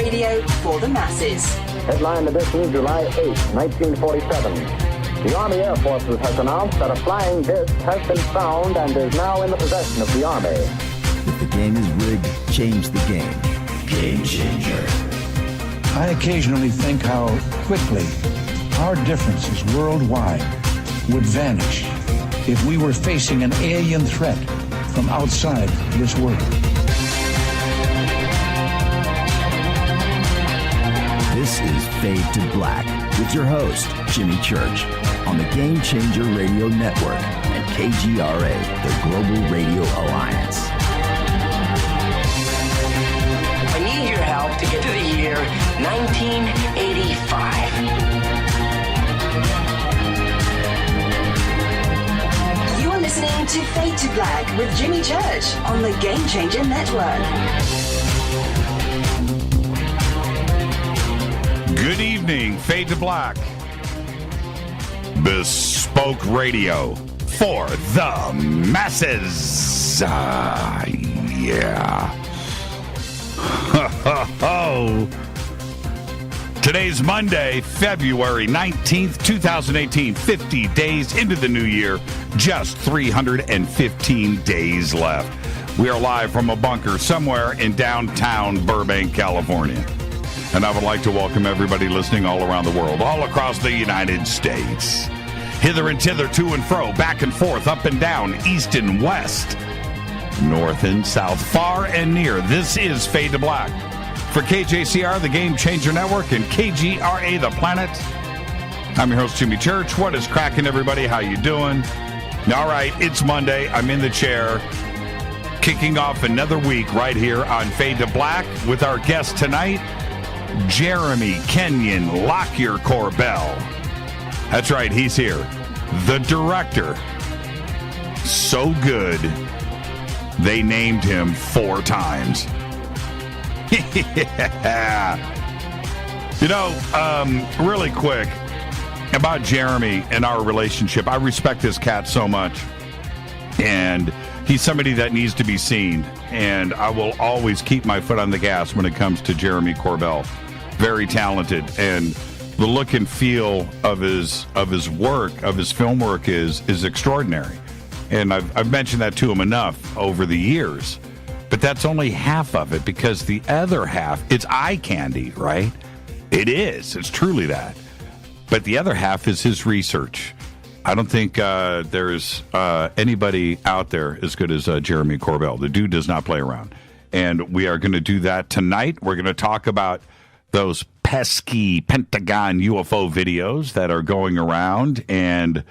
Radio for the masses. Headline edition, July 8, 1947. The Army Air Forces has announced that a flying disc has been found and is now in the possession of the Army. If the game is rigged, change the game. Game changer. I occasionally think how quickly our differences worldwide would vanish if we were facing an alien threat from outside this world. This is Fade to Black with your host, Jimmy Church, on the Game Changer Radio Network and KGRA, the Global Radio Alliance. I need your help to get to the year 1985. You are listening to Fade to Black with Jimmy Church on the Game Changer Network. Good evening, Fade to Black. Bespoke radio for the masses. Yeah. Ho. Today's Monday, February 19th, 2018. 50 days into the new year. Just 315 days left. We are live from a bunker somewhere in downtown Burbank, California. And I would like to welcome everybody listening all around the world, all across the United States. Hither and thither, to and fro, back and forth, up and down, east and west, north and south, far and near. This is Fade to Black. For KJCR, the Game Changer Network, and KGRA, the Planet. I'm your host, Jimmy Church. What is cracking, everybody? How you doing? All right, it's Monday. I'm in the chair, kicking off another week right here on Fade to Black with our guest tonight, Jeremy Kenyon Lockyer Corbell. That's right, he's here. The director. So good, they named him 4 times. Yeah. You know, really quick, about Jeremy and our relationship. I respect this cat so much. And he's somebody that needs to be seen. And I will always keep my foot on the gas when it comes to Jeremy Corbell. Very talented, and the look and feel of his work, of his film work is extraordinary. And I've mentioned that to him enough over the years. But that's only half of it, because the other half, it's eye candy, right? It is. It's truly that. But the other half is his research. I don't think there's anybody out there as good as Jeremy Corbell. The dude does not play around. And we are going to do that tonight. We're going to talk about those pesky Pentagon UFO videos that are going around, and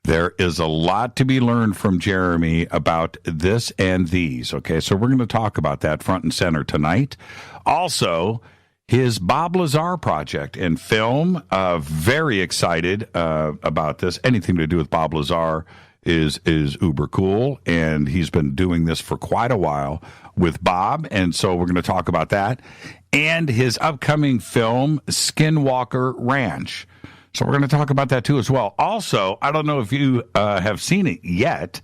there is a lot to be learned from Jeremy about this and these. Okay, so we're going to talk about that front and center tonight. Also, his Bob Lazar project and film. Very excited about this. Anything to do with Bob Lazar is uber cool, and he's been doing this for quite a while with Bob, and so we're going to talk about that. And his upcoming film, Skinwalker Ranch. So we're going to talk about that too as well. Also, I don't know if you have seen it yet,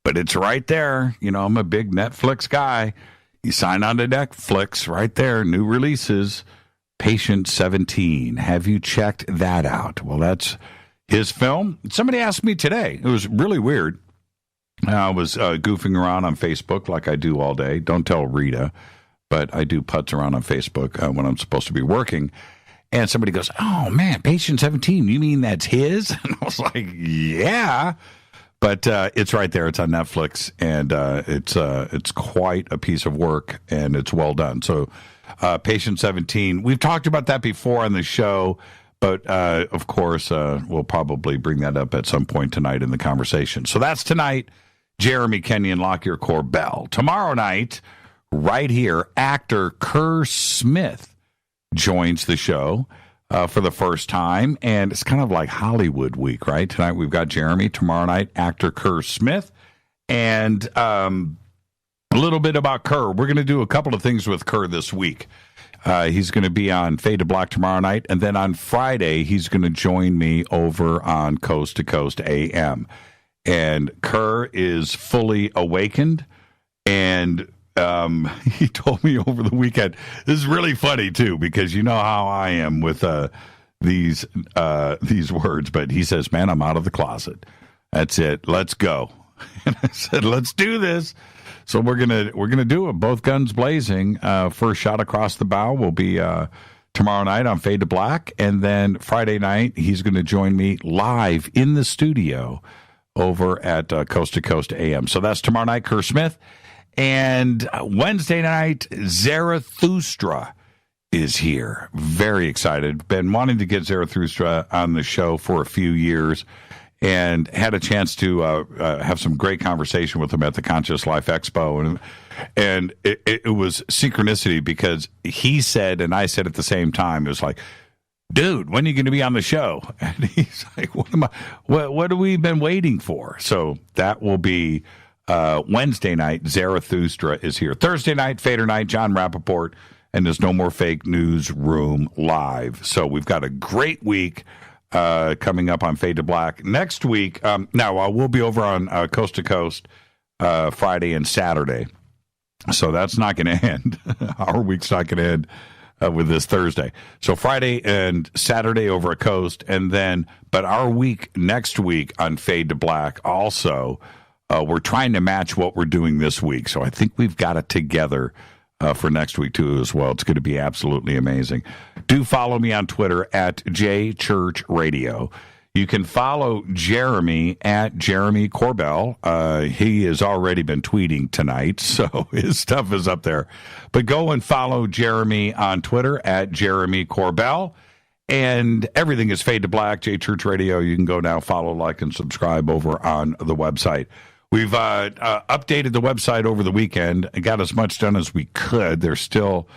but it's right there. You know, I'm a big Netflix guy. You sign on to Netflix, right there, new releases. Patient 17. Have you checked that out? Well, that's his film. Somebody asked me today. It was really weird. I was goofing around on Facebook like I do all day. Don't tell Rita. But I do putz around on Facebook when I'm supposed to be working. And somebody goes, "Oh, man, Patient 17, you mean that's his?" And I was like, yeah. But it's right there. It's on Netflix. And it's quite a piece of work. And it's well done. So Patient 17, we've talked about that before on the show. But, of course, we'll probably bring that up at some point tonight in the conversation. So that's tonight, Jeremy Kenyon Lockyer Corbell. Tomorrow night, right here, actor Kerr Smith joins the show for the first time, and it's kind of like Hollywood week, right? Tonight we've got Jeremy. Tomorrow night, actor Kerr Smith. And a little bit about Kerr. We're going to do a couple of things with Kerr this week. He's going to be on Fade to Black tomorrow night, and then on Friday, he's going to join me over on Coast to Coast AM. And Kerr is fully awakened, and he told me over the weekend, this is really funny too, because you know how I am with these words, but he says, man, I'm out of the closet. That's it. Let's go. And I said, let's do this. So we're gonna do it. Both guns blazing. First shot across the bow will be tomorrow night on Fade to Black, and then Friday night he's going to join me live in the studio over at Coast to Coast AM. So that's tomorrow night, Kerr Smith, and Wednesday night Zarathustra is here. Very excited. Been wanting to get Zarathustra on the show for a few years, and had a chance to have some great conversation with him at the Conscious Life Expo. And it was synchronicity, because he said, and I said at the same time, it was like, dude, when are you going to be on the show? And he's like, what have we been waiting for? So that will be Wednesday night. Zarathustra is here. Thursday night, Fader night, John Rappaport, and there's No More Fake News Room live. So we've got a great week coming up on Fade to Black. Next week, now we'll be over on Coast to Coast Friday and Saturday. So that's not going to end. Our week's not going to end with this Thursday. So Friday and Saturday over at Coast, and then, but our week next week on Fade to Black also, we're trying to match what we're doing this week. So I think we've got it together for next week too as well. It's going to be absolutely amazing. Do follow me on Twitter at JChurchRadio. You can follow Jeremy at Jeremy Corbell. He has already been tweeting tonight, so his stuff is up there. But go and follow Jeremy on Twitter at Jeremy Corbell. And everything is Fade to Black, J Church Radio. You can go now, follow, like, and subscribe over on the website. We've updated the website over the weekend and got as much done as we could. There's still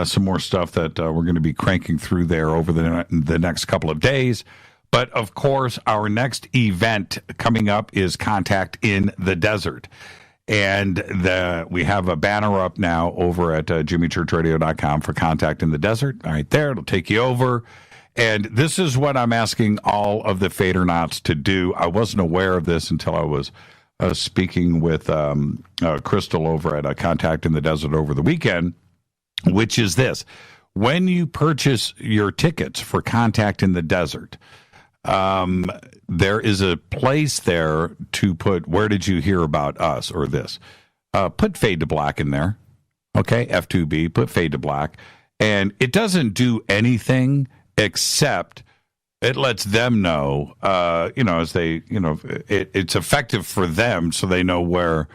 some more stuff that we're going to be cranking through there over the next couple of days. But, of course, our next event coming up is Contact in the Desert. And we have a banner up now over at jimmychurchradio.com for Contact in the Desert. Right there, it'll take you over. And this is what I'm asking all of the Fadernauts to do. I wasn't aware of this until I was speaking with Crystal over at Contact in the Desert over the weekend, which is this. When you purchase your tickets for Contact in the Desert, there is a place there to put, where did you hear about us or this? Put Fade to Black in there. Okay, F2B, put Fade to Black. And it doesn't do anything except it lets them know, as they, it's effective for them so they know where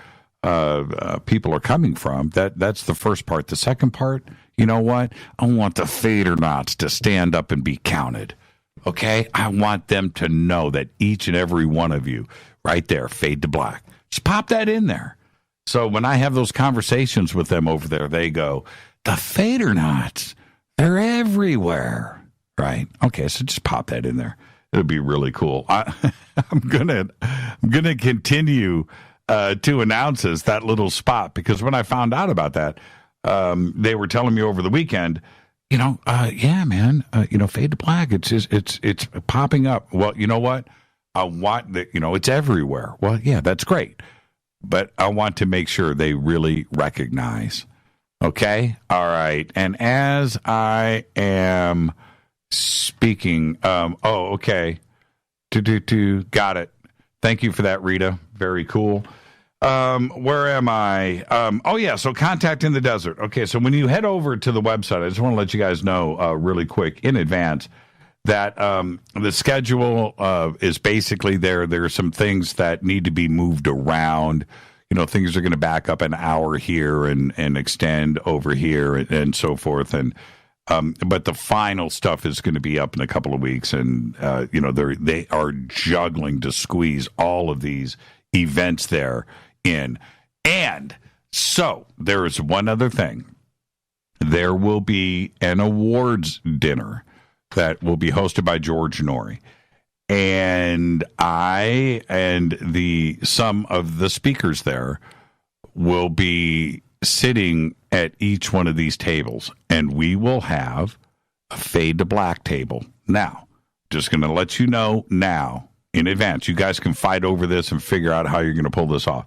people are coming from. That's the first part. The second part, you know what? I want the Fadernauts to stand up and be counted. Okay? I want them to know that each and every one of you, right there, Fade to Black. Just pop that in there. So when I have those conversations with them over there, they go, the Fadernauts, they're everywhere. Right? Okay, so just pop that in there. It'll be really cool. I'm gonna continue to announce this, that little spot, because when I found out about that, they were telling me over the weekend, yeah, man, Fade to Black, it's popping up. Well, you know what? I want that, it's everywhere. Well, yeah, that's great. But I want to make sure they really recognize. Okay? All right. And as I am speaking, okay. Got it. Thank you for that, Rita. Very cool. Where am I? So Contact in the Desert. Okay, so when you head over to the website, I just want to let you guys know really quick in advance that the schedule is basically there. There are some things that need to be moved around. Things are going to back up an hour here and extend over here and so forth. And but the final stuff is going to be up in a couple of weeks. And, they are juggling to squeeze all of these events there in. And so there is one other thing. There will be an awards dinner that will be hosted by George Norrie. And I and some of the speakers there will be sitting at each one of these tables, and we will have a Fade to Black table. Now, just going to let you know now in advance. You guys can fight over this and figure out how you're going to pull this off.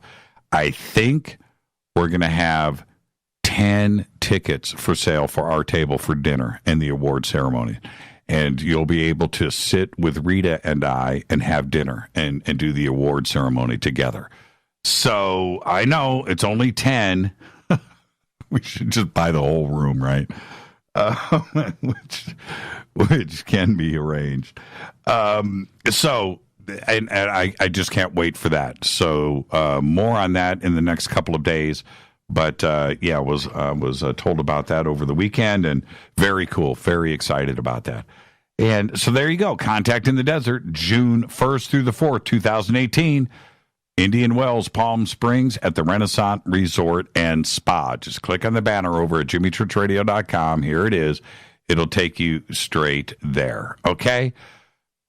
I think we're going to have 10 tickets for sale for our table for dinner and the award ceremony. And you'll be able to sit with Rita and I and have dinner and do the award ceremony together. So I know it's only 10. We should just buy the whole room, right? Which can be arranged. So I just can't wait for that. So more on that in the next couple of days. But yeah, was told about that over the weekend, and very cool, very excited about that. And so there you go. Contact in the Desert, June 1st through the 4th, 2018. Indian Wells, Palm Springs at the Renaissance Resort and Spa. Just click on the banner over at jimmychurchradio.com. Here it is. It'll take you straight there. Okay?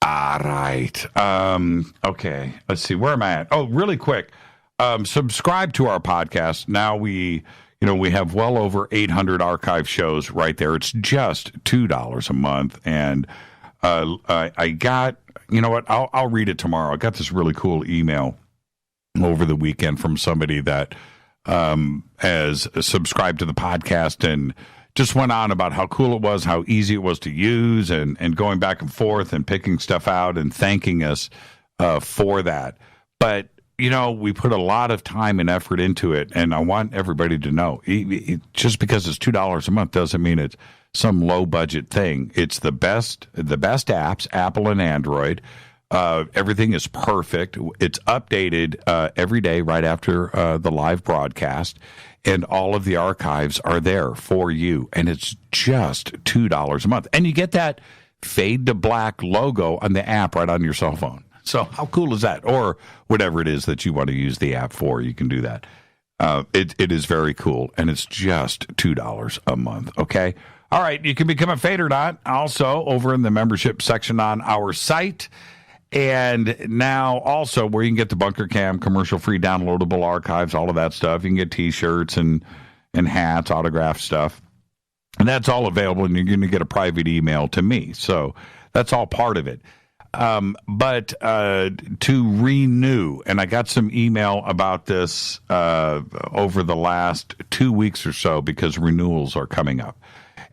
All right. Okay. Let's see. Where am I at? Oh, really quick. Subscribe to our podcast. Now we have well over 800 archive shows right there. It's just $2 a month. And I got, you know what? I'll read it tomorrow. I got this really cool email over the weekend from somebody that has subscribed to the podcast and just went on about how cool it was, how easy it was to use, and going back and forth and picking stuff out and thanking us for that. But we put a lot of time and effort into it, and I want everybody to know, just because it's $2 a month doesn't mean it's some low-budget thing. It's the best apps, Apple and Android. Everything is perfect. It's updated every day right after the live broadcast, and all of the archives are there for you, and it's just $2 a month. And you get that Fade to Black logo on the app right on your cell phone. So how cool is that? Or whatever it is that you want to use the app for, you can do that. It is very cool, and it's just $2 a month, okay? All right, you can become a Fader Not also over in the membership section on our site. And now also where you can get the Bunker Cam commercial-free downloadable archives, all of that stuff. You can get T-shirts and hats, autographed stuff. And that's all available, and you're going to get a private email to me. So that's all part of it. But to renew, and I got some email about this over the last 2 weeks or so because renewals are coming up.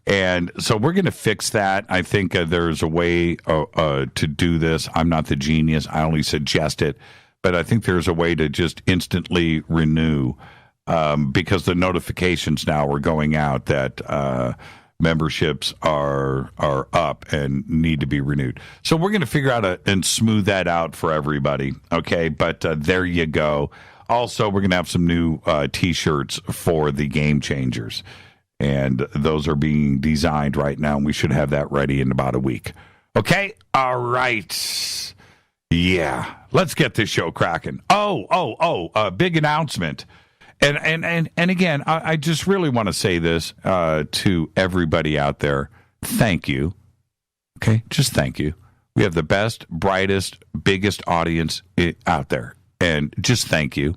And so we're going to fix that. I think there's a way to do this. I'm not the genius. I only suggest it. But I think there's a way to just instantly renew because the notifications now are going out that memberships are up and need to be renewed. So we're going to figure out and smooth that out for everybody. Okay, but there you go. Also, we're going to have some new T-shirts for the Game Changers. And those are being designed right now, and we should have that ready in about a week. Okay? All right. Yeah. Let's get this show cracking. Big announcement. And again, I just really want to say this to everybody out there. Thank you. Okay? Just thank you. We have the best, brightest, biggest audience out there. And just thank you.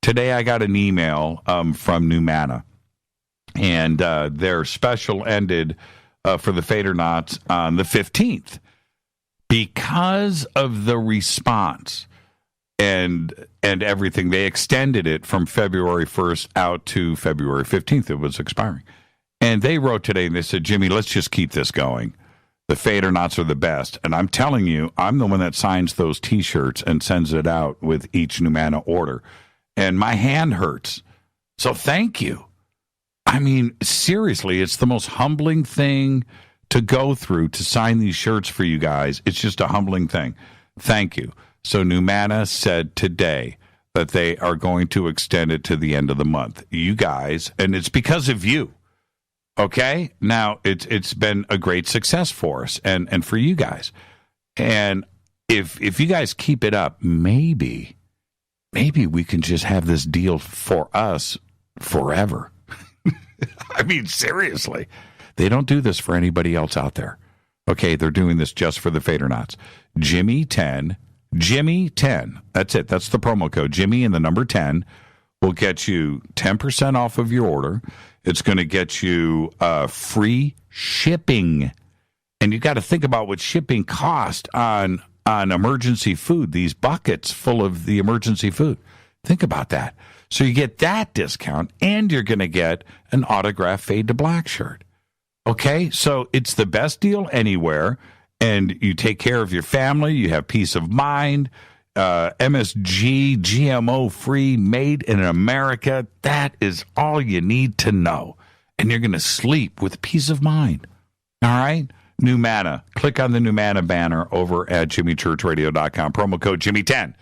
Today I got an email from Numana. And their special ended for the Fader Knots on the 15th. Because of the response and everything, they extended it from February 1st out to February 15th. It was expiring. And they wrote today and they said, Jimmy, let's just keep this going. The Fader Knots are the best. And I'm telling you, I'm the one that signs those T-shirts and sends it out with each Numana order. And my hand hurts. So thank you. I mean, seriously, it's the most humbling thing to go through to sign these shirts for you guys. It's just a humbling thing. Thank you. So Numana said today that they are going to extend it to the end of the month. You guys, and it's because of you. Okay? Now, it's been a great success for us and for you guys. And if you guys keep it up, maybe we can just have this deal for us forever. I mean, seriously. They don't do this for anybody else out there. Okay, they're doing this just for the Fader Knots. Jimmy 10. That's it. That's the promo code. Jimmy and the number 10 will get you 10% off of your order. It's going to get you free shipping. And you got to think about what shipping cost on emergency food, these buckets full of the emergency food. Think about that. So you get that discount, and you're going to get an autographed Fade to Black shirt. Okay, so it's the best deal anywhere, and you take care of your family. You have peace of mind. MSG, GMO-free, made in America. That is all you need to know. And you're going to sleep with peace of mind. All right? Numana. Click on the Numana banner over at jimmychurchradio.com. Promo code Jimmy10.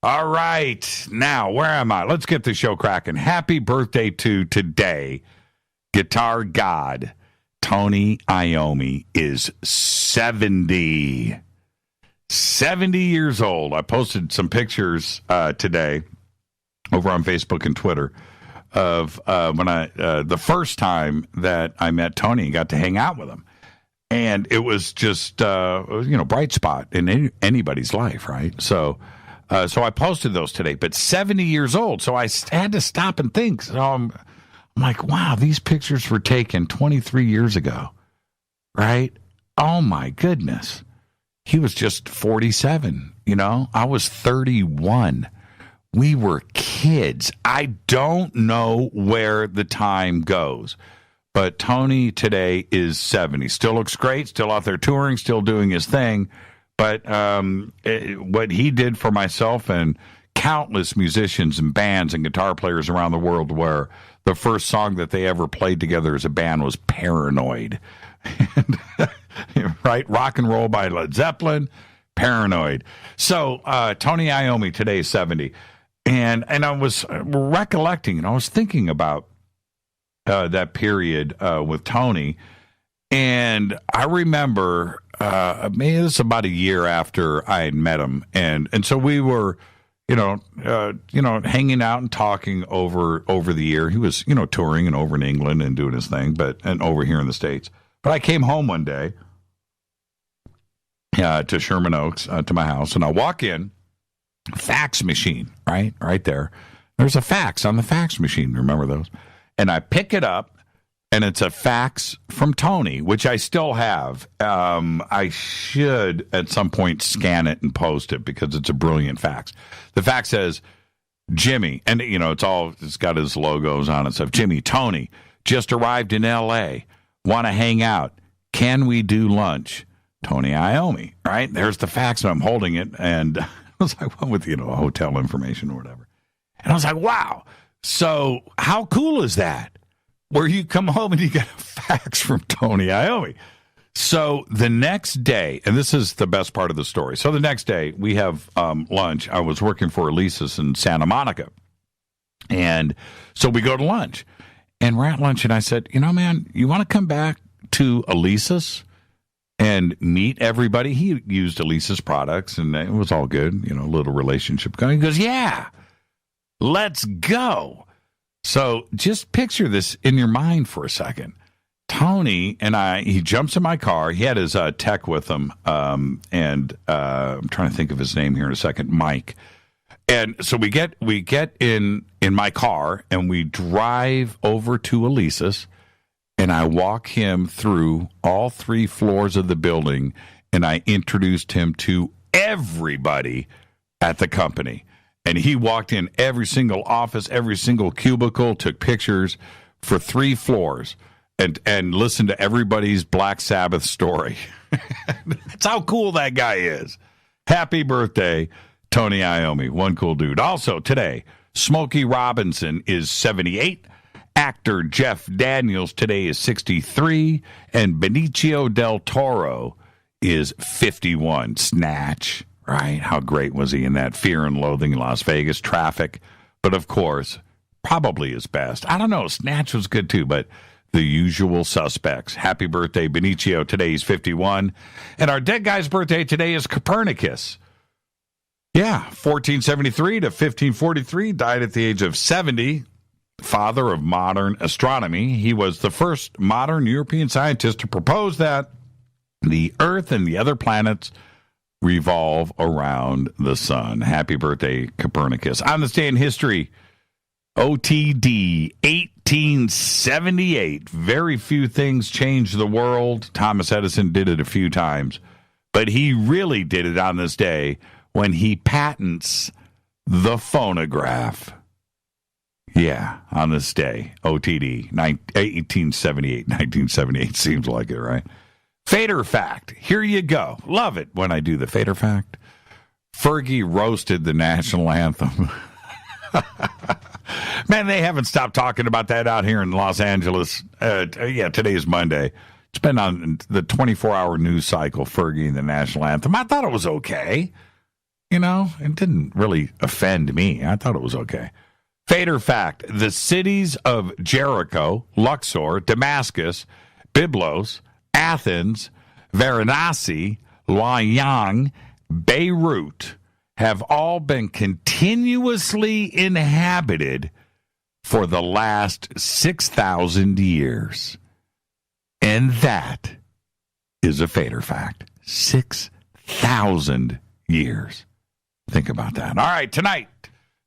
All right. Now, where am I? Let's get the show cracking. Happy birthday to today. Guitar God, Tony Iommi, is 70. 70 years old. I posted some pictures today over on Facebook and Twitter of when the first time that I met Tony and got to hang out with him. And it was just, bright spot in anybody's life, right? So I posted those today. But 70 years old, so I had to stop and think. So I'm like, wow, these pictures were taken 23 years ago, right? Oh, my goodness. He was just 47, I was 31. We were kids. I don't know where the time goes. But Tony today is 70. Still looks great, still out there touring, still doing his thing. But what he did for myself and countless musicians and bands and guitar players around the world, where the first song that they ever played together as a band was Paranoid. Right? Rock and Roll by Led Zeppelin, Paranoid. So Tony Iommi today is 70. And I was recollecting, and I was thinking about that period with Tony. And I remember maybe this was about a year after I had met him. And so we were, hanging out and talking over the year. He was, touring and over in England and doing his thing, and over here in the States. But I came home one day to Sherman Oaks, to my house, and I walk in, fax machine, right there. There's a fax on the fax machine. Remember those? And I pick it up, and it's a fax from Tony, which I still have. I should at some point scan it and post it because it's a brilliant fax. The fax says, Jimmy, and it's got his logos on it. So Jimmy, Tony just arrived in L.A. Want to hang out? Can we do lunch? Tony Iommi, right? There's the fax, and I'm holding it, and I was like, well, with hotel information or whatever. And I was like, wow. So how cool is that? Where you come home and you get a fax from Tony Iommi. So the next day, and this is the best part of the story. So the next day we have lunch. I was working for Elisa's in Santa Monica. And so we go to lunch. And we're at lunch, and I said, man, you want to come back to Elisa's and meet everybody? He used Elisa's products, and it was all good, a little relationship going. He goes, yeah, let's go. So just picture this in your mind for a second. Tony and he jumps in my car. He had his tech with him, and I'm trying to think of his name here in a second, Mike. And so we get in my car, and we drive over to Elisa's, and I walk him through all 3 floors of the building, and I introduced him to everybody at the company. And he walked in every single office, every single cubicle, took pictures for 3 floors, and listened to everybody's Black Sabbath story. That's how cool that guy is. Happy birthday, Tony Iommi, one cool dude. Also today, Smokey Robinson is 78. Actor Jeff Daniels today is 63. And Benicio del Toro is 51. Snatch, right? How great was he in that Fear and Loathing in Las Vegas? Traffic. But of course, probably his best. I don't know. Snatch was good too, but The Usual Suspects. Happy birthday, Benicio. Today he's 51. And our dead guy's birthday today is Copernicus. Yeah, 1473 to 1543, died at the age of 70, father of modern astronomy. He was the first modern European scientist to propose that the Earth and the other planets revolve around the sun. Happy birthday, Copernicus. On this day in history, OTD, 1878. Very few things changed the world. Thomas Edison did it a few times, but he really did it on this day when he patents the phonograph. Yeah, on this day, OTD, 1978 seems like it, right? Fader fact. Here you go. Love it when I do the Fader fact. Fergie roasted the national anthem. Man, they haven't stopped talking about that out here in Los Angeles. Today is Monday. It's been on the 24-hour news cycle, Fergie and the national anthem. I thought it was okay. It didn't really offend me. I thought it was okay. Fader fact. The cities of Jericho, Luxor, Damascus, Byblos, Athens, Varanasi, Luoyang, Beirut have all been continuously inhabited for the last 6,000 years. And that is a Fader fact. 6,000 years. Think about that. All right, tonight,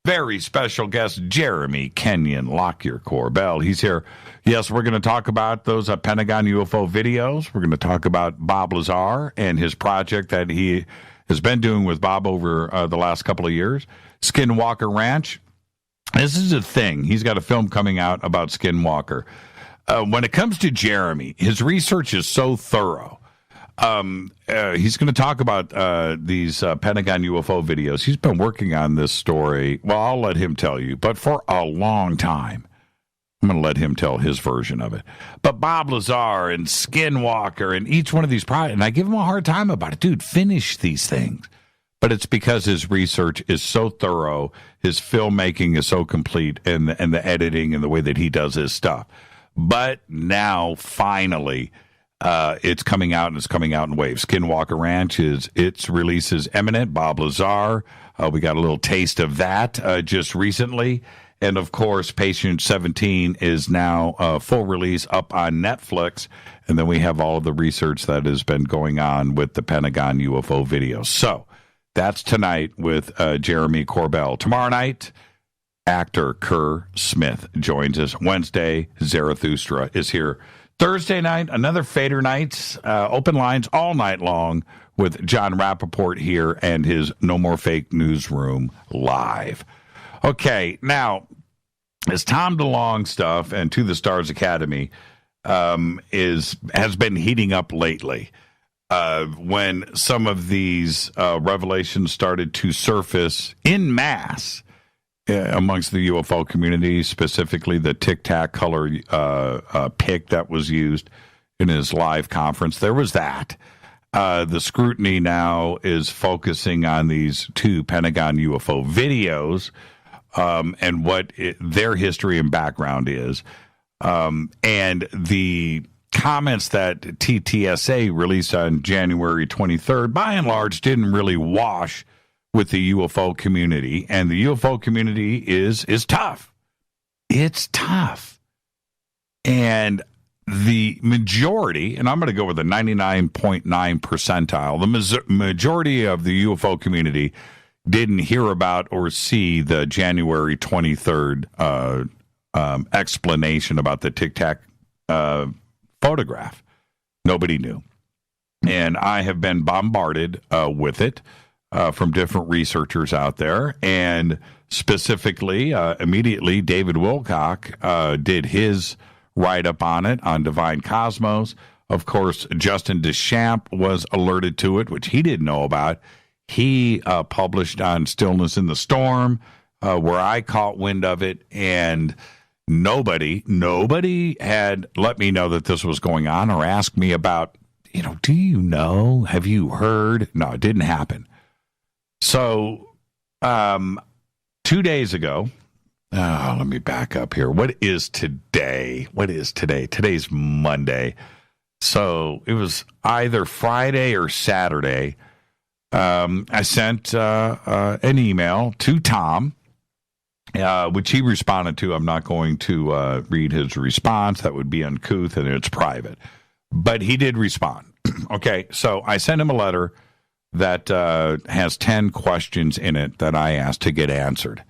very special guest, Jeremy Kenyon Lockyer Corbell. He's here. Yes, we're going to talk about those Pentagon UFO videos. We're going to talk about Bob Lazar and his project that he has been doing with Bob over the last couple of years. Skinwalker Ranch. This is a thing. He's got a film coming out about Skinwalker. When it comes to Jeremy, his research is so thorough. He's going to talk about these Pentagon UFO videos. He's been working on this story. Well, I'll let him tell you, but for a long time. I'm going to let him tell his version of it. But Bob Lazar and Skinwalker and each one of these projects, and I give him a hard time about it. Dude, finish these things. But it's because his research is so thorough, his filmmaking is so complete, and the editing and the way that he does his stuff. But now, finally, it's coming out, and it's coming out in waves. Skinwalker Ranch, its release is imminent. Bob Lazar, we got a little taste of that just recently. And, of course, Patient 17 is now full release up on Netflix. And then we have all of the research that has been going on with the Pentagon UFO videos. So that's tonight with Jeremy Corbell. Tomorrow night, actor Kerr Smith joins us. Wednesday, Zarathustra is here. Thursday night, another Fader Nights, open lines all night long with John Rappaport here and his No More Fake Newsroom live. Okay, now, this Tom DeLonge stuff and To the Stars Academy has been heating up lately. When some of these revelations started to surface en masse amongst the UFO community, specifically the Tic Tac color pic that was used in his live conference, there was that. The scrutiny now is focusing on these two Pentagon UFO videos. And what their history and background is. And the comments that TTSA released on January 23rd, by and large, didn't really wash with the UFO community. And the UFO community is tough. It's tough. And the majority, and I'm going to go with the 99.9 percentile, the majority of the UFO community didn't hear about or see the January 23rd explanation about the Tic Tac photograph. Nobody knew. And I have been bombarded with it from different researchers out there. And specifically, immediately, David Wilcock did his write-up on it on Divine Cosmos. Of course, Justin Deschamps was alerted to it, which he didn't know about. He published on Stillness in the Storm, where I caught wind of it, and nobody had let me know that this was going on or asked me about, do you know? Have you heard? No, it didn't happen. So 2 days ago, let me back up here. What is today? Today's Monday. So it was either Friday or Saturday. I sent an email to Tom, which he responded to. I'm not going to read his response. That would be uncouth, and it's private. But he did respond. Okay, so I sent him a letter that has 10 questions in it that I asked to get answered.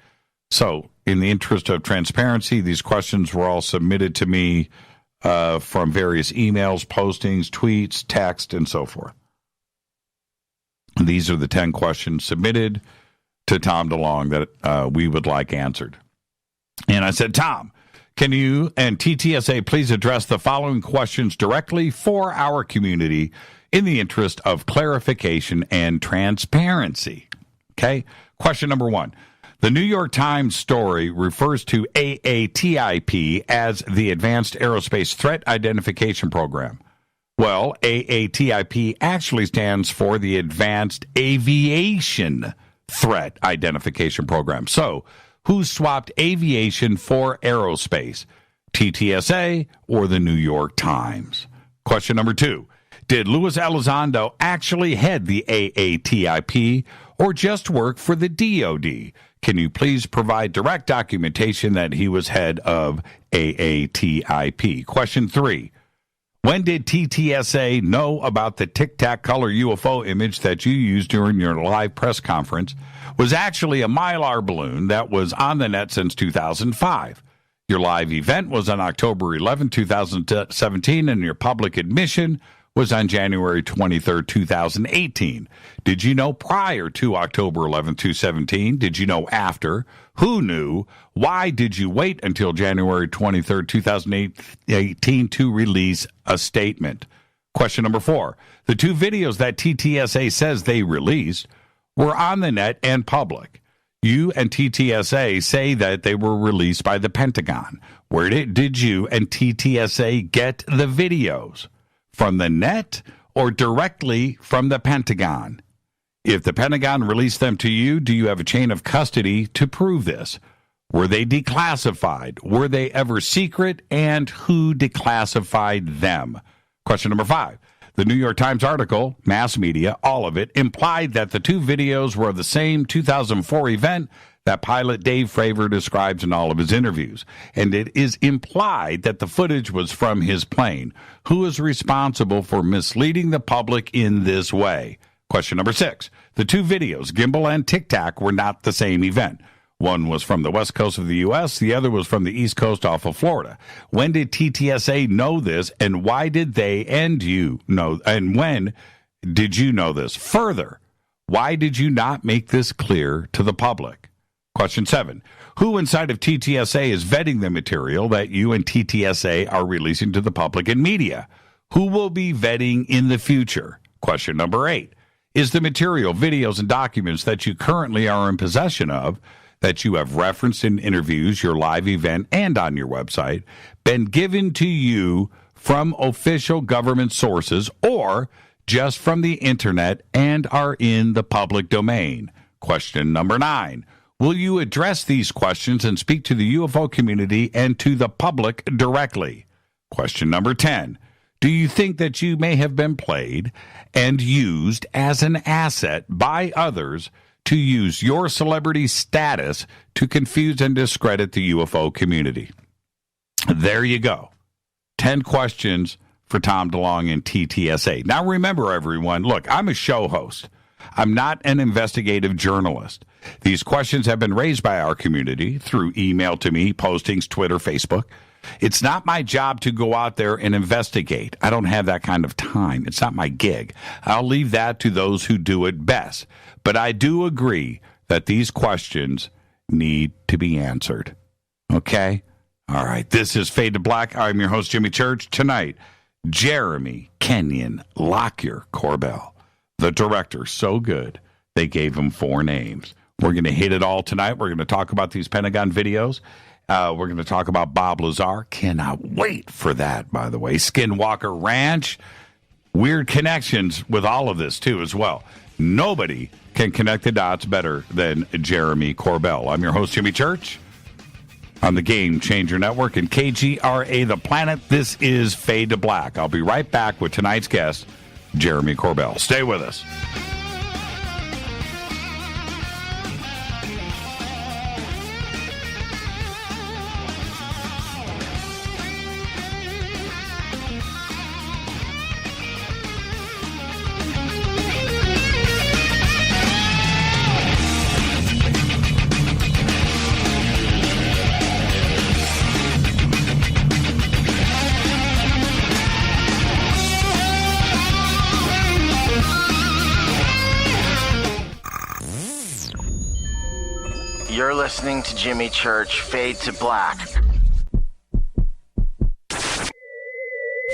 So in the interest of transparency, these questions were all submitted to me from various emails, postings, tweets, text, and so forth. These are the 10 questions submitted. to Tom DeLonge that we would like answered. And I said, Tom, can you and TTSA please address the following questions directly for our community in the interest of clarification and transparency? Okay. Question number one. The New York Times story refers to AATIP as the Advanced Aerospace Threat Identification Program. Well, AATIP actually stands for the Advanced Aviation Threat Identification Program. So, who swapped aviation for aerospace? TTSA or the New York Times? Question number two. Did Luis Elizondo actually head the AATIP or just work for the DOD? Can you please provide direct documentation that he was head of AATIP? Question three. When did TTSA know about the tic-tac color UFO image that you used during your live press conference was actually a Mylar balloon that was on the net since 2005? Your live event was on October 11, 2017, and your public admission was on January 23, 2018. Did you know prior to October 11, 2017? Did you know after? Who knew? Why did you wait until January 23, 2018 to release a statement? Question number four. The two videos that TTSA says they released were on the net and public. You and TTSA say that they were released by the Pentagon. Where did you and TTSA get the videos? From the net or directly from the Pentagon? If the Pentagon released them to you, do you have a chain of custody to prove this? Were they declassified? Were they ever secret? And who declassified them? Question number five. The New York Times article, mass media, all of it, implied that the two videos were of the same 2004 event that pilot Dave Fravor describes in all of his interviews. And it is implied that the footage was from his plane. Who is responsible for misleading the public in this way? Question number six. The two videos, Gimbal and Tic Tac, were not the same event. One was from the west coast of the U.S., the other was from the east coast off of Florida. When did TTSA know this, and why did they and you know, and when did you know this? Further, why did you not make this clear to the public? Question seven. Who inside of TTSA is vetting the material that you and TTSA are releasing to the public and media? Who will be vetting in the future? Question number eight. Is the material, videos, and documents that you currently are in possession of, that you have referenced in interviews, your live event, and on your website, been given to you from official government sources or just from the internet and are in the public domain? Question number nine. Will you address these questions and speak to the UFO community and to the public directly? Question number 10. Do you think that you may have been played and used as an asset by others to use your celebrity status to confuse and discredit the UFO community? There you go. 10 questions for Tom DeLonge and TTSA. Now remember, everyone, look, I'm a show host. I'm not an investigative journalist. These questions have been raised by our community through email to me, postings, Twitter, Facebook. It's not my job to go out there and investigate. I don't have that kind of time. It's not my gig. I'll leave that to those who do it best. But I do agree that these questions need to be answered. Okay? All right. This is Fade to Black. I'm your host, Jimmy Church. Tonight, Jeremy Kenyon Lockyer Corbell. The director, so good, they gave him 4 names. We're going to hit it all tonight. We're going to talk about these Pentagon videos. We're going to talk about Bob Lazar. Cannot wait for that, by the way. Skinwalker Ranch. Weird connections with all of this, too, as well. Nobody can connect the dots better than Jeremy Corbell. I'm your host, Jimmy Church, on the Game Changer Network and KGRA The Planet. This is Fade to Black. I'll be right back with tonight's guest, Jeremy Corbell. Stay with us. You're listening to Jimmy Church, Fade to Black.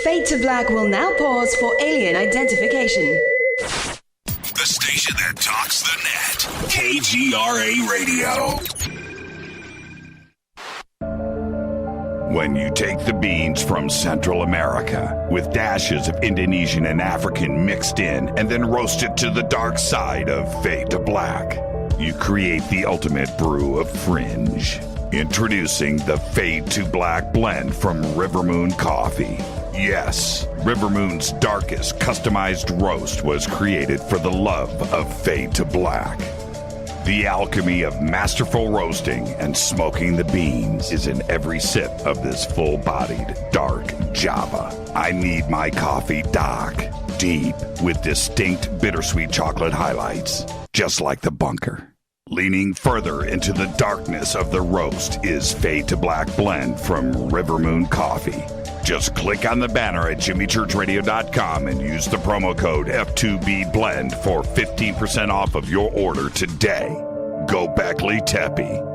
Fade to Black will now pause for alien identification. The station that talks the net. KGRA Radio. When you take the beans from Central America with dashes of Indonesian and African mixed in and then roast it to the dark side of Fade to Black, you create the ultimate brew of fringe. Introducing the Fade to Black blend from Rivermoon Coffee. Yes, Rivermoon's darkest customized roast was created for the love of Fade to Black. The alchemy of masterful roasting and smoking the beans is in every sip of this full-bodied, dark Java. I need my coffee dark, deep, with distinct bittersweet chocolate highlights, just like the bunker. Leaning further into the darkness of the roast is Fade to Black blend from Rivermoon Coffee. Just click on the banner at jimmychurchradio.com and use the promo code F2BBLEND for 15% off of your order today. Go Beckley Teppy.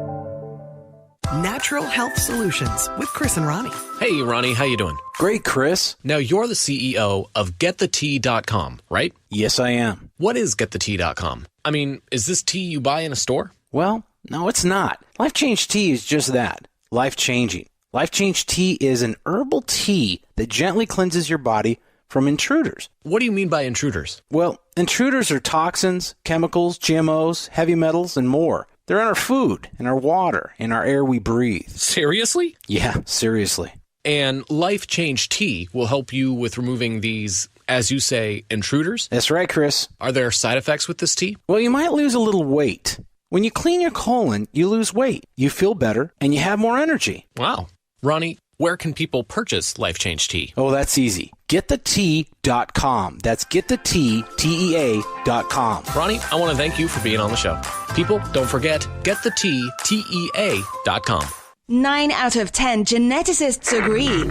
Natural Health Solutions with Chris and Ronnie. Hey, Ronnie, how you doing? Great, Chris. Now, you're the CEO of GetTheTea.com, right? Yes, I am. What is GetTheTea.com? I mean, is this tea you buy in a store? Well, no, it's not. Life Change Tea is just that. Life-changing. Life Change Tea is an herbal tea that gently cleanses your body from intruders. What do you mean by intruders? Well, intruders are toxins, chemicals, GMOs, heavy metals, and more. They're in our food, in our water, in our air we breathe. Seriously? Yeah, seriously. And Life Change Tea will help you with removing these, as you say, intruders? That's right, Chris. Are there side effects with this tea? Well, you might lose a little weight. When you clean your colon, you lose weight, you feel better, and you have more energy. Wow. Ronnie, where can people purchase Life Change Tea? Oh, that's easy. GetTheTea.com. That's GetTheTea.com. Ronnie, I want to thank you for being on the show. People, don't forget, GetTheTea.com. 9 out of 10 geneticists agree.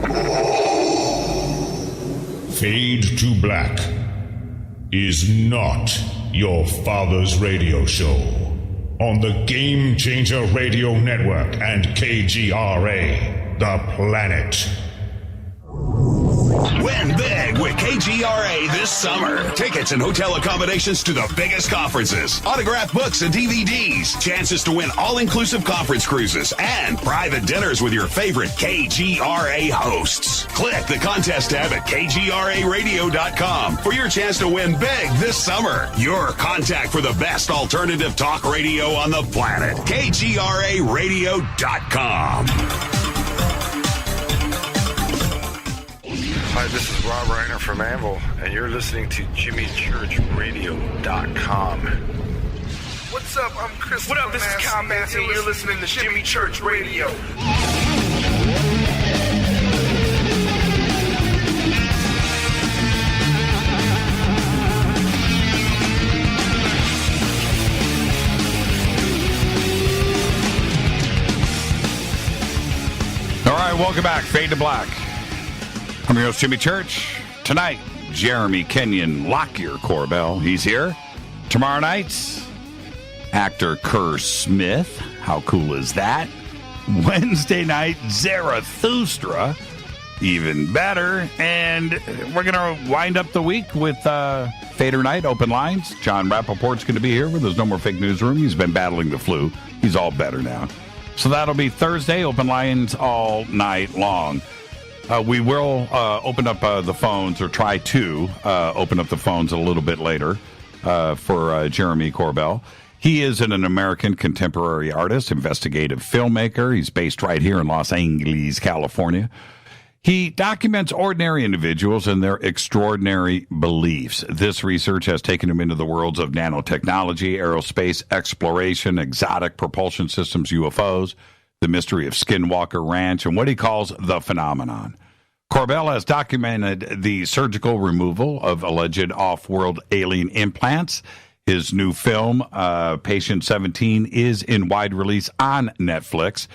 Fade to Black is not your father's radio show on the Game Changer Radio Network and KGRA. The Planet. Win big with KGRA this summer. Tickets and hotel accommodations to the biggest conferences, autographed books and DVDs, chances to win all-inclusive conference cruises, and private dinners with your favorite KGRA hosts. Click the contest tab at KGRAradio.com for your chance to win big this summer. Your contact for the best alternative talk radio on the planet. KGRAradio.com. Hi, this is Rob Reiner from Anvil, and you're listening to JimmyChurchRadio.com. What's up? I'm Chris. What up? This is Kyle Massey, and you're listening to Jimmy Church Radio. All right, welcome back. Fade to Black. I'm your host, Jimmy Church. Tonight, Jeremy Kenyon Lockyer Corbell. He's here. Tomorrow night, actor Kerr Smith. How cool is that? Wednesday night, Zarathustra. Even better. And we're going to wind up the week with Fader Night, open lines. John Rappaport's going to be here with his No More Fake Newsroom. He's been battling the flu. He's all better now. So that'll be Thursday, open lines all night long. We will open up the phones, or try to open up the phones a little bit later for Jeremy Corbell. He is an American contemporary artist, investigative filmmaker. He's based right here in Los Angeles, California. He documents ordinary individuals and their extraordinary beliefs. This research has taken him into the worlds of nanotechnology, aerospace exploration, exotic propulsion systems, UFOs, the mystery of Skinwalker Ranch, and what he calls the phenomenon. Corbell has documented the surgical removal of alleged off-world alien implants. His new film, Patient 17, is in wide release on Netflix.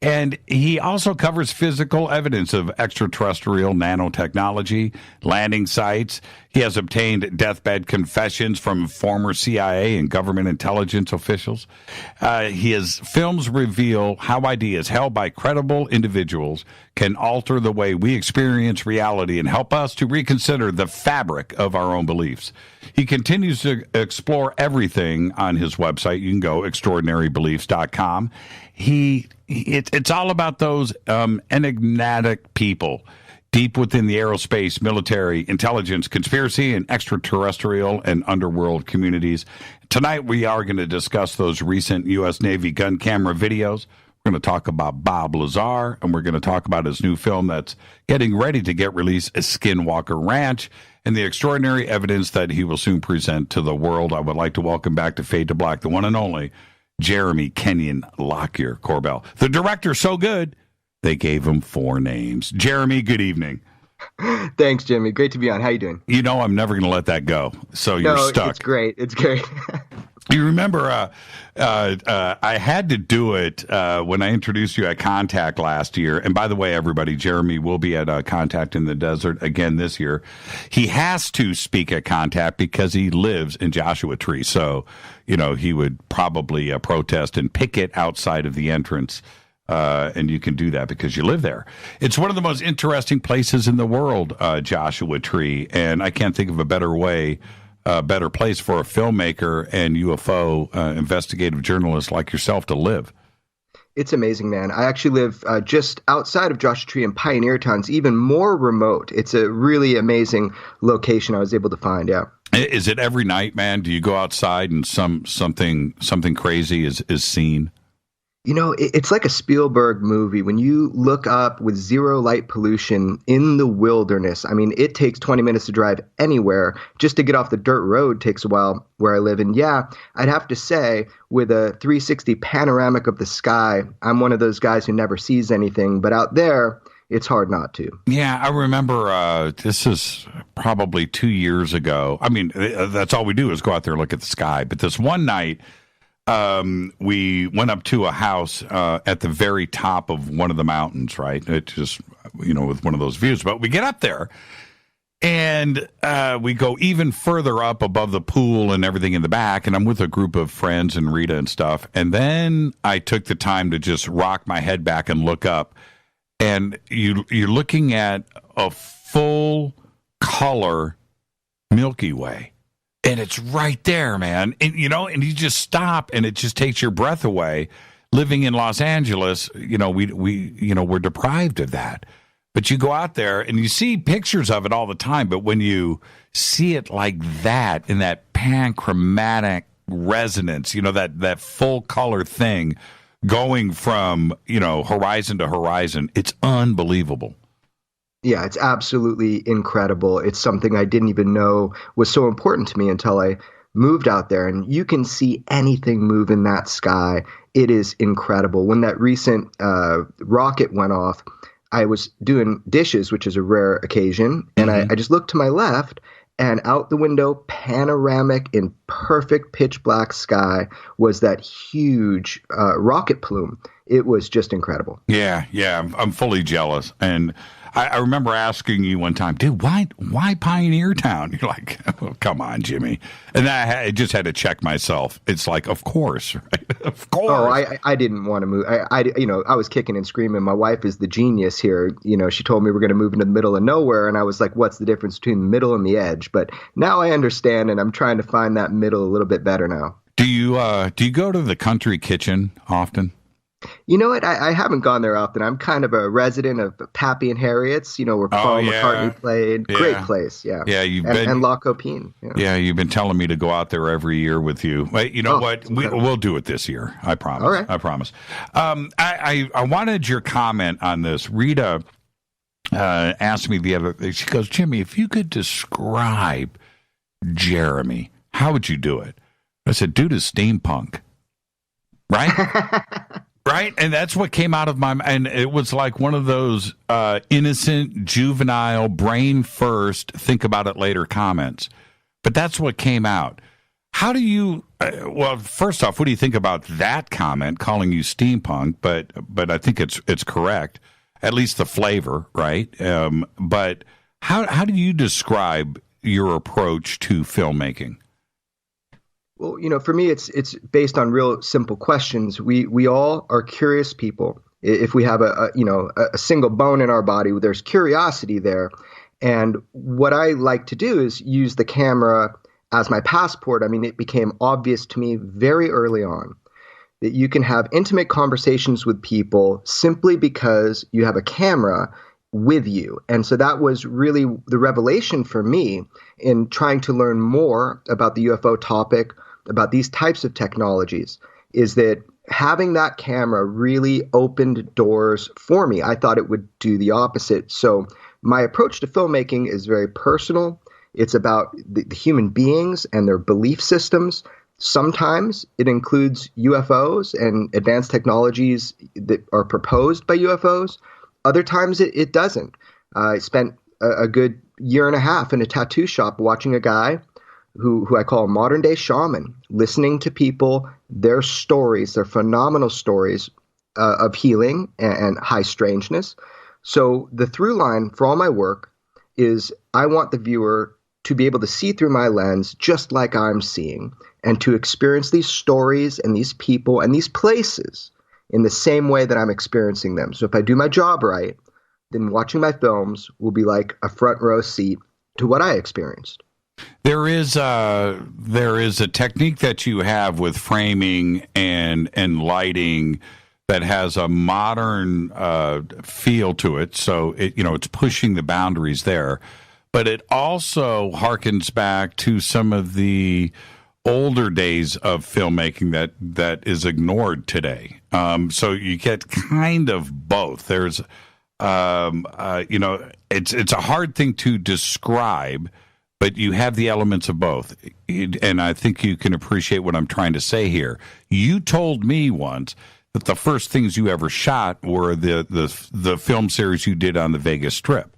And he also covers physical evidence of extraterrestrial nanotechnology, landing sites. He has obtained deathbed confessions from former CIA and government intelligence officials. His films reveal how ideas held by credible individuals can alter the way we experience reality and help us to reconsider the fabric of our own beliefs. He continues to explore everything on his website. You can go extraordinarybeliefs.com. It's all about those enigmatic people deep within the aerospace, military, intelligence, conspiracy, and extraterrestrial and underworld communities. Tonight, we are going to discuss those recent U.S. Navy gun camera videos. We're going to talk about Bob Lazar, and we're going to talk about his new film that's getting ready to get released, Skinwalker Ranch, and the extraordinary evidence that he will soon present to the world. I would like to welcome back to Fade to Black, the one and only Jeremy Kenyon Lockyer Corbell. The director's so good, they gave him 4 names. Jeremy, good evening. Thanks, Jimmy. Great to be on. How you doing? You know I'm never going to let that go, so you're stuck. It's great. It's great. You remember I had to do it when I introduced you at Contact last year. And by the way, everybody, Jeremy will be at Contact in the Desert again this year. He has to speak at Contact because he lives in Joshua Tree. So, you know, he would probably protest and picket outside of the entrance. And you can do that because you live there. It's one of the most interesting places in the world, Joshua Tree. And I can't think of a better place for a filmmaker and UFO investigative journalist like yourself to live. It's amazing, man. I actually live just outside of Joshua Tree in Pioneer Town. It's even more remote. It's a really amazing location I was able to find, yeah. Is it every night, man? Do you go outside and something crazy is seen? You know, it's like a Spielberg movie. When you look up with zero light pollution in the wilderness, I mean, it takes 20 minutes to drive anywhere. Just to get off the dirt road takes a while where I live. And yeah, I'd have to say, with a 360 panoramic of the sky, I'm one of those guys who never sees anything. But out there, it's hard not to. Yeah, I remember this is probably 2 years ago. I mean, that's all we do is go out there and look at the sky. But this one night, we went up to a house at the very top of one of the mountains, right? It just, you know, with one of those views. But we get up there and we go even further up above the pool and everything in the back. And I'm with a group of friends and Rita and stuff. And then I took the time to just rock my head back and look up. And you're looking at a full color Milky Way. And it's right there, man. And, you know, and you just stop and it just takes your breath away. Living in Los Angeles, you know, we're deprived of that. But you go out there and you see pictures of it all the time. But when you see it like that in that panchromatic resonance, you know, that full color thing going from, you know, horizon to horizon, it's unbelievable. Yeah, it's absolutely incredible. It's something I didn't even know was so important to me until I moved out there. And you can see anything move in that sky. It is incredible. When that recent rocket went off, I was doing dishes, which is a rare occasion. And I just looked to my left, and out the window, panoramic in perfect pitch black sky, was that huge rocket plume. It was just incredible. Yeah, I'm fully jealous. And I remember asking you one time, dude, why Pioneer Town? You're like, oh, come on, Jimmy. And I just had to check myself. It's like, of course, right? Of course. Oh, I didn't want to move. I was kicking and screaming. My wife is the genius here. You know, she told me we're going to move into the middle of nowhere. And I was like, what's the difference between the middle and the edge? But now I understand, and I'm trying to find that middle a little bit better now. Do you go to the country kitchen often? You know what? I haven't gone there often. I'm kind of a resident of Pappy and Harriet's, you know, where Paul McCartney played. Yeah. Great place, yeah. Yeah, and La Copine. You know. Yeah, you've been telling me to go out there every year with you. Wait, you know what? We'll do it this year. I promise. All right. I promise. I wanted your comment on this. Rita asked me the other day. She goes, Jimmy, if you could describe Jeremy, how would you do it? I said, dude is steampunk. Right? Right? And that's what came out of my mind. And it was like one of those innocent, juvenile, brain first, think about it later comments. But that's what came out. How do you, well, first off, what do you think about that comment, calling you steampunk? But I think it's correct, at least the flavor, right? But how do you describe your approach to filmmaking? Well, for me, it's based on real simple questions. We all are curious people. If we have a single bone in our body, there's curiosity there. And what I like to do is use the camera as my passport. I mean, it became obvious to me very early on that you can have intimate conversations with people simply because you have a camera with you. And so that was really the revelation for me in trying to learn more about the UFO topic, about these types of technologies, is that having that camera really opened doors for me. I thought it would do the opposite. So my approach to filmmaking is very personal. It's about the human beings and their belief systems. Sometimes it includes UFOs and advanced technologies that are proposed by UFOs. Other times it doesn't. I spent a good year and a half in a tattoo shop watching a guy who I call a modern day shaman, listening to people, their stories, their phenomenal stories of healing and high strangeness. So the through line for all my work is I want the viewer to be able to see through my lens just like I'm seeing, and to experience these stories and these people and these places in the same way that I'm experiencing them. So if I do my job right, then watching my films will be like a front row seat to what I experienced. There is a technique that you have with framing and lighting that has a modern feel to it. So it's pushing the boundaries there, but it also harkens back to some of the older days of filmmaking that is ignored today. So you get kind of both. There's it's a hard thing to describe, but you have the elements of both. And I think you can appreciate what I'm trying to say here. You told me once that the first things you ever shot were the film series you did on the Vegas Strip.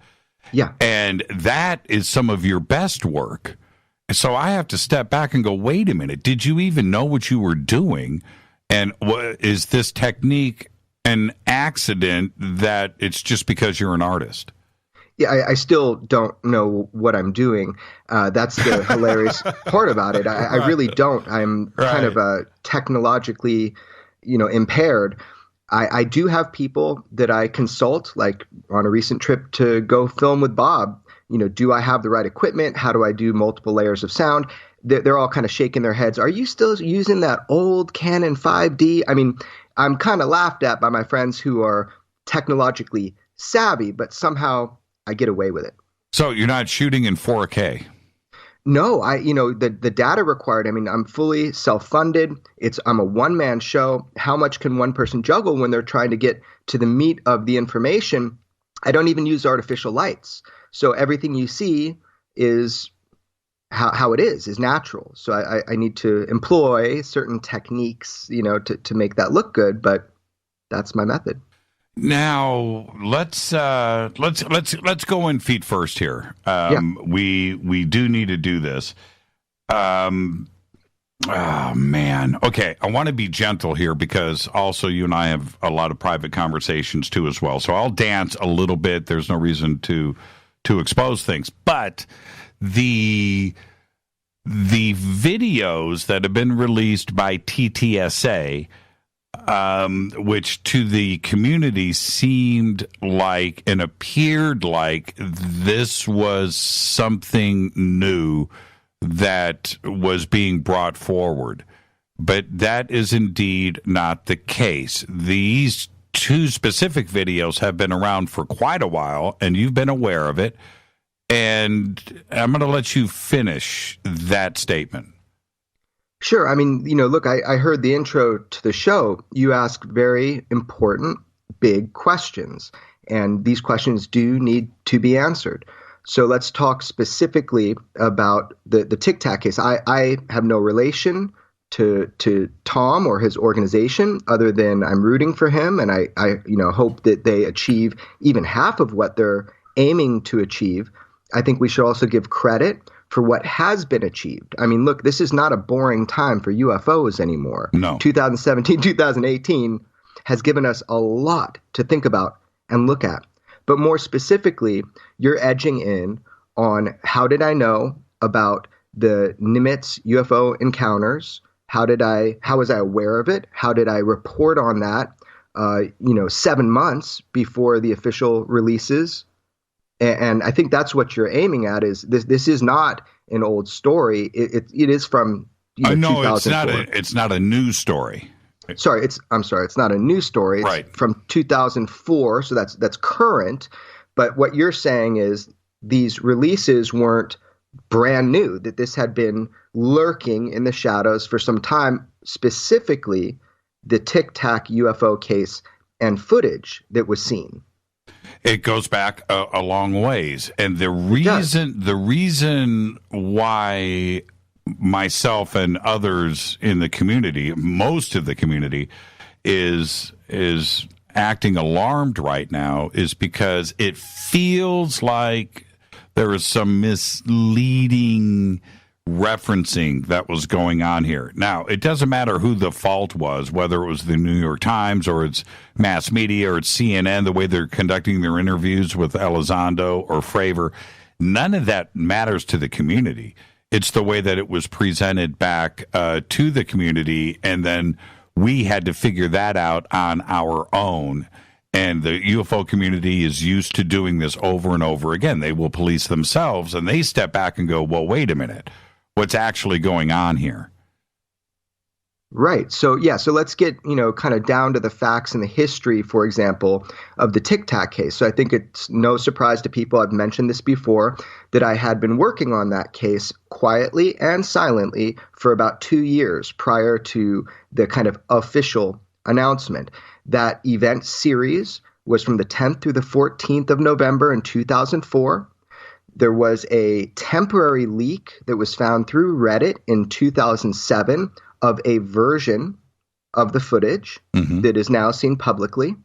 Yeah. And that is some of your best work. So I have to step back and go, wait a minute, did you even know what you were doing? And is this technique an accident that it's just because you're an artist? Yeah, I still don't know what I'm doing. That's the hilarious part about it. I really don't. I'm kind of technologically, impaired. I do have people that I consult, like on a recent trip to go film with Bob. Do I have the right equipment? How do I do multiple layers of sound? They're all kind of shaking their heads. Are you still using that old Canon 5D? I mean, I'm kind of laughed at by my friends who are technologically savvy, but somehow I get away with it. So you're not shooting in 4K? No, the data required. I mean, I'm fully self-funded. I'm a one-man show. How much can one person juggle when they're trying to get to the meat of the information? I don't even use artificial lights. So everything you see is how it is natural. So I need to employ certain techniques, to make that look good, but that's my method. Now let's go in feet first here. We do need to do this. Oh man. Okay, I want to be gentle here because also you and I have a lot of private conversations too as well. So I'll dance a little bit. There's no reason to expose things, but the videos that have been released by TTSA, which to the community seemed like and appeared like this was something new that was being brought forward. But that is indeed not the case. These two specific videos have been around for quite a while, and you've been aware of it. And I'm going to let you finish that statement. Sure. I mean, look, I heard the intro to the show. You asked very important, big questions, and these questions do need to be answered. So let's talk specifically about the Tic Tac case. I have no relation to Tom or his organization other than I'm rooting for him, and I hope that they achieve even half of what they're aiming to achieve. I think we should also give credit for what has been achieved. I mean, look, this is not a boring time for UFOs anymore. No. 2017, 2018 has given us a lot to think about and look at. But more specifically, you're edging in on how did I know about the Nimitz UFO encounters? How was I aware of it? How did I report on that, 7 months before the official releases? And I think that's what you're aiming at. Is this is not an old story. It is from no, 2004. It's not a news story. It's not a news story. It's right. From 2004, so that's current. But what you're saying is these releases weren't brand new, that this had been lurking in the shadows for some time, specifically the Tic Tac UFO case and footage that was seen. It goes back a long ways. And the reason why myself and others in the community, most of the community, is acting alarmed right now is because it feels like there is some misleading referencing that was going on here. Now, it doesn't matter who the fault was, whether it was the New York Times or it's mass media or it's CNN, the way they're conducting their interviews with Elizondo or Fravor. None of that matters to the community. It's the way that it was presented back to the community, and then we had to figure that out on our own. And the UFO community is used to doing this over and over again. They will police themselves, and they step back and go, well, wait a minute. What's actually going on here? Right. So let's get, kind of down to the facts and the history, for example, of the Tic Tac case. So I think it's no surprise to people, I've mentioned this before, that I had been working on that case quietly and silently for about 2 years prior to the kind of official announcement. That event series was from the 10th through the 14th of November in 2004. There was a temporary leak that was found through Reddit in 2007 of a version of the footage that is now seen publicly.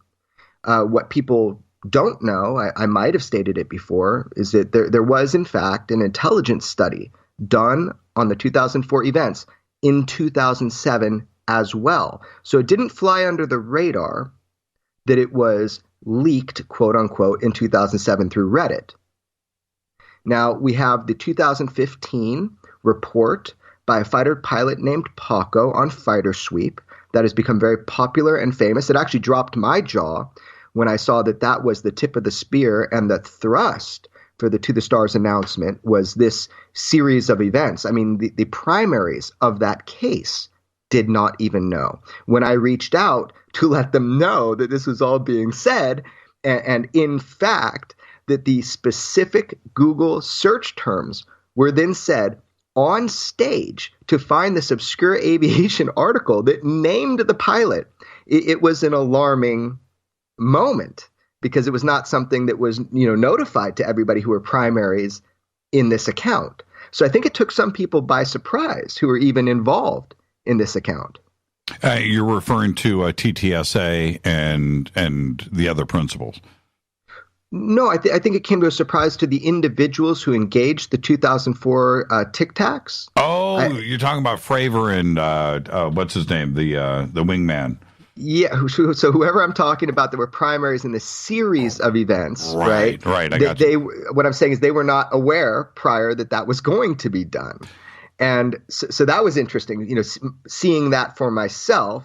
What people don't know, I might have stated it before, is that there was, in fact, an intelligence study done on the 2004 events in 2007 as well. So it didn't fly under the radar that it was leaked, quote unquote, in 2007 through Reddit. Now, we have the 2015 report by a fighter pilot named Paco on Fighter Sweep that has become very popular and famous. It actually dropped my jaw when I saw that was the tip of the spear, and the thrust for the To the Stars announcement was this series of events. I mean, the primaries of that case did not even know. When I reached out to let them know that this was all being said, and in fact, that the specific Google search terms were then said on stage to find this obscure aviation article that named the pilot, it was an alarming moment because it was not something that was, notified to everybody who were primaries in this account. So I think it took some people by surprise who were even involved in this account. You're referring to TTSA and the other principals. No, I think it came to a surprise to the individuals who engaged the 2004 Tic Tacs. Oh, you're talking about Fravor and what's his name, the wingman. Yeah, so whoever I'm talking about that were primaries in the series of events, right? Right, I got you. What I'm saying is they were not aware prior that was going to be done. And so that was interesting, seeing that for myself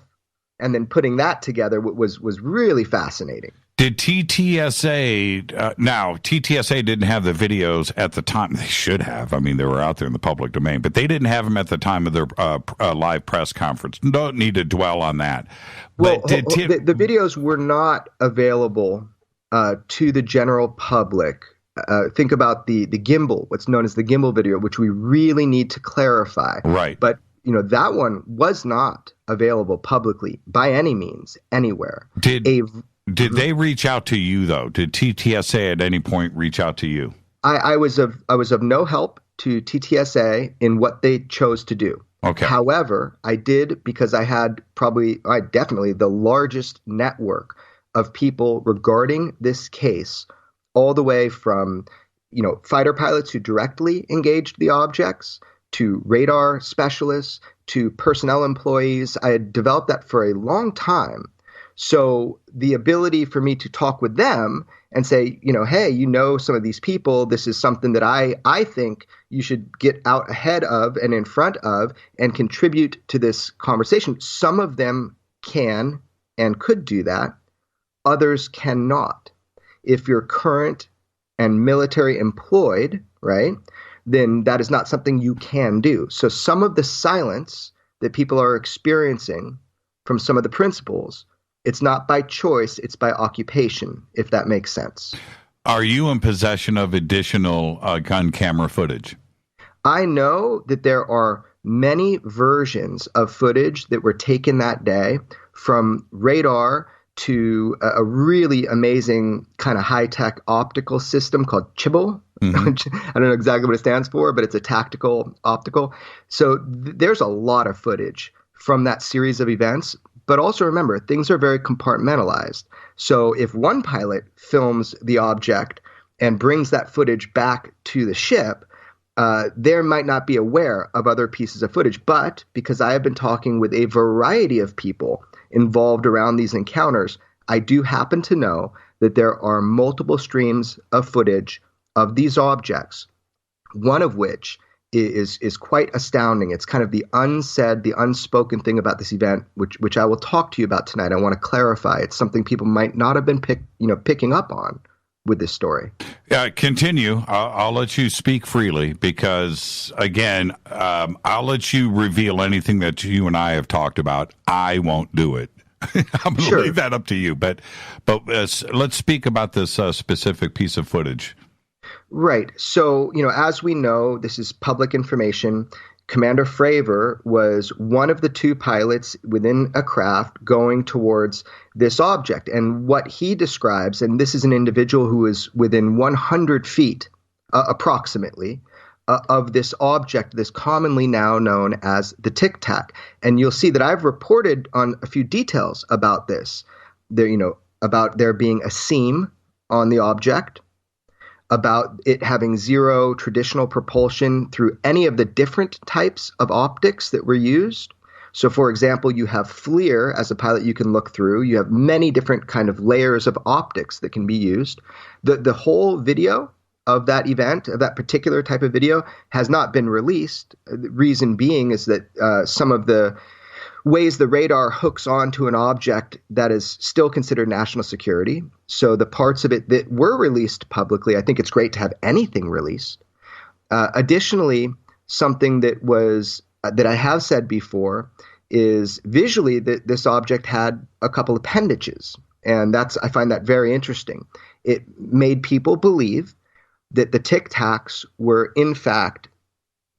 and then putting that together was really fascinating. Did TTSA, now TTSA didn't have the videos at the time. They should have. I mean, they were out there in the public domain, but they didn't have them at the time of their live press conference. Don't need to dwell on that. Well, the videos were not available to the general public. Think about the gimbal, what's known as the gimbal video, which we really need to clarify. Right. But, that one was not available publicly by any means anywhere. Did they reach out to you, though? Did TTSA at any point reach out to you? I was of no help to TTSA in what they chose to do. Okay. However, I did because I had definitely the largest network of people regarding this case, all the way from, fighter pilots who directly engaged the objects to radar specialists to personnel employees. I had developed that for a long time. So the ability for me to talk with them and say, hey, some of these people, this is something that I think you should get out ahead of and in front of and contribute to this conversation. Some of them can and could do that. Others cannot. If you're current and military employed, right, then that is not something you can do. So some of the silence that people are experiencing from some of the principals, it's not by choice, it's by occupation, if that makes sense. Are you in possession of additional gun camera footage? I know that there are many versions of footage that were taken that day, from radar to a really amazing kind of high-tech optical system called Chibble. Mm-hmm. I don't know exactly what it stands for, but it's a tactical optical. So there's a lot of footage from that series of events. But also remember, things are very compartmentalized. So if one pilot films the object and brings that footage back to the ship, there might not be aware of other pieces of footage. But because I have been talking with a variety of people involved around these encounters, I do happen to know that there are multiple streams of footage of these objects, one of which is quite astounding. It's kind of the unsaid, the unspoken thing about this event, which I will talk to you about tonight. I want to clarify. It's something people might not have been picking up on with this story. Continue. I'll let you speak freely because, again, I'll let you reveal anything that you and I have talked about. I won't do it. I'm going to leave that up to you. But let's speak about this specific piece of footage. Right. So, as we know, this is public information. Commander Fravor was one of the two pilots within a craft going towards this object. And what he describes, and this is an individual who is within 100 feet, approximately, of this object, this commonly now known as the Tic Tac. And you'll see that I've reported on a few details about this. About there being a seam on the object, about it having zero traditional propulsion through any of the different types of optics that were used. So, for example, you have FLIR as a pilot you can look through. You have many different kind of layers of optics that can be used. The whole video of that event, of that particular type of video, has not been released. The reason being is that some of the ways the radar hooks onto an object that is still considered national security. So the parts of it that were released publicly, I think it's great to have anything released. Additionally, something that was that I have said before is visually that this object had a couple appendages, and I find that very interesting. It made people believe that the Tic Tacs were, in fact,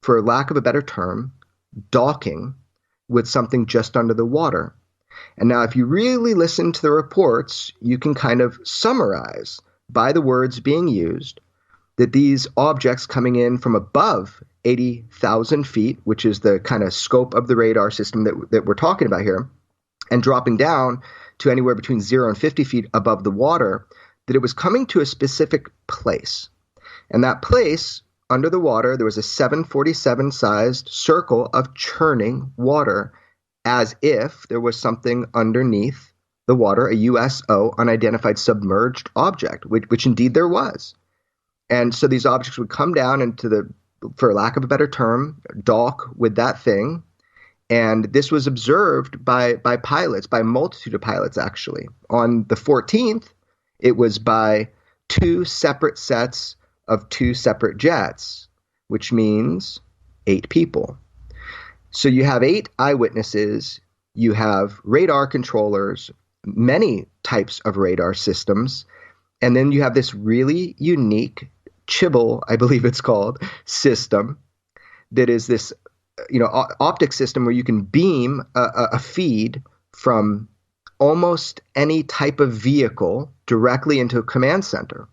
for lack of a better term, docking with something just under the water. And now if you really listen to the reports, you can kind of summarize by the words being used that these objects coming in from above 80,000 feet, which is the kind of scope of the radar system that we're talking about here, and dropping down to anywhere between 0 and 50 feet above the water, that it was coming to a specific place. And that place, under the water, there was a 747-sized circle of churning water, as if there was something underneath the water, a USO, unidentified submerged object, which indeed there was. And so these objects would come down into for lack of a better term, dock with that thing. And this was observed by pilots, by a multitude of pilots, actually. On the 14th, it was by two separate sets of two separate jets, which means 8 people. So you have 8 eyewitnesses, you have radar controllers, many types of radar systems, and then you have this really unique Chibble, I believe it's called, system that is this optic system where you can beam a feed from almost any type of vehicle directly into a command center.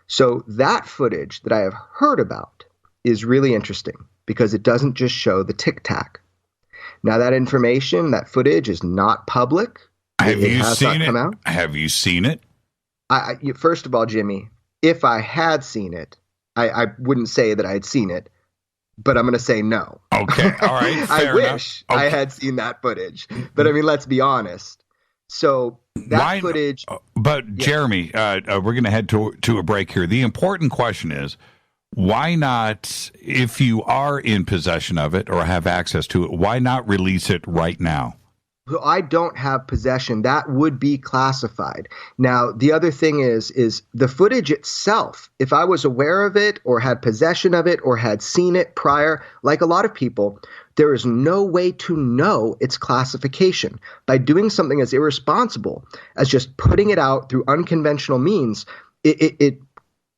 So that footage that I have heard about is really interesting because it doesn't just show the Tic Tac. Now that information, that footage is not public. Have you seen it? Have you seen it? First of all, Jimmy, if I had seen it, I wouldn't say that I had seen it, but I'm going to say no. Okay. All right. I wish I had seen that footage, but I mean, let's be honest. So that footage. But Jeremy, we're going to head to a break here. The important question is, why not, if you are in possession of it or have access to it, why not release it right now? I don't have possession. That would be classified. Now, the other thing is the footage itself. If I was aware of it or had possession of it or had seen it prior, like a lot of people, there is no way to know its classification. By doing something as irresponsible as just putting it out through unconventional means, it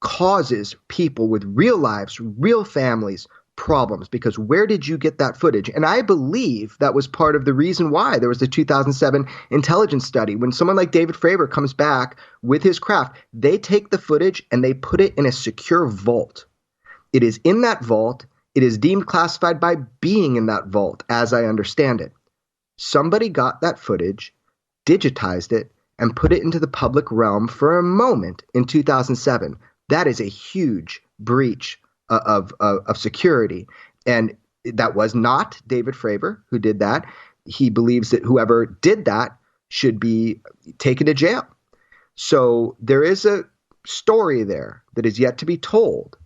causes people with real lives, real families, problems, because where did you get that footage? And I believe that was part of the reason why there was the 2007 intelligence study. When someone like David Fravor comes back with his craft, they take the footage and they put it in a secure vault. It is in that vault. It is deemed classified by being in that vault, as I understand it. Somebody got that footage, digitized it, and put it into the public realm for a moment in 2007. That is a huge breach of security. And that was not David Fravor who did that. He believes that whoever did that should be taken to jail. So there is a story there that is yet to be told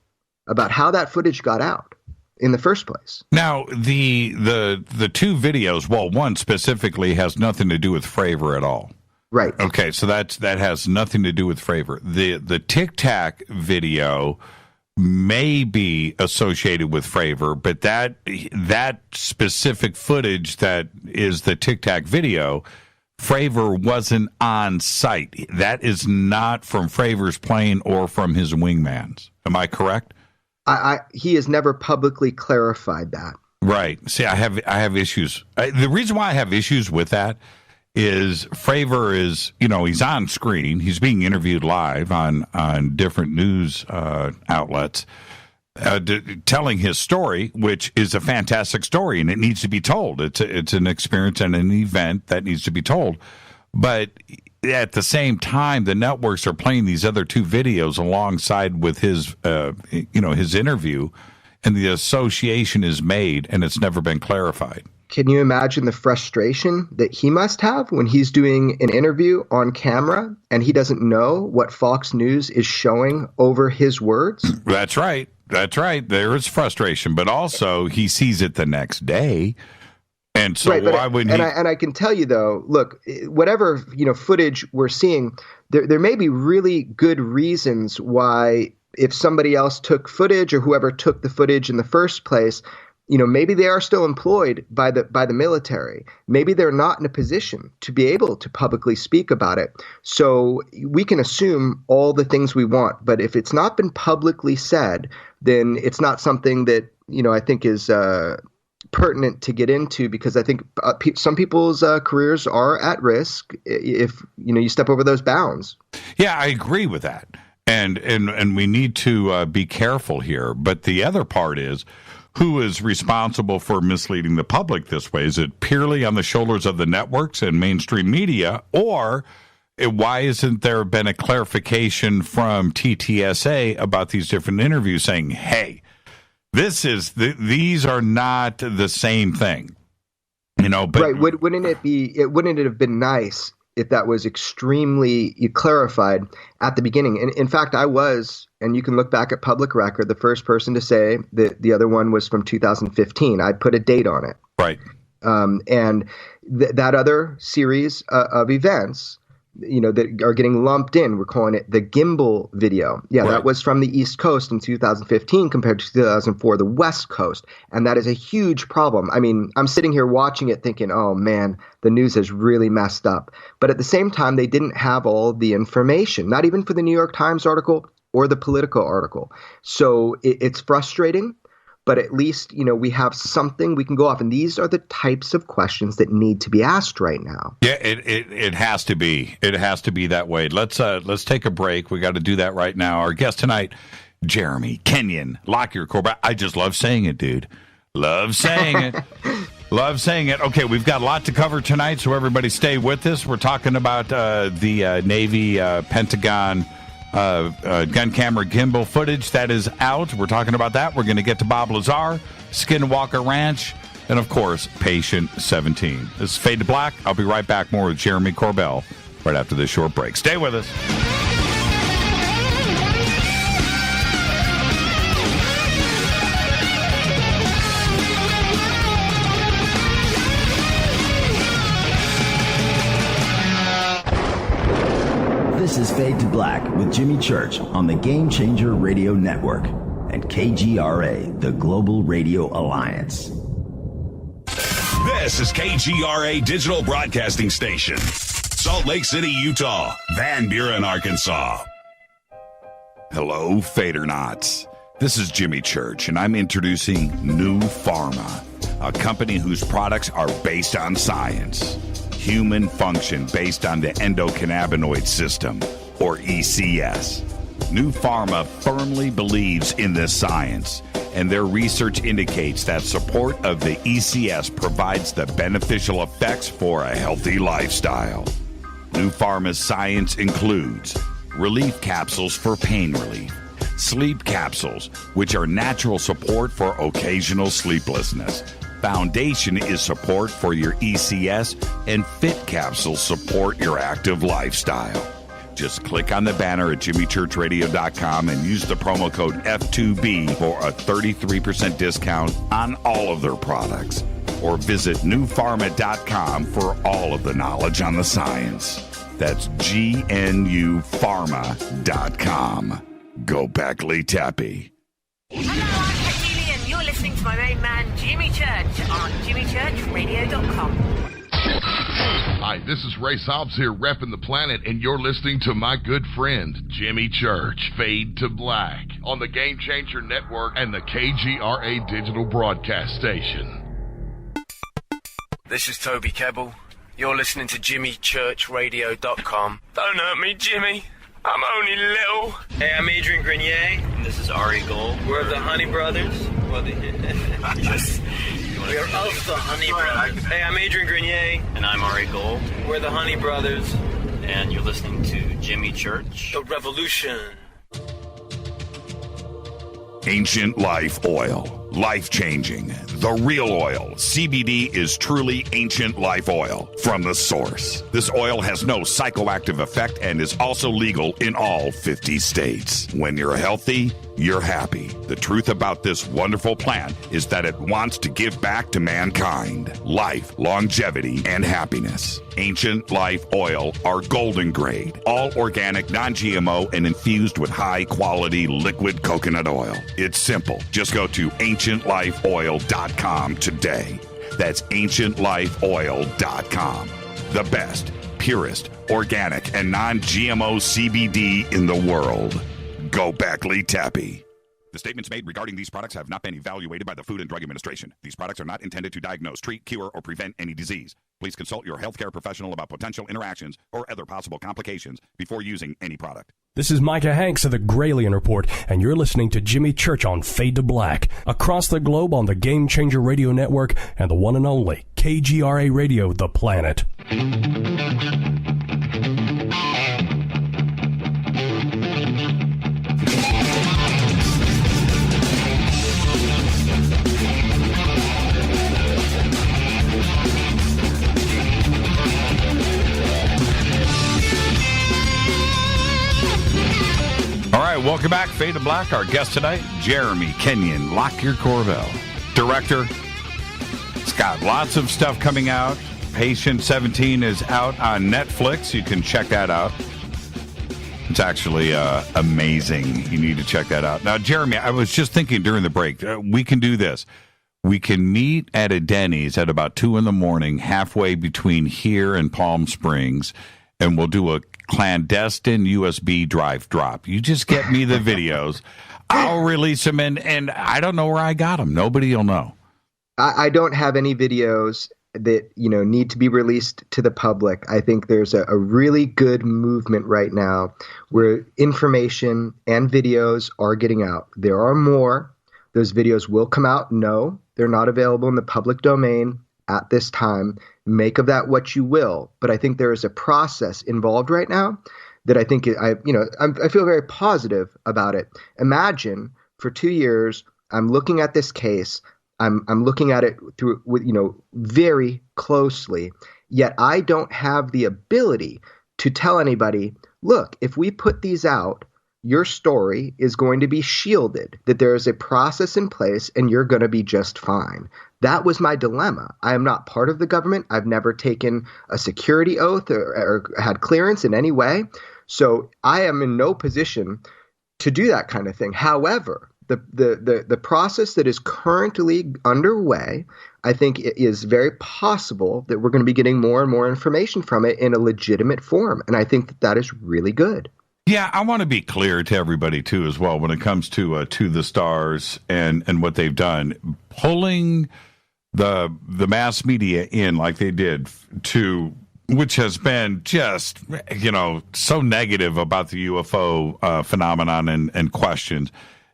about how that footage got out in the first place. Now, the two videos, well, one specifically has nothing to do with Fravor at all. Right. Okay, so that has nothing to do with Fravor. The Tic Tac video may be associated with Fravor, but that specific footage that is the Tic Tac video, Fravor wasn't on site. That is not from Fravor's plane or from his wingman's. Am I correct? He has never publicly clarified that. Right. See, I have issues. The reason why I have issues with that is Fravor is, he's on screen. He's being interviewed live on different news outlets, telling his story, which is a fantastic story, and it needs to be told. It's an experience and an event that needs to be told. But at the same time, the networks are playing these other two videos alongside with his, his interview, and the association is made, and it's never been clarified. Can you imagine the frustration that he must have when he's doing an interview on camera and he doesn't know what Fox News is showing over his words? That's right. There is frustration, but also he sees it the next day. And so why wouldn't he? And I can tell you, though, look, whatever footage we're seeing, there may be really good reasons why, if somebody else took footage or whoever took the footage in the first place, maybe they are still employed by the military. Maybe they're not in a position to be able to publicly speak about it. So we can assume all the things we want. But if it's not been publicly said, then it's not something that, I think is pertinent to get into, because I think some people's careers are at risk if, you step over those bounds. Yeah, I agree with that. And we need to be careful here. But the other part is, who is responsible for misleading the public this way? Is it purely on the shoulders of the networks and mainstream media, or why isn't there been a clarification from TTSA about these different interviews saying, hey, these are not the same thing, But right? Wouldn't it have been nice if that was extremely clarified at the beginning? And in fact, I was, and you can look back at public record, the first person to say that the other one was from 2015. I put a date on it. Right. And that other series of events, that are getting lumped in, we're calling it the gimbal video. Yeah, right. That was from the East Coast in 2015 compared to 2004, the West Coast. And that is a huge problem. I mean, I'm sitting here watching it thinking, oh man, the news has really messed up. But at the same time, they didn't have all the information, not even for the New York Times article or the Politico article. So it's frustrating. But at least, we have something we can go off. And these are the types of questions that need to be asked right now. Yeah, it has to be. It has to be that way. Let's take a break. We got to do that right now. Our guest tonight, Jeremy Kenyon Lockyer Corbell. I just love saying it, dude. Love saying it. Love saying it. Okay, we've got a lot to cover tonight, so everybody stay with us. We're talking about the Navy Pentagon gun camera gimbal footage that is out. We're talking about that. We're going to get to Bob Lazar, Skinwalker Ranch, and, of course, Patient 17. This is Fade to Black. I'll be right back. More with Jeremy Corbell right after this short break. Stay with us. This is Fade to Black with Jimmy Church on the Game Changer Radio Network and KGRA, the Global Radio Alliance. This is KGRA Digital Broadcasting Station, Salt Lake City, Utah, Van Buren, Arkansas. Hello, Fadernauts. This is Jimmy Church, and I'm introducing New Pharma, a company whose products are based on science. Human function based on the endocannabinoid system, or ECS. New Pharma firmly believes in this science, and their research indicates that support of the ECS provides the beneficial effects for a healthy lifestyle. New Pharma's science includes relief capsules for pain relief, sleep capsules, which are natural support for occasional sleeplessness. Foundation is support for your ECS, and Fit capsules support your active lifestyle. Just click on the banner at jimmychurchradio.com and use the promo code F2B for a 33% discount on all of their products. Or visit newpharma.com for all of the knowledge on the science. That's GNUpharma.com. Go back, Lee Tappy. You're listening to my main man, Jimmy Church, on jimmychurchradio.com. Hi, this is Ray Hobbs here, repping the planet, and you're listening to my good friend, Jimmy Church, Fade to Black, on the Game Changer Network and the KGRA Digital Broadcast Station. This is Toby Kebbell. You're listening to jimmychurchradio.com. Don't hurt me, Jimmy. I'm only little. Hey, I'm Adrian Grenier. And this is Ari Gold. We're of the Honey Brothers. Well, Yes. We're of the Honey Brothers. Hey, I'm Adrian Grenier. And I'm Ari Gold. We're the Honey Brothers. And you're listening to Jimmy Church. The Revolution. Ancient Life Oil. Life-changing. The real oil. CBD is truly ancient life oil from the source. This oil has no psychoactive effect and is also legal in all 50 states. When you're healthy, you're happy. The truth about this wonderful plant is that it wants to give back to mankind life, longevity, and happiness. Ancient Life Oil are golden grade, all organic, non-GMO, and infused with high-quality liquid coconut oil. It's simple. Just go to ancientlifeoil.com today. That's ancientlifeoil.com. The best, purest, organic, and non-GMO CBD in the world. Go back, Lee Tappy. The statements made regarding these products have not been evaluated by the Food and Drug Administration. These products are not intended to diagnose, treat, cure, or prevent any disease. Please consult your healthcare professional about potential interactions or other possible complications before using any product. This is Micah Hanks of the Gralien Report, and you're listening to Jimmy Church on Fade to Black, across the globe on the Game Changer Radio Network and the one and only KGRA Radio, The Planet. All right, welcome back. Fade to Black. Our guest tonight, Jeremy Kenyon Lockyer Corbell, director. It's got lots of stuff coming out. Patient 17 is out on Netflix. You can check that out. It's actually amazing. You need to check that out. Now, Jeremy, I was just thinking during the break, we can do this. We can meet at a Denny's at about 2 a.m, halfway between here and Palm Springs, and we'll do a clandestine USB drive drop. You just get me the videos. I'll release them, and I don't know where I got them. Nobody will know. I don't have any videos that need to be released to the public. I think there's a really good movement right now where information and videos are getting out. There are more. Those videos will come out. No, they're not available in the public domain at this time. Make of that what you will. But I think there is a process involved right now that I think I feel very positive about it. Imagine for 2 years, I'm looking at this case. I'm looking at it through with, very closely, yet I don't have the ability to tell anybody, look, if we put these out, your story is going to be shielded, that there is a process in place and you're going to be just fine. That was my dilemma. I am not part of the government. I've never taken a security oath or had clearance in any way. So I am in no position to do that kind of thing. However, the process that is currently underway, I think it is very possible that we're going to be getting more and more information from it in a legitimate form. And I think that is really good. Yeah, I want to be clear to everybody, too, as well, when it comes to the stars and what they've done. Pulling the mass media in like they did to, which has been just, so negative about the UFO phenomenon and questions,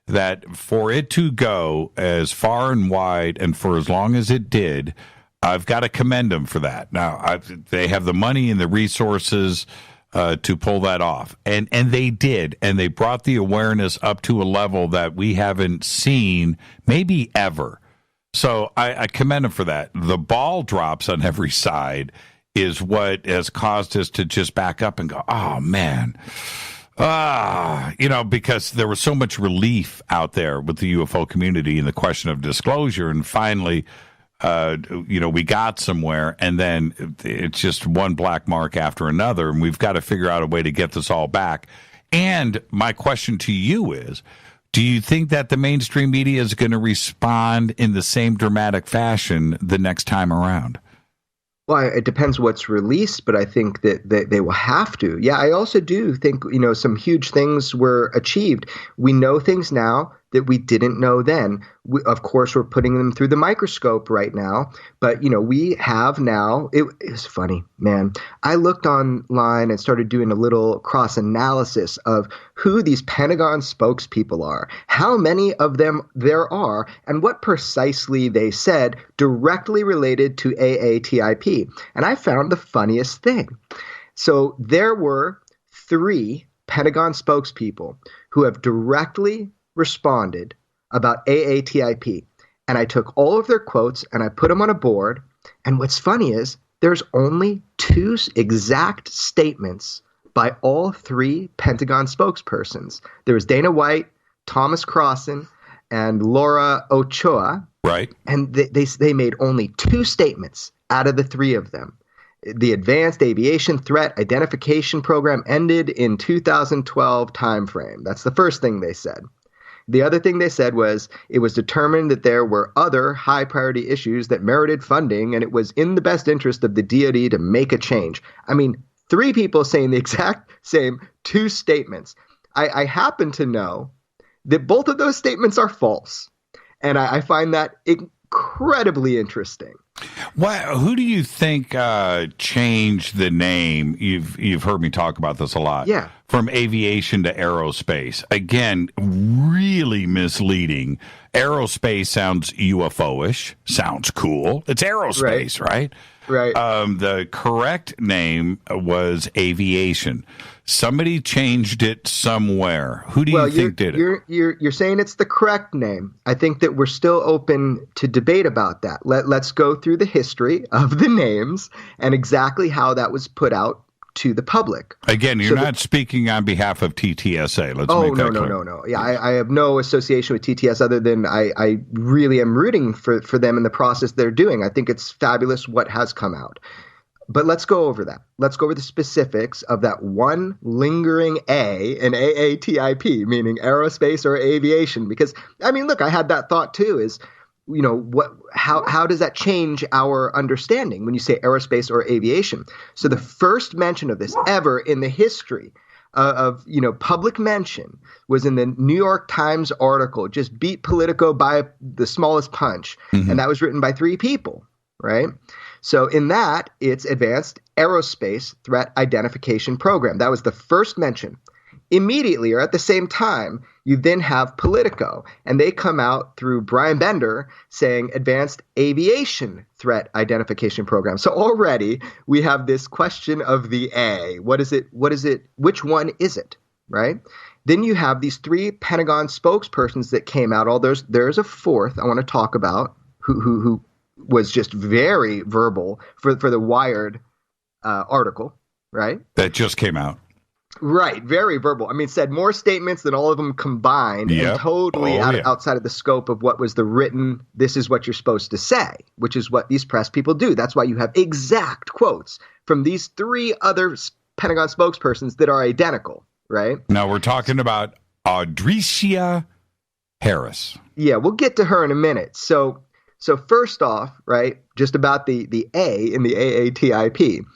that for it to go as far and wide and for as long as it did, I've got to commend them for that. Now, they have the money and the resources to pull that off. And they did. And they brought the awareness up to a level that we haven't seen maybe ever. So I commend them for that. The ball drops on every side is what has caused us to just back up and go, oh, man. Because there was so much relief out there with the UFO community and the question of disclosure. And finally, we got somewhere, and then it's just one black mark after another, and we've got to figure out a way to get this all back. And my question to you is, do you think that the mainstream media is going to respond in the same dramatic fashion the next time around? Well, it depends what's released, but I think that they will have to. Yeah, I also do think, some huge things were achieved. We know things now that we didn't know then. Of course, we're putting them through the microscope right now, but, we have now. It's funny, man. I looked online and started doing a little cross-analysis of who these Pentagon spokespeople are, how many of them there are, and what precisely they said directly related to AATIP. And I found the funniest thing. So there were 3 Pentagon spokespeople who have directly responded about AATIP. And I took all of their quotes and I put them on a board. And what's funny is there's only 2 exact statements by all 3 Pentagon spokespersons. There was Dana White, Thomas Crossan, and Laura Ochoa. Right. And they made only 2 statements out of the 3 of them. The Advanced Aviation Threat Identification Program ended in 2012 timeframe. That's the first thing they said. The other thing they said was it was determined that there were other high priority issues that merited funding, and it was in the best interest of the DoD to make a change. I mean, 3 people saying the exact same 2 statements. I happen to know that both of those statements are false, and I find that incredibly interesting. Who do you think changed the name? You've heard me talk about this a lot. Yeah. From aviation to aerospace. Again, really misleading. Aerospace sounds UFO-ish. Sounds cool. It's aerospace, right? Right. The correct name was aviation. Somebody changed it somewhere. Who do you think did it? You're saying it's the correct name. I think that we're still open to debate about that. Let's go through the history of the names and exactly how that was put out to the public. Again, you're not speaking on behalf of TTSA. Let's make that clear. No. Yeah, I have no association with TTS other than I really am rooting for them in the process they're doing. I think it's fabulous what has come out. But let's go over that. Let's go over the specifics of that one lingering A in AATIP, meaning aerospace or aviation. Because, I mean, look, I had that thought too, is, how does that change our understanding when you say aerospace or aviation? So the first mention of this ever in the history of public mention was in the New York Times article, just beat Politico by the smallest punch. Mm-hmm. And that was written by 3 people, right? So in that, it's Advanced Aerospace Threat Identification Program. That was the first mention. Immediately, or at the same time, you then have Politico, and they come out through Brian Bender saying Advanced Aviation Threat Identification Program. So already we have this question of the A. What is it? Which one is it? Right? Then you have these 3 Pentagon spokespersons that came out. There's a 4th I want to talk about, who was just very verbal for the Wired article, right? That just came out. Right, very verbal. I mean, said more statements than all of them combined, and totally outside of the scope of what was the written, this is what you're supposed to say, which is what these press people do. That's why you have exact quotes from these three other Pentagon spokespersons that are identical, right? Now we're talking about Audricia Harris. Yeah, we'll get to her in a minute. So first off, right, just about the A in the AATIP.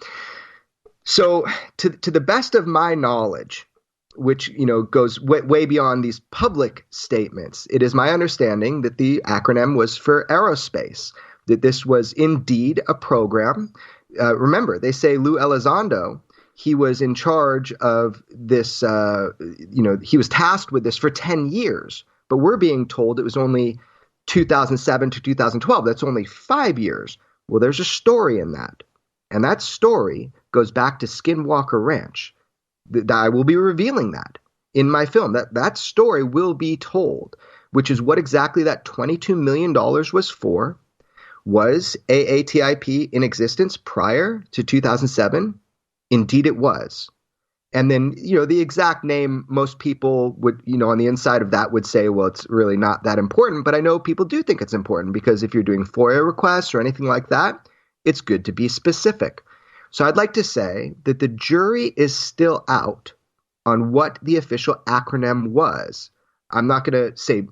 So to the best of my knowledge, which, goes way beyond these public statements, it is my understanding that the acronym was for aerospace, that this was indeed a program. Remember, they say Lou Elizondo, he was in charge of this, he was tasked with this for 10 years, but we're being told it was only 2007 to 2012. That's only 5 years. Well, there's a story in that. And that story goes back to Skinwalker Ranch. I will be revealing that in my film. That story will be told, which is what exactly that $22 million was for. Was AATIP in existence prior to 2007? Indeed it was. And then, the exact name, most people would, on the inside of that would say, well, it's really not that important. But I know people do think it's important because if you're doing FOIA requests or anything like that, it's good to be specific. So I'd like to say that the jury is still out on what the official acronym was. I'm not going to say,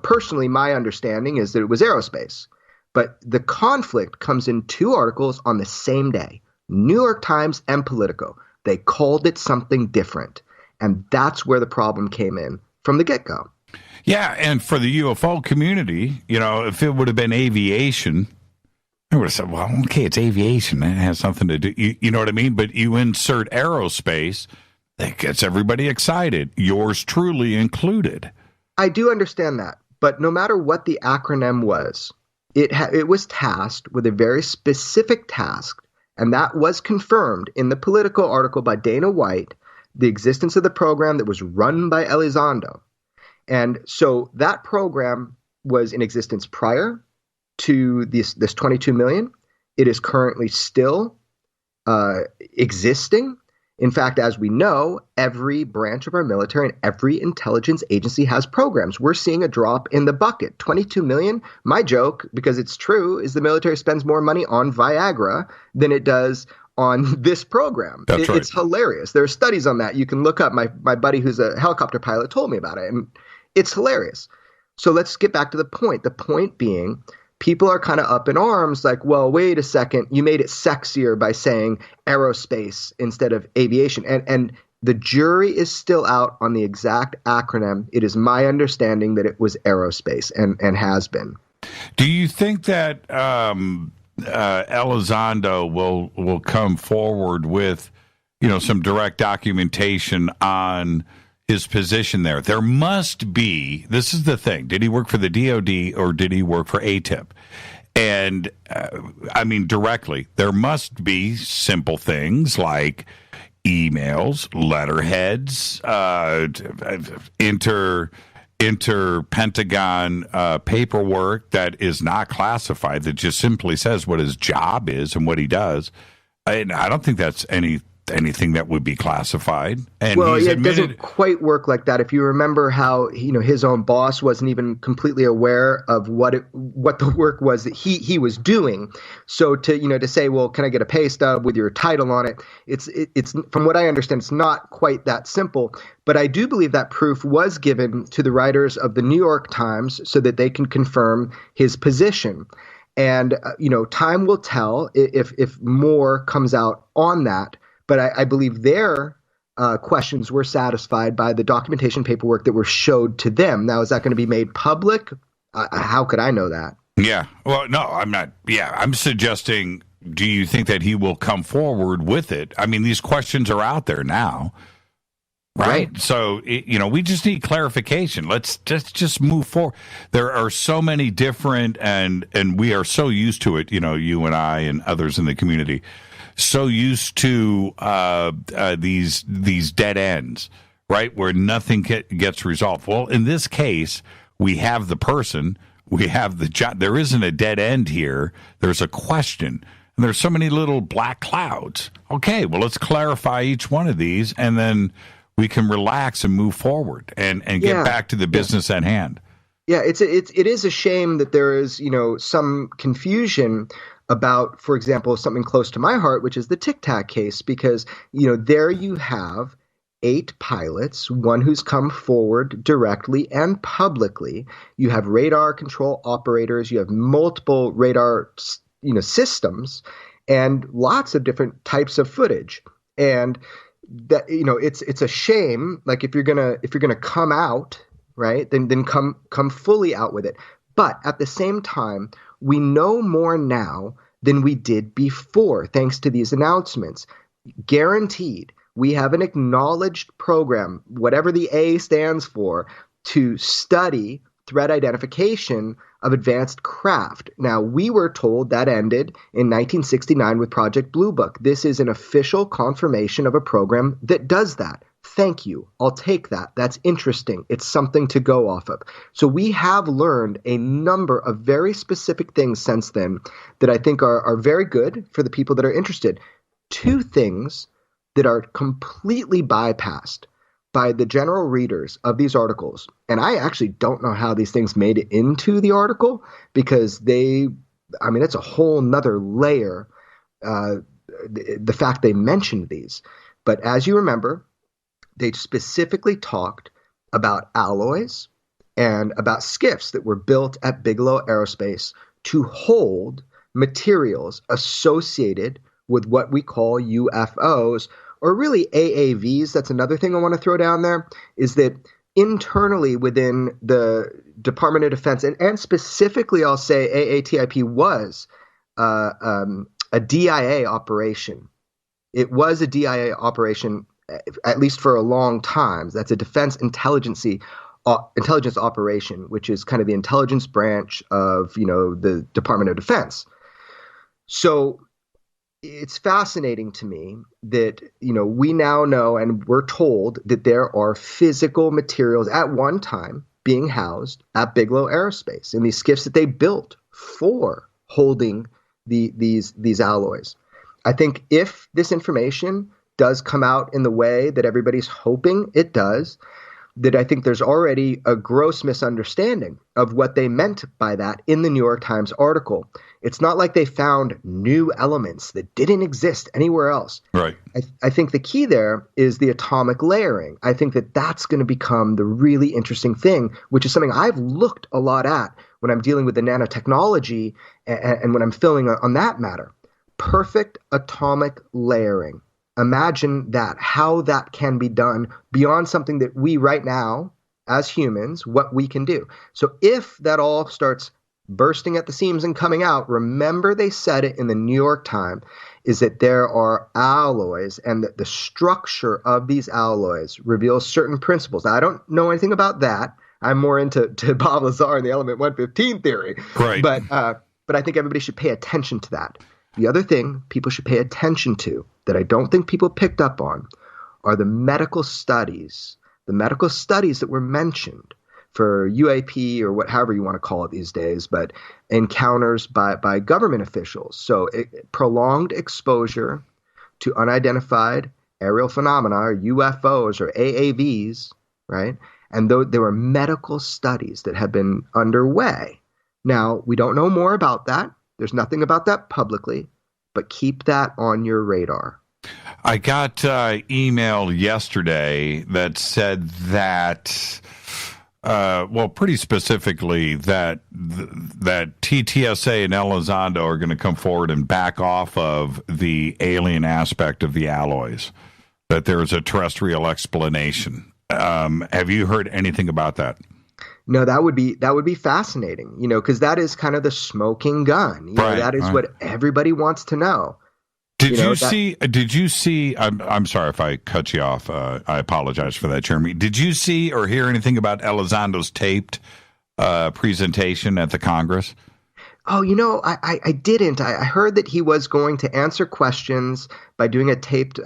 personally, my understanding is that it was aerospace. But the conflict comes in two articles on the same day, New York Times and Politico. They called it something different. And that's where the problem came in from the get-go. Yeah, and for the UFO community, if it would have been aviation, I would have said, well, okay, it's aviation. It has something to do. You know what I mean? But you insert aerospace, that gets everybody excited. Yours truly included. I do understand that. But no matter what the acronym was, it was tasked with a very specific task. And that was confirmed in the Politico article by Dana White, the existence of the program that was run by Elizondo. And so that program was in existence prior to this 22 million. It is currently still existing. In fact, as we know, every branch of our military and every intelligence agency has programs. We're seeing a drop in the bucket. 22 million. My joke, because it's true, is the military spends more money on Viagra than it does on this program. That's right. It's hilarious. There are studies on that. You can look up. My buddy who's a helicopter pilot told me about it, and it's hilarious. So let's get back to the point. The point being, people are kind of up in arms like, well, wait a second, you made it sexier by saying aerospace instead of aviation. And the jury is still out on the exact acronym. It is my understanding that it was aerospace and has been. Do you think that Elizondo will come forward with, some direct documentation on his position there? There must be, this is the thing, did he work for the DOD or did he work for ATIP? And directly, there must be simple things like emails, letterheads, inter-Pentagon paperwork that is not classified, that just simply says what his job is and what he does. I don't think that's anything that would be classified. And well, it doesn't quite work like that. If you remember how his own boss wasn't even completely aware of what the work was that he was doing. So to say, well, can I get a pay stub with your title on it? It's from what I understand, it's not quite that simple. But I do believe that proof was given to the writers of the New York Times so that they can confirm his position. And time will tell if more comes out on that. But I believe their questions were satisfied by the documentation paperwork that were showed to them. Now, is that going to be made public? How could I know that? Yeah. Well, no, I'm not. Yeah, I'm suggesting, do you think that he will come forward with it? I mean, these questions are out there now. Right. So, we just need clarification. Let's just move forward. There are so many different, and we are so used to it, you and I and others in the community, so used to these dead ends, right, where nothing gets resolved. Well, in this case, we have the person, we have there isn't a dead end here. There's a question. And there's so many little black clouds. Okay, well, let's clarify each one of these, and then we can relax and move forward and get back to the business at hand. Yeah, it is a shame that there is, some confusion about, for example, something close to my heart, which is the Tic Tac case, because, there you have 8 pilots, one who's come forward directly and publicly. You have radar control operators, you have multiple radar, systems, and lots of different types of footage. And that, it's a shame. Like if you're gonna come out, right, then come fully out with it. But at the same time, we know more now than we did before, thanks to these announcements. Guaranteed, we have an acknowledged program, whatever the A stands for, to study threat identification of advanced craft. Now, we were told that ended in 1969 with Project Blue Book. This is an official confirmation of a program that does that. Thank you. I'll take that. That's interesting. It's something to go off of. So we have learned a number of very specific things since then that I think are very good for the people that are interested. 2 things that are completely bypassed by the general readers of these articles. And I actually don't know how these things made it into the article, because it's a whole nother layer, the fact they mentioned these. But as you remember, they specifically talked about alloys and about skiffs that were built at Bigelow Aerospace to hold materials associated with what we call UFOs, or really AAVs. That's another thing I want to throw down there, is that internally within the Department of Defense, and specifically I'll say AATIP was a DIA operation. It was a DIA operation, at least for a long time. That's a defense intelligence operation, which is kind of the intelligence branch of, the Department of Defense. So it's fascinating to me that, we now know and we're told that there are physical materials at one time being housed at Bigelow Aerospace in these skiffs that they built for holding these alloys. I think if this information does come out in the way that everybody's hoping it does, that I think there's already a gross misunderstanding of what they meant by that in the New York Times article. It's not like they found new elements that didn't exist anywhere else. Right. I think the key there is the atomic layering. I think that that's going to become the really interesting thing, which is something I've looked a lot at when I'm dealing with the nanotechnology and when I'm filling on that matter. Perfect atomic layering. Imagine that, how that can be done beyond something that we right now, as humans, what we can do. So if that all starts bursting at the seams and coming out, remember they said it in the New York Times, is that there are alloys, and that the structure of these alloys reveals certain principles. Now, I don't know anything about that. I'm more into Bob Lazar and the element 115 theory. Right. But I think everybody should pay attention to that. The other thing people should pay attention to that I don't think people picked up on are the medical studies that were mentioned for UAP or however you want to call it these days, but encounters by government officials. So prolonged exposure to unidentified aerial phenomena, or UFOs or AAVs, right? And there were medical studies that have been underway. Now, we don't know more about that. There's nothing about that publicly, but keep that on your radar. I got email yesterday that said that, pretty specifically that TTSA and Elizondo are going to come forward and back off of the alien aspect of the alloys, that there is a terrestrial explanation. Have you heard anything about that? No, that would be fascinating, because that is kind of the smoking gun. That is what everybody wants to know. Did you see, I'm sorry if I cut you off. I apologize for that, Jeremy. Did you see or hear anything about Elizondo's taped presentation at the Congress? Oh, I didn't. I heard that he was going to answer questions by doing a taped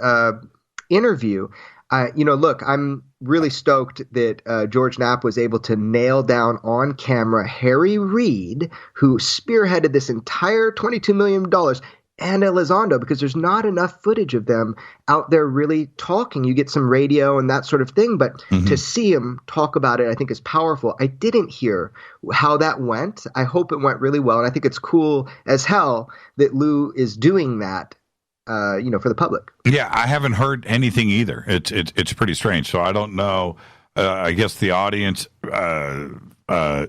interview. Look, I'm really stoked that George Knapp was able to nail down on camera Harry Reid, who spearheaded this entire $22 million, and Elizondo, because there's not enough footage of them out there really talking. You get some radio and that sort of thing, but to see him talk about it, I think is powerful. I didn't hear how that went. I hope it went really well, and I think it's cool as hell that Lou is doing that, for the public. Yeah, I haven't heard anything either. It's pretty strange. So I don't know. I guess the audience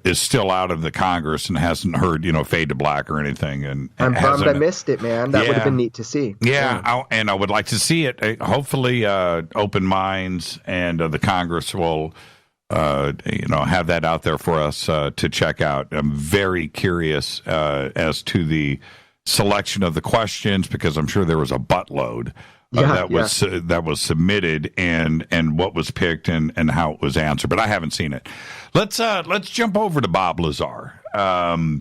is still out of the Congress and hasn't heard, Fade to Black or anything. And I'm bummed I missed it, man. That would have been neat to see. Yeah. And I would like to see it. Hopefully, open minds and the Congress will, have that out there for us to check out. I'm very curious as to the selection of the questions, because I'm sure there was a buttload that was submitted and what was picked and how it was answered, but I haven't seen it. Let's jump over to Bob Lazar. My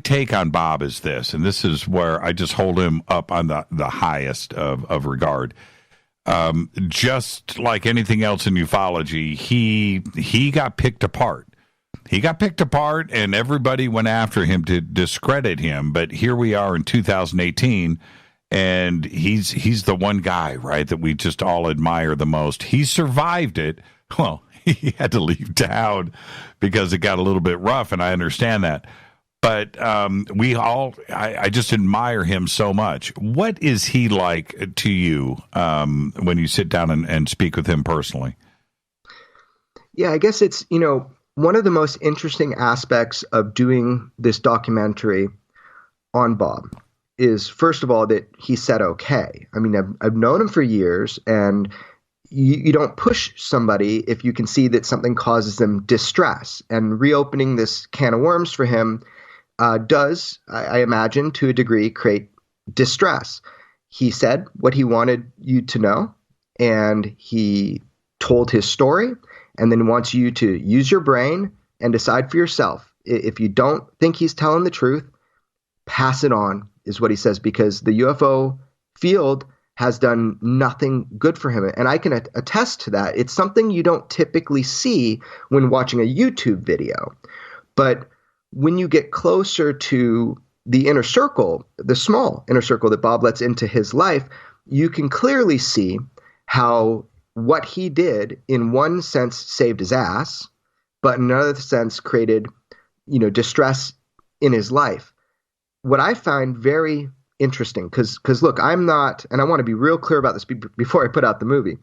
take on Bob is this, and this is where I just hold him up on the highest of regard. Just like anything else in ufology, he got picked apart. He got picked apart, and everybody went after him to discredit him. But here we are in 2018, and he's the one guy, right, that we just all admire the most. He survived it. Well, he had to leave town because it got a little bit rough, and I understand that. But I just admire him so much. What is he like to you when you sit down and speak with him personally? Yeah, I guess it's, one of the most interesting aspects of doing this documentary on Bob is, first of all, that he said okay. I mean, I've known him for years, and you don't push somebody if you can see that something causes them distress. And reopening this can of worms for him does, I imagine, to a degree, create distress. He said what he wanted you to know, and he told his story, and then wants you to use your brain and decide for yourself. If you don't think he's telling the truth, pass it on, is what he says, because the UFO field has done nothing good for him. And I can attest to that. It's something you don't typically see when watching a YouTube video. But when you get closer to the inner circle, the small inner circle that Bob lets into his life, you can clearly see how what he did, in one sense, saved his ass, but in another sense created, distress in his life. What I find very interesting, because look, I'm not, and I want to be real clear about this before I put out the movie,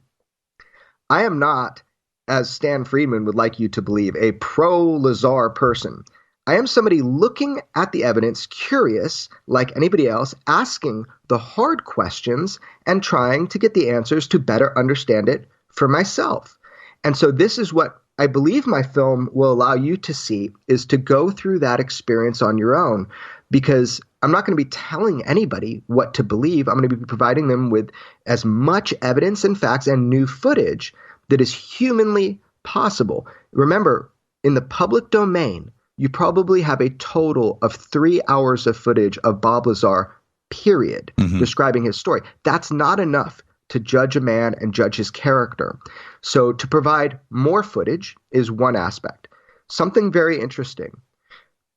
I am not, as Stan Friedman would like you to believe, a pro-Lazar person. I am somebody looking at the evidence, curious, like anybody else, asking the hard questions and trying to get the answers to better understand it for myself. And so this is what I believe my film will allow you to see, is to go through that experience on your own, because I'm not going to be telling anybody what to believe. I'm going to be providing them with as much evidence and facts and new footage that is humanly possible. Remember, in the public domain, you probably have a total of 3 hours of footage of Bob Lazar, period, describing his story. That's not enough to judge a man and judge his character. So to provide more footage is one aspect. Something very interesting.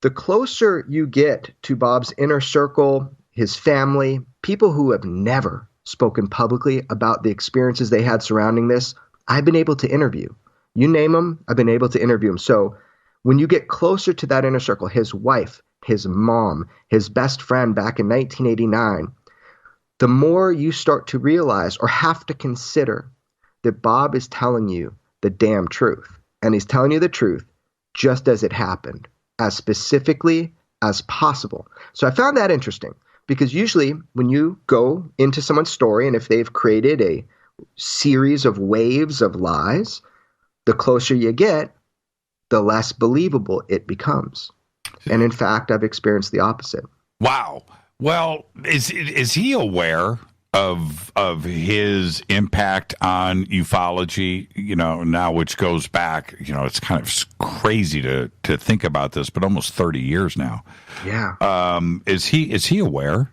The closer you get to Bob's inner circle, his family, people who have never spoken publicly about the experiences they had surrounding this, I've been able to interview. You name them, I've been able to interview them. So when you get closer to that inner circle, his wife, his mom, his best friend back in 1989, the more you start to realize or have to consider that Bob is telling you the damn truth. And he's telling you the truth just as it happened, as specifically as possible. So I found that interesting, because usually when you go into someone's story, and if they've created a series of waves of lies, the closer you get, the less believable it becomes. And in fact, I've experienced the opposite. Wow. Well, is he aware of his impact on ufology, now, which goes back, it's kind of crazy to think about this, but almost 30 years now. Yeah. Is he aware?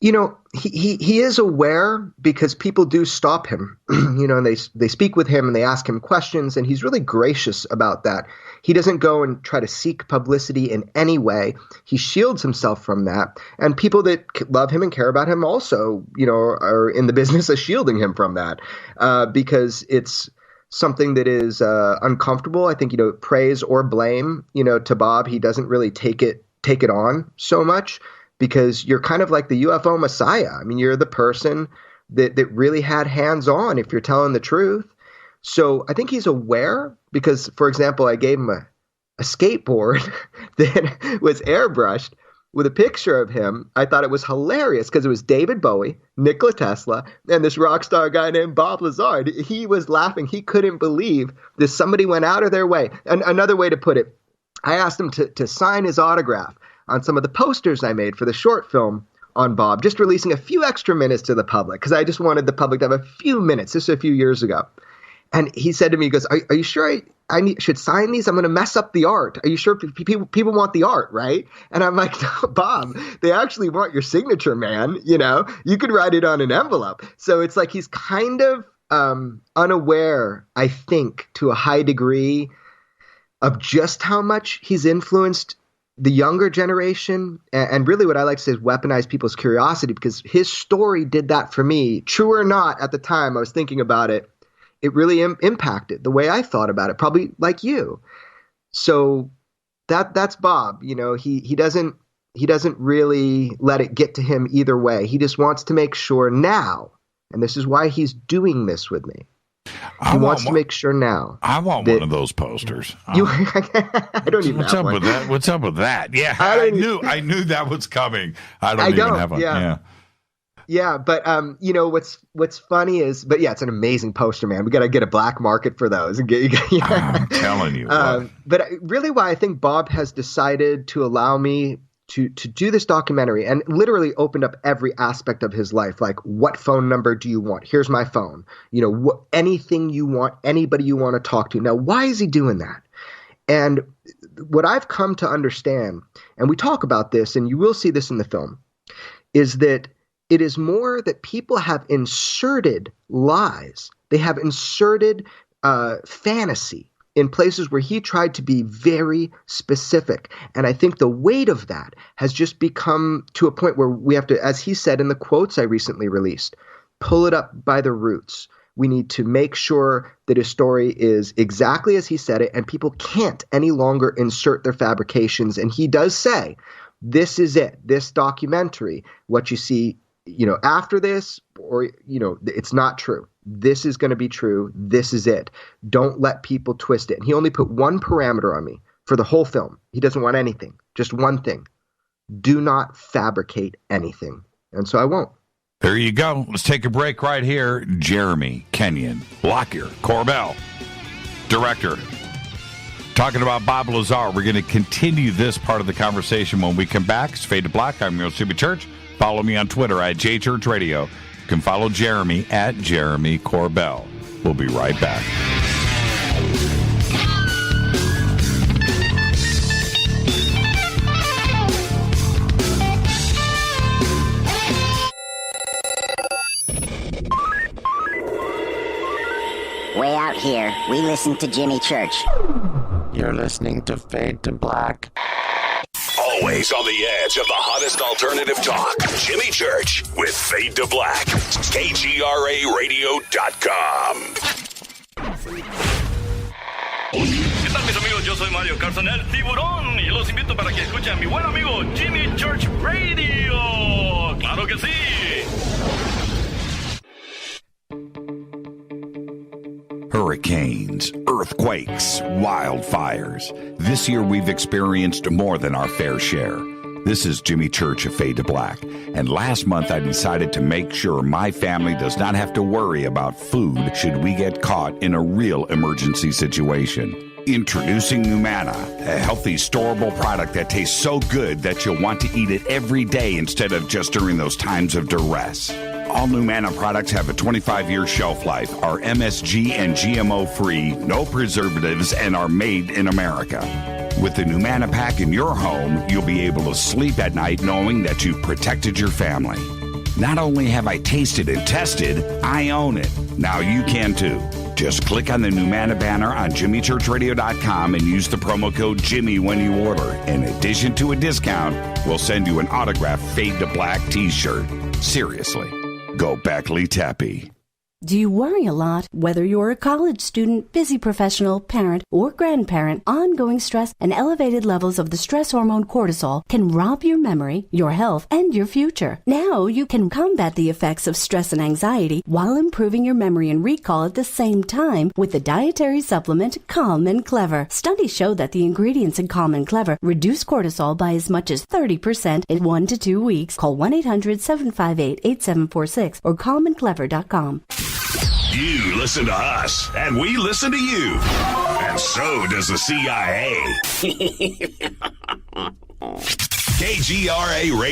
You know, he is aware because people do stop him, you know, and they speak with him and they ask him questions, and he's really gracious about that. He doesn't go and try to seek publicity in any way. He shields himself from that. And people that love him and care about him also, you know, are in the business of shielding him from that because it's something that is uncomfortable. I think, you know, praise or blame, you know, to Bob, he doesn't really take it on so much. Because you're kind of like the UFO messiah. I mean, you're the person that really had hands-on if you're telling the truth. So I think he's aware because, for example, I gave him a skateboard that was airbrushed with a picture of him. I thought it was hilarious because it was David Bowie, Nikola Tesla, and this rock star guy named Bob Lazar. He was laughing. He couldn't believe that somebody went out of their way. And another way to put it, I asked him to sign his autograph on some of the posters I made for the short film on Bob, just releasing a few extra minutes to the public because I just wanted the public to have a few minutes. This was a few years ago. And he said to me, he goes, are you sure I should sign these? I'm going to mess up the art. Are you sure people want the art, right? And I'm like, no, Bob, they actually want your signature, man. You know, you could write it on an envelope. So it's like he's kind of unaware, I think, to a high degree of just how much he's influenced the younger generation, and really what I like to say is weaponize people's curiosity, because his story did that for me. True or not, at the time I was thinking about it, it really impacted the way I thought about it, probably like you. So that's Bob. You know, he doesn't really let it get to him either way. He just wants to make sure now, and this is why he's doing this with me. He wants to make sure now. I want one of those posters. I don't even What's have up one. with that? What's up with that? Yeah, I knew that was coming. I don't even have one. Yeah, but you know what's funny is, but yeah, it's an amazing poster, man. We got to get a black market for those. And I'm telling you. But really, why I think Bob has decided to allow me to do this documentary and literally opened up every aspect of his life. Like, what phone number do you want? Here's my phone. You know, anything you want, anybody you want to talk to. Now, why is he doing that? And what I've come to understand, and we talk about this, and you will see this in the film, is that it is more that people have inserted lies. They have inserted fantasy in places where he tried to be very specific. And I think the weight of that has just become to a point where we have to, as he said in the quotes I recently released, pull it up by the roots. We need to make sure that his story is exactly as he said it, and people can't any longer insert their fabrications. And he does say, this is it, this documentary, what you see, you know, after this, or, you know, it's not true. This is going to be true. This is it. Don't let people twist it. And he only put one parameter on me for the whole film. He doesn't want anything. Just one thing. Do not fabricate anything. And so I won't. There you go. Let's take a break right here. Jeremy Kenyon Lockyer Corbell, director, talking about Bob Lazar. We're going to continue this part of the conversation when we come back. It's Fade to Black. I'm your Jimmy Church. Follow me on Twitter at JChurchRadio. You can follow Jeremy at Jeremy Corbell. We'll be right back. Way out here, we listen to Jimmy Church. You're listening to Fade to Black. Always on the edge of the hottest alternative talk. Jimmy Church with Fade to Black. KGRARadio.com. ¿Qué tal, mis amigos? Yo soy Mario Carson, el tiburón, y los invito para que escuchen a mi buen amigo Jimmy Church Radio. ¡Claro que sí! Hurricanes, earthquakes, wildfires. This year we've experienced more than our fair share. This is Jimmy Church of Fade to Black, and last month I decided to make sure my family does not have to worry about food should we get caught in a real emergency situation. Introducing Numana, a healthy, storable product that tastes so good that you'll want to eat it every day instead of just during those times of duress. All Numana products have a 25-year shelf life, are MSG and GMO-free, no preservatives, and are made in America. With the Numana pack in your home, you'll be able to sleep at night knowing that you've protected your family. Not only have I tasted and tested, I own it. Now you can too. Just click on the Numanna banner on jimmychurchradio.com and use the promo code Jimmy when you order. In addition to a discount, we'll send you an autographed Fade to Black t-shirt. Seriously, go Beckley Tappy. Do you worry a lot? Whether you're a college student, busy professional, parent, or grandparent, ongoing stress and elevated levels of the stress hormone cortisol can rob your memory, your health, and your future. Now you can combat the effects of stress and anxiety while improving your memory and recall at the same time with the dietary supplement Calm and Clever. Studies show that the ingredients in Calm and Clever reduce cortisol by as much as 30% in 1 to 2 weeks. Call 1-800-758-8746 or calmandclever.com. You listen to us, and we listen to you. And so does the CIA.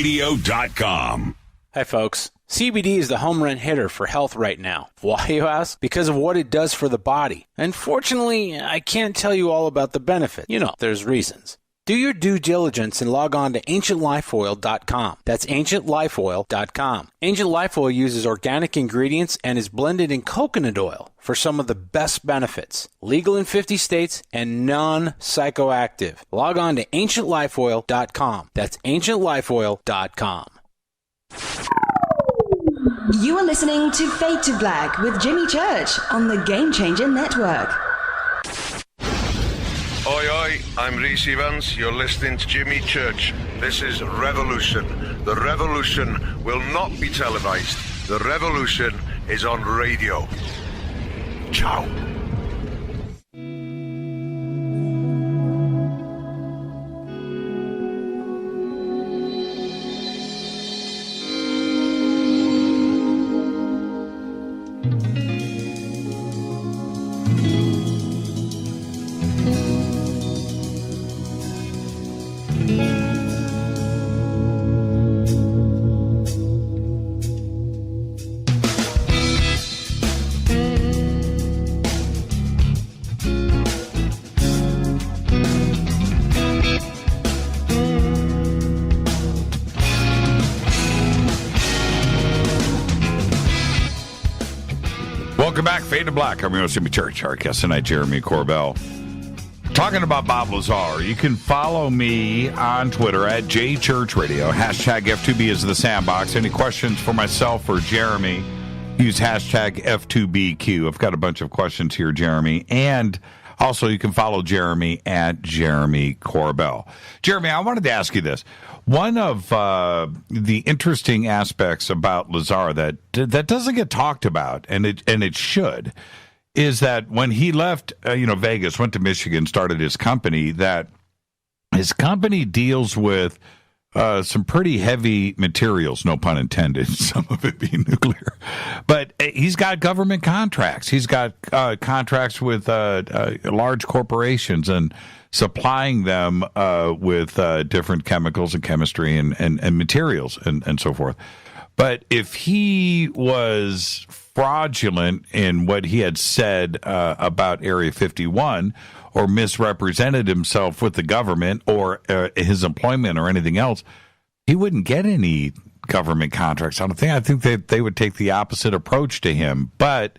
KGRAradio.com. Hi, folks. CBD is the home run hitter for health right now. Why, you ask? Because of what it does for the body. Unfortunately, I can't tell you all about the benefit. You know, there's reasons. Do your due diligence and log on to ancientlifeoil.com. That's ancientlifeoil.com. Ancient Life Oil uses organic ingredients and is blended in coconut oil for some of the best benefits. Legal in 50 states and non-psychoactive. Log on to ancientlifeoil.com. That's ancientlifeoil.com. You are listening to Fade to Black with Jimmy Church on the Game Changer Network. Oi, oi, I'm Reese Evans. You're listening to Jimmy Church. This is Revolution. The revolution will not be televised. The revolution is on radio. Ciao. Welcome back, Fade to Black. I'm your host, Jimmy Church. Our guest tonight, Jeremy Corbell. Talking about Bob Lazar, you can follow me on Twitter at JChurchRadio. Hashtag F2B is the sandbox. Any questions for myself or Jeremy, use hashtag F2BQ. I've got a bunch of questions here, Jeremy. And also, you can follow Jeremy at Jeremy Corbell. Jeremy, I wanted to ask you this. One of the interesting aspects about Lazar that doesn't get talked about, and it should, is that when he left, Vegas, went to Michigan, started his company, that his company deals with some pretty heavy materials, no pun intended, some of it being nuclear. But he's got government contracts. He's got contracts with large corporations and supplying them with different chemicals and chemistry and materials and so forth. But if he was fraudulent in what he had said about Area 51 or misrepresented himself with the government or his employment or anything else, he wouldn't get any government contracts. I think that they would take the opposite approach to him. But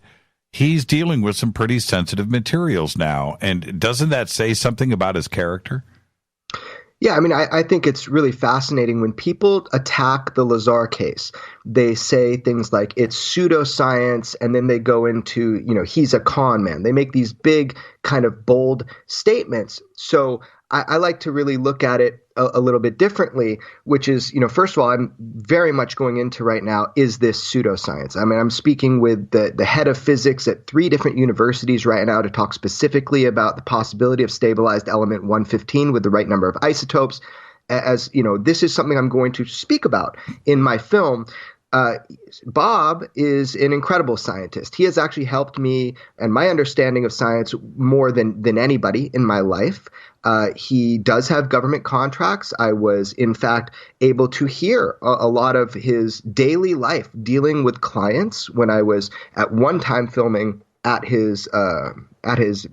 he's dealing with some pretty sensitive materials now. And doesn't that say something about his character? Yeah, I mean, I think it's really fascinating when people attack the Lazar case. They say things like it's pseudoscience, and then they go into, he's a con man. They make these big kind of bold statements. So I like to really look at it a little bit differently, which is, first of all, I'm very much going into right now, is this pseudoscience? I mean, I'm speaking with the head of physics at 3 different universities right now to talk specifically about the possibility of stabilized element 115 with the right number of isotopes. As this is something I'm going to speak about in my film. Bob is an incredible scientist. He has actually helped me and my understanding of science more than anybody in my life. He does have government contracts. I was, in fact, able to hear a lot of his daily life dealing with clients when I was at one time filming at his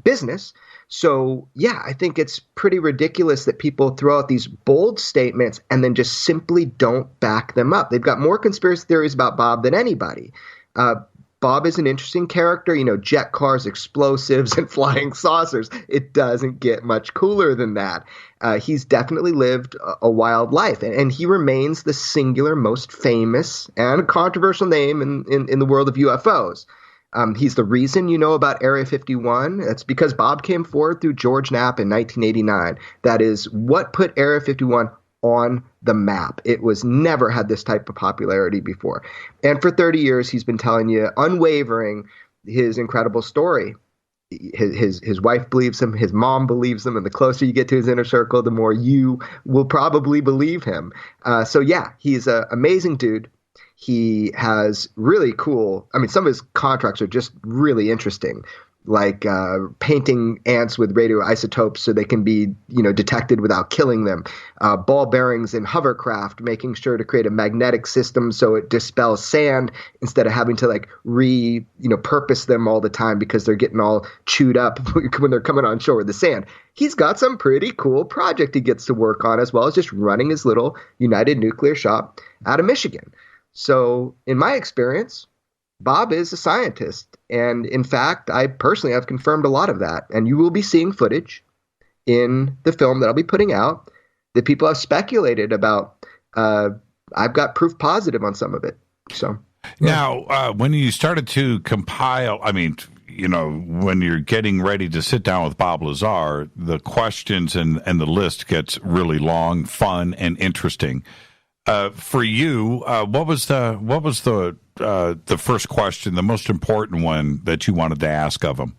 business. So, yeah, I think it's pretty ridiculous that people throw out these bold statements and then just simply don't back them up. They've got more conspiracy theories about Bob than anybody. Bob is an interesting character, jet cars, explosives, and flying saucers. It doesn't get much cooler than that. He's definitely lived a wild life, and he remains the singular most famous and controversial name in the world of UFOs. He's the reason you know about Area 51. That's because Bob came forward through George Knapp in 1989. That is what put Area 51 on the map. It was never had this type of popularity before. And for 30 years, he's been telling you unwavering his incredible story. His wife believes him. His mom believes him. And the closer you get to his inner circle, the more you will probably believe him. So, yeah, he's an amazing dude. He has really cool, some of his contracts are just really interesting, like painting ants with radioisotopes so they can be, detected without killing them, ball bearings in hovercraft, making sure to create a magnetic system so it dispels sand instead of having to purpose them all the time because they're getting all chewed up when they're coming on shore with the sand. He's got some pretty cool project he gets to work on, as well as just running his little United Nuclear shop out of Michigan. So in my experience, Bob is a scientist. And in fact, I personally have confirmed a lot of that. And you will be seeing footage in the film that I'll be putting out that people have speculated about. I've got proof positive on some of it. So yeah. Now, when you started to compile, when you're getting ready to sit down with Bob Lazar, the questions and the list gets really long, fun, and interesting. For you, what was the first question, the most important one that you wanted to ask of him?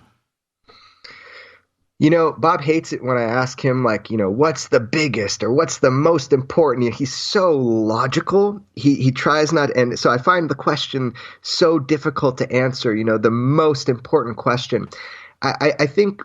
Bob hates it when I ask him, what's the biggest or what's the most important? He's so logical. He tries not, and so I find the question so difficult to answer. The most important question. I think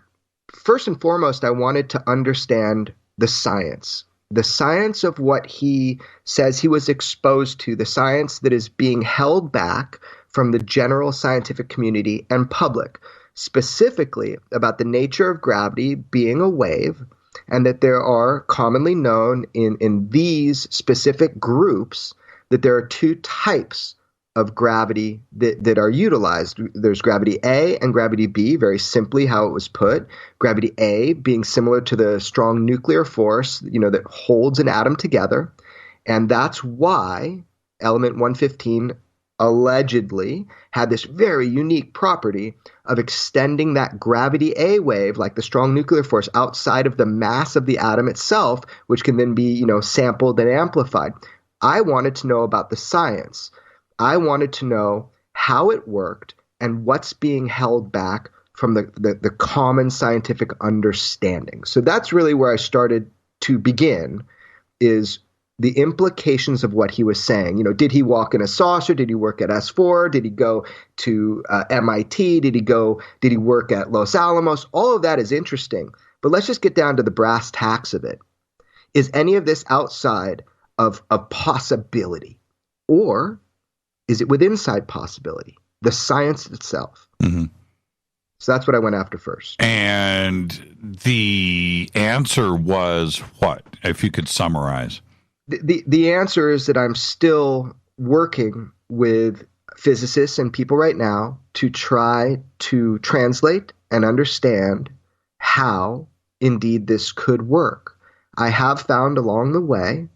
first and foremost, I wanted to understand the science. The science of what he says he was exposed to, the science that is being held back from the general scientific community and public, specifically about the nature of gravity being a wave, and that there are commonly known in these specific groups that there are two types of gravity that are utilized. There's gravity A and gravity B, very simply how it was put. Gravity A being similar to the strong nuclear force, that holds an atom together. And that's why element 115 allegedly had this very unique property of extending that gravity A wave, like the strong nuclear force, outside of the mass of the atom itself, which can then be, sampled and amplified. I wanted to know about the science. I wanted to know how it worked and what's being held back from the common scientific understanding. So that's really where I started to begin, is the implications of what he was saying. Did he walk in a saucer? Did he work at S4? Did he go to MIT? Did he work at Los Alamos? All of that is interesting. But let's just get down to the brass tacks of it. Is any of this outside of a possibility? Or is it within inside possibility? The science itself. Mm-hmm. So that's what I went after first. And the answer was what, if you could summarize? The answer is that I'm still working with physicists and people right now to try to translate and understand how indeed this could work. I have found along the way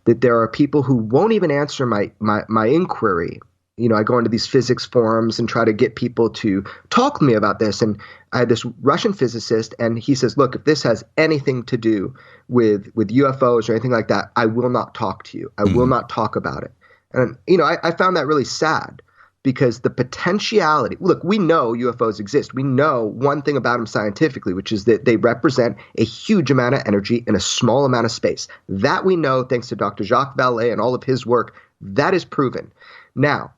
that there are people who won't even answer my inquiry. I go into these physics forums and try to get people to talk to me about this. And I had this Russian physicist, and he says, look, if this has anything to do with UFOs or anything like that, I will not talk to you. I will not talk about it. And, I found that really sad, because the potentiality, look, we know UFOs exist. We know one thing about them scientifically, which is that they represent a huge amount of energy in a small amount of space. That we know thanks to Dr. Jacques Vallée and all of his work. That is proven. Now,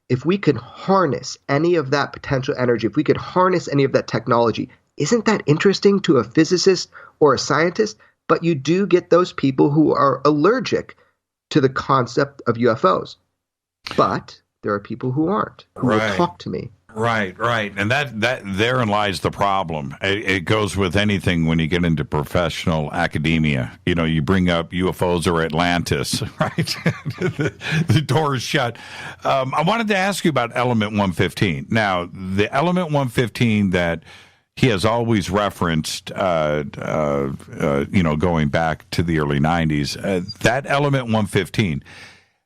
if we could harness any of that potential energy, if we could harness any of that technology, isn't that interesting to a physicist or a scientist? But you do get those people who are allergic to the concept of UFOs. But there are people who aren't, who will talk to me Right. And that therein lies the problem. It goes with anything when you get into professional academia. You bring up UFOs or Atlantis, right? the door is shut. I wanted to ask you about Element 115. Now, the Element 115 that he has always referenced, going back to the early 90s, that Element 115.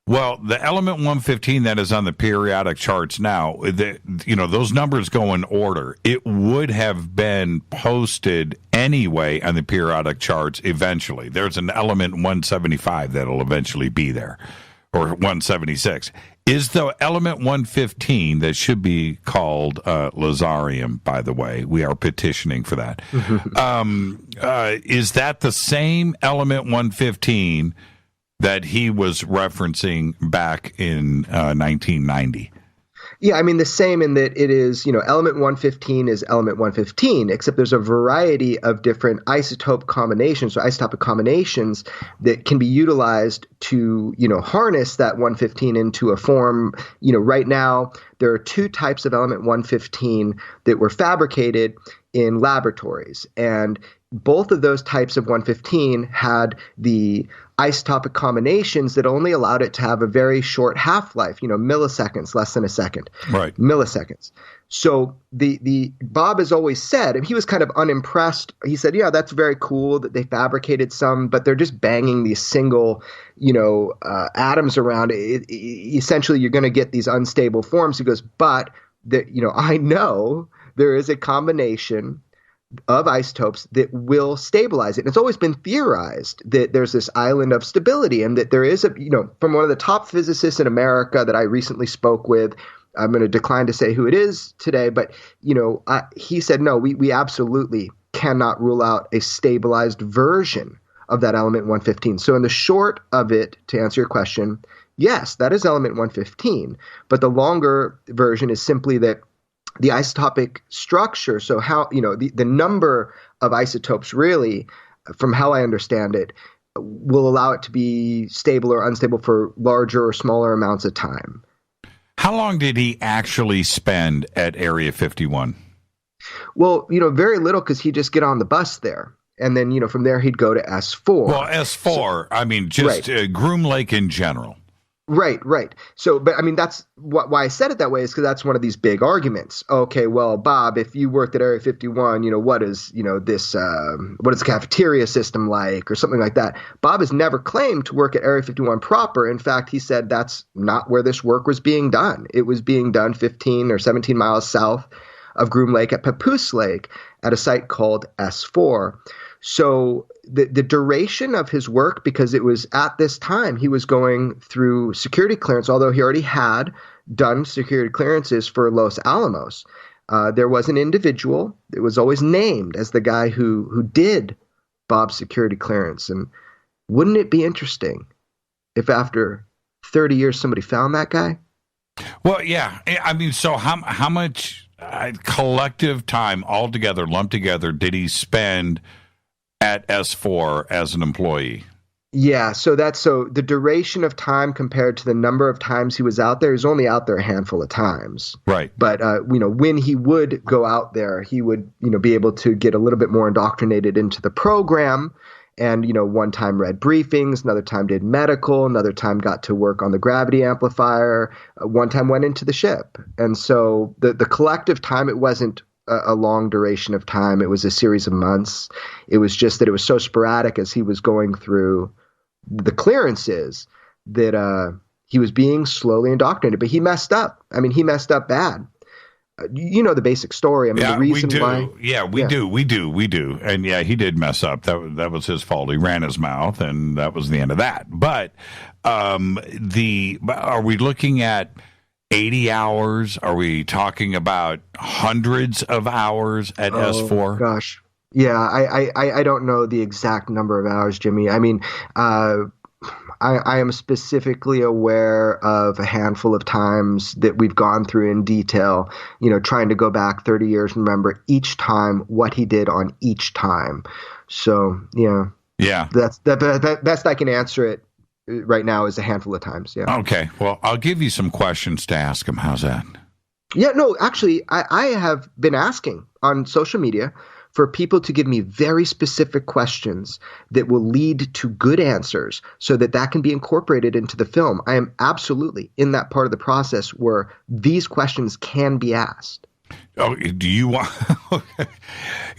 Well, the Element 115 that is on the periodic charts now, those numbers go in order. It would have been posted anyway on the periodic charts eventually. There's an Element 175 that'll eventually be there, or 176. Is the Element 115 that should be called Lazarium, by the way. We are petitioning for that. Is that the same Element 115 that he was referencing back in 1990? Yeah, I mean, the same in that it is, element 115 is element 115, except there's a variety of different isotope combinations or isotopic combinations that can be utilized to, harness that 115 into a form. Right now, there are two types of element 115 that were fabricated in laboratories. And both of those types of 115 had the isotopic combinations that only allowed it to have a very short half-life, milliseconds, less than a second. Right. Milliseconds. So the Bob has always said, and he was kind of unimpressed. He said, yeah, that's very cool that they fabricated some, but they're just banging these single, atoms around. Essentially, you're going to get these unstable forms. He goes, but I know there is a combination of isotopes that will stabilize it. And it's always been theorized that there's this island of stability, and that there is from one of the top physicists in America that I recently spoke with. I'm going to decline to say who it is today, but he said, no, we absolutely cannot rule out a stabilized version of that element 115. So in the short of it, to answer your question, yes, that is element 115, but the longer version is simply that the isotopic structure, so how, the number of isotopes really, from how I understand it, will allow it to be stable or unstable for larger or smaller amounts of time. How long did he actually spend at Area 51? Well, very little, because he'd just get on the bus there. And then, from there he'd go to S4. Well, S4, Groom Lake in general. Right. So, but I mean, that's why I said it that way, is because that's one of these big arguments. Okay, well, Bob, if you worked at Area 51, what is, what is the cafeteria system like, or something like that. Bob has never claimed to work at Area 51 proper. In fact, he said that's not where this work was being done. It was being done 15 or 17 miles south of Groom Lake at Papoose Lake at a site called S4. So the duration of his work, because it was at this time he was going through security clearance, although he already had done security clearances for Los Alamos. There was an individual that was always named as the guy who did Bob's security clearance. And wouldn't it be interesting if after 30 years somebody found that guy? Well, yeah. I mean, so how much collective time altogether, lumped together, did he spend at S4 as an employee? Yeah, so the duration of time compared to the number of times he was out there, he was only out there a handful of times. Right. But when he would go out there, he would be able to get a little bit more indoctrinated into the program. And one time read briefings, another time did medical, another time got to work on the gravity amplifier, one time went into the ship. And so the collective time, it wasn't a long duration of time. It was a series of months. It was just that it was so sporadic as he was going through the clearances that he was being slowly indoctrinated. But he messed up. I mean, he messed up bad. The basic story. I mean, the reason why. Yeah, we do. And yeah, he did mess up. That was his fault. He ran his mouth, and that was the end of that. But are we looking at 80 hours? Are we talking about hundreds of hours at S4? Gosh. Yeah, I don't know the exact number of hours, Jimmy. I mean, I am specifically aware of a handful of times that we've gone through in detail, trying to go back 30 years and remember each time what he did on each time. So, yeah. That's the best I can answer it right now is a handful of times. Yeah. Okay. Well, I'll give you some questions to ask him. How's that? Yeah, no, actually, I have been asking on social media for people to give me very specific questions that will lead to good answers so that can be incorporated into the film. I am absolutely in that part of the process where these questions can be asked. Oh, do you want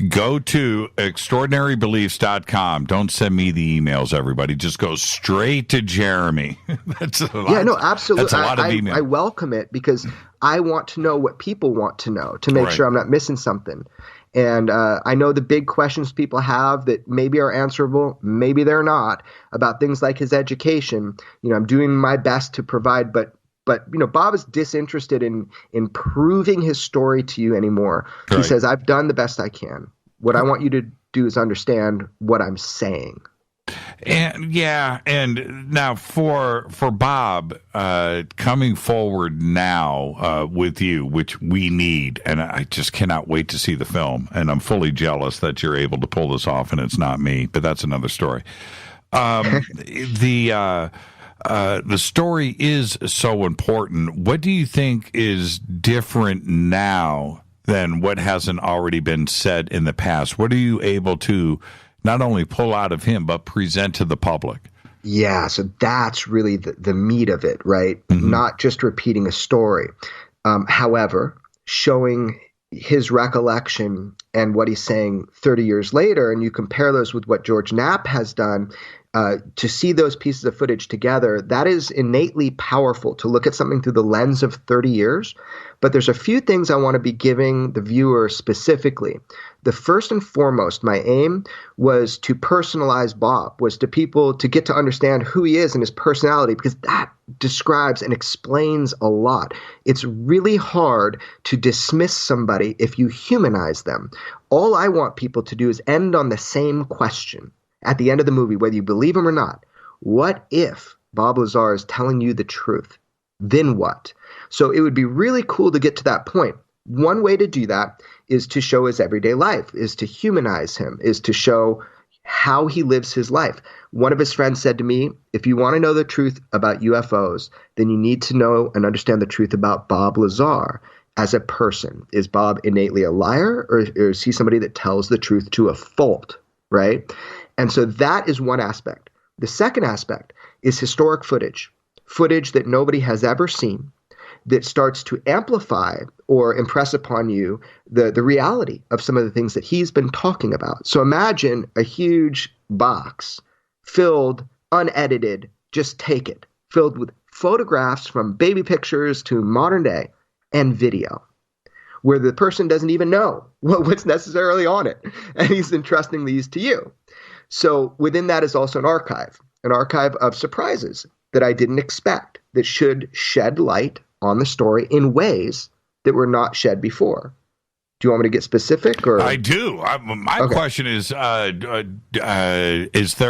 go to extraordinarybeliefs.com. Don't send me the emails, everybody. Just go straight to Jeremy. That's a lot. Yeah, no, absolutely. That's a lot of email. I welcome it because I want to know what people want to know to make sure I'm not missing something. And I know the big questions people have that maybe are answerable, maybe they're not, about things like his education. I'm doing my best to provide, but Bob is disinterested in proving his story to you anymore. Right. He says, I've done the best I can. What I want you to do is understand what I'm saying. And now for Bob coming forward now with you, which we need, and I just cannot wait to see the film, and I'm fully jealous that you're able to pull this off and it's not me, but that's another story. The story is so important. What do you think is different now than what hasn't already been said in the past? What are you able to not only pull out of him, but present to the public? Yeah, so that's really the meat of it, right? Mm-hmm. Not just repeating a story. However, showing his recollection and what he's saying 30 years later, and you compare those with what George Knapp has done, to see those pieces of footage together, that is innately powerful to look at something through the lens of 30 years. But there's a few things I want to be giving the viewer specifically. The first and foremost, my aim was to personalize Bob, was to people to get to understand who he is and his personality, because that describes and explains a lot. It's really hard to dismiss somebody if you humanize them. All I want people to do is end on the same question. At the end of the movie, whether you believe him or not, what if Bob Lazar is telling you the truth? Then what? So it would be really cool to get to that point. One way to do that is to show his everyday life, is to humanize him, is to show how he lives his life. One of his friends said to me, if you want to know the truth about UFOs, then you need to know and understand the truth about Bob Lazar as a person. Is Bob innately a liar, or is he somebody that tells the truth to a fault, right? And so that is one aspect. The second aspect is historic footage that nobody has ever seen, that starts to amplify or impress upon you the reality of some of the things that he's been talking about. So imagine a huge box filled, unedited, just take it, filled with photographs from baby pictures to modern day and video, where the person doesn't even know what's necessarily on it. And he's entrusting these to you. So within that is also an archive of surprises that I didn't expect, that should shed light on the story in ways that were not shed before. Do you want me to get specific? Or I do. My question is there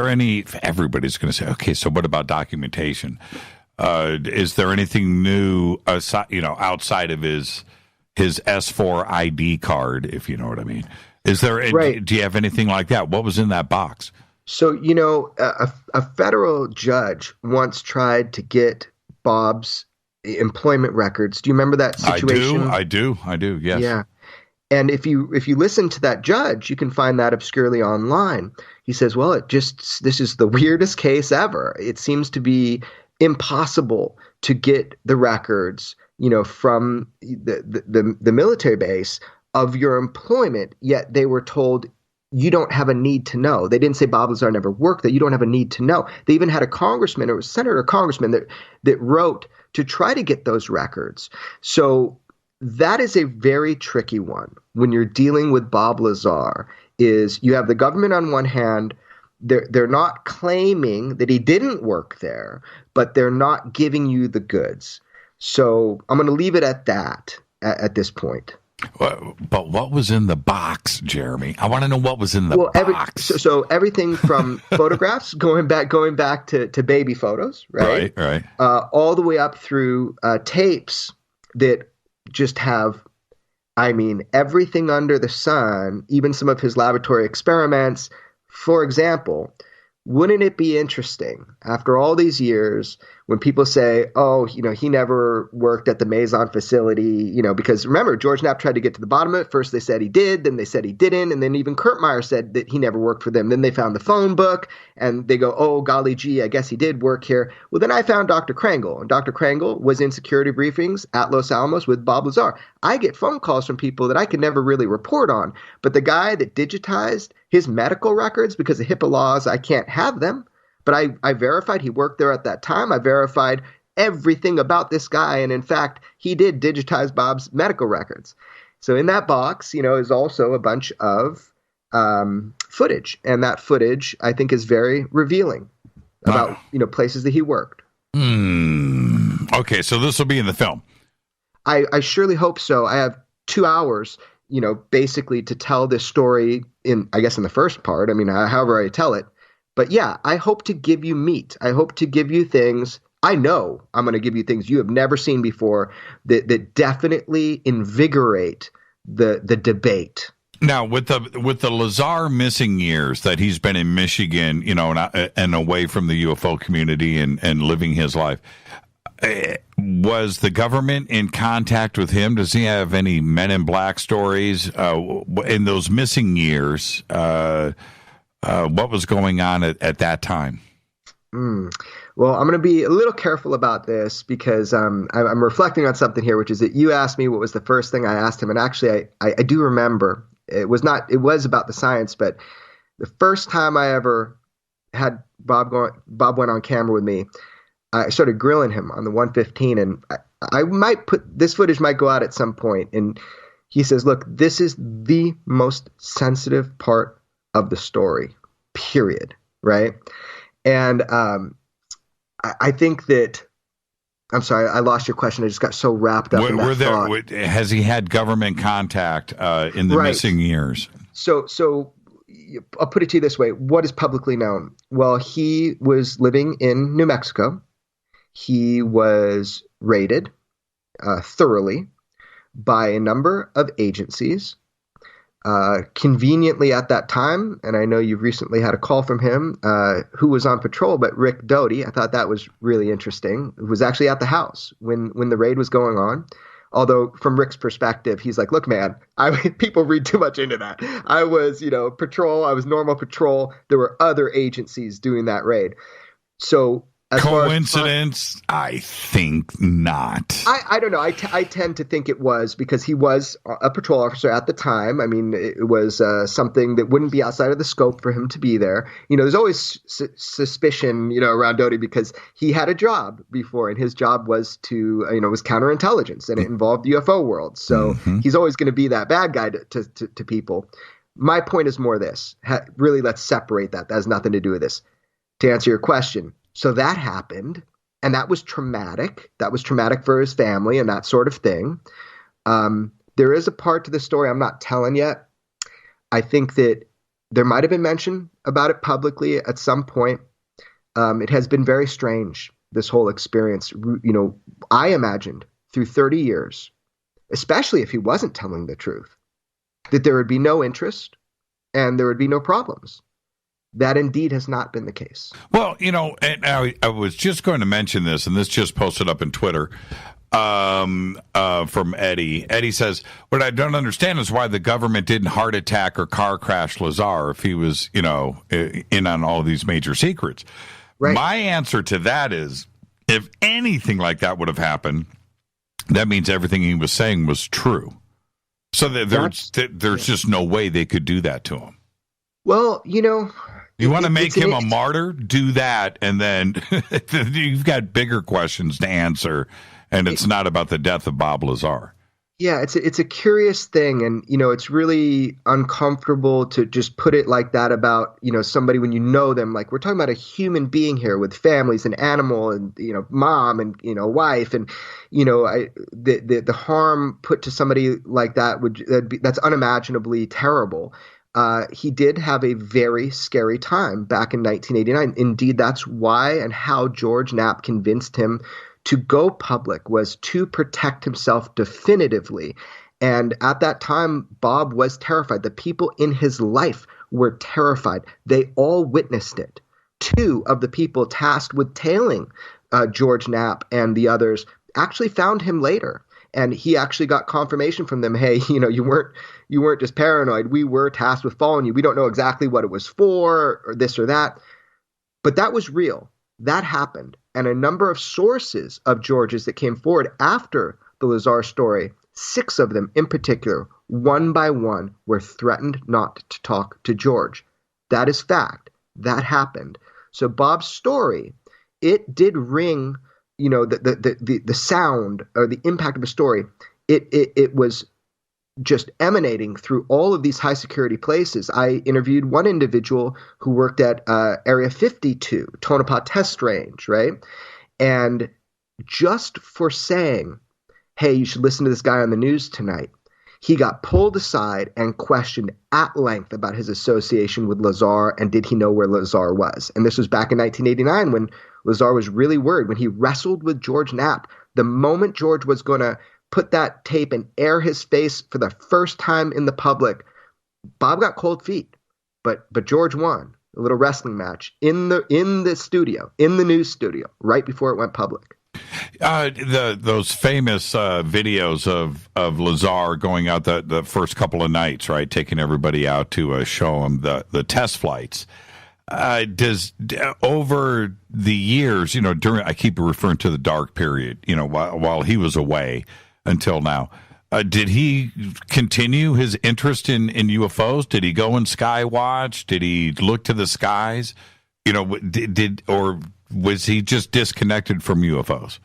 any? Everybody's going to say, okay, so what about documentation? Is there anything new, outside of his S4 ID card, if you know what I mean? Is there? Do you have anything like that? What was in that box? So, a federal judge once tried to get Bob's employment records. Do you remember that situation? I do. Yes. Yeah. And if you listen to that judge, you can find that obscurely online. He says, well, this is the weirdest case ever. It seems to be impossible to get the records, from the military base of your employment, yet they were told you don't have a need to know. They didn't say Bob Lazar never worked there. You don't have a need to know. They even had a congressman or a senator or congressman that wrote to try to get those records. So that is a very tricky one when you're dealing with Bob Lazar. Is you have the government on one hand, they're not claiming that he didn't work there, but they're not giving you the goods. So I'm going to leave it at that at this point. But what was in the box, Jeremy? I want to know what was in the box. So everything from photographs, going back to baby photos, right? Right. All the way up through tapes that just have, everything under the sun, even some of his laboratory experiments. For example, wouldn't it be interesting after all these years when people say, oh, he never worked at the Maison facility, because remember, George Knapp tried to get to the bottom of it. First they said he did, then they said he didn't. And then even Kurt Meyer said that he never worked for them. Then they found the phone book and they go, oh, golly gee, I guess he did work here. Well, then I found Dr. Krangle, and Dr. Krangle was in security briefings at Los Alamos with Bob Lazar. I get phone calls from people that I could never really report on, but the guy that digitized his medical records, because of HIPAA laws, I can't have them. But I verified he worked there at that time. I verified everything about this guy. And in fact, he did digitize Bob's medical records. So in that box, is also a bunch of footage. And that footage, I think, is very revealing about, places that he worked. Okay, so this will be in the film. I surely hope so. I have 2 hours, basically to tell this story in the first part. I mean, however I tell it. But yeah, I hope to give you meat. I hope to give you things. I know I'm going to give you things you have never seen before that definitely invigorate the debate. Now, with the Lazar missing years that he's been in Michigan, and away from the UFO community and living his life, was the government in contact with him? Does he have any Men in Black stories in those missing years? What was going on at that time? Well, I'm going to be a little careful about this because I'm reflecting on something here, which is that you asked me what was the first thing I asked him. And actually, I do remember it was about the science, but the first time I ever had Bob went on camera with me, I started grilling him on the 115, and I might this footage might go out at some point. And he says, look, this is the most sensitive part of the story, period. Right. And I think that, I'm sorry, I lost your question. I just got so wrapped up in that thought. Has he had government contact in the missing years? So I'll put it to you this way. What is publicly known? Well, he was living in New Mexico. He was raided thoroughly by a number of agencies. Conveniently at that time, and I know you've recently had a call from him, who was on patrol, but Rick Doty, I thought that was really interesting, was actually at the house when the raid was going on. Although from Rick's perspective, he's like, look, man, people read too much into that. I was, patrol. I was normal patrol. There were other agencies doing that raid. So coincidence? I think not. I don't know. I tend to think it was because he was a patrol officer at the time. I mean, it was something that wouldn't be outside of the scope for him to be there. There's always suspicion, around Doty because he had a job before, and his job was to, was counterintelligence, and it involved the UFO world. So he's always going to be that bad guy to people. My point is more this. Really, let's separate that. That has nothing to do with this. To answer your question. So that happened, and that was traumatic. That was traumatic for his family and that sort of thing. There is a part to the story I'm not telling yet. I think that there might have been mention about it publicly at some point. It has been very strange, this whole experience. I imagined through 30 years, especially if he wasn't telling the truth, that there would be no interest and there would be no problems. That indeed has not been the case. Well, and I was just going to mention this, and this just posted up in Twitter from Eddie. Eddie says, what I don't understand is why the government didn't heart attack or car crash Lazar if he was, in on all these major secrets. Right. My answer to that is, if anything like that would have happened, that means everything he was saying was true. So there's just no way they could do that to him. Well, you want to make him a martyr? Do that, and then you've got bigger questions to answer, and it's not about the death of Bob Lazar. Yeah, it's a curious thing, and it's really uncomfortable to just put it like that about somebody when you know them. Like, we're talking about a human being here with families, an animal, and mom, and wife, and the harm put to somebody like that that's unimaginably terrible. He did have a very scary time back in 1989. Indeed, that's why and how George Knapp convinced him to go public, was to protect himself definitively. And at that time, Bob was terrified. The people in his life were terrified. They all witnessed it. 2 of the people tasked with tailing George Knapp and the others actually found him later. And he actually got confirmation from them, hey, you weren't just paranoid. We were tasked with following you. We don't know exactly what it was for or this or that. But that was real. That happened. And a number of sources of George's that came forward after the Lazar story, 6 of them in particular, one by one, were threatened not to talk to George. That is fact. That happened. So Bob's story, it did ring, the sound or the impact of a story. It was just emanating through all of these high security places. I interviewed one individual who worked at Area 52, Tonopah Test Range, right? And just for saying, hey, you should listen to this guy on the news tonight, he got pulled aside and questioned at length about his association with Lazar and did he know where Lazar was. And this was back in 1989 when Lazar was really worried, when he wrestled with George Knapp. The moment George was going to put that tape and air his face for the first time in the public, Bob got cold feet. But George won a little wrestling match in the studio, in the news studio, right before it went public. Those famous videos of Lazar going out the first couple of nights, right, taking everybody out to show them the test flights. Does over the years, during, I keep referring to the dark period, while he was away until now, did he continue his interest in UFOs? Did he go and sky watch? Did he look to the skies? Or was he just disconnected from UFOs?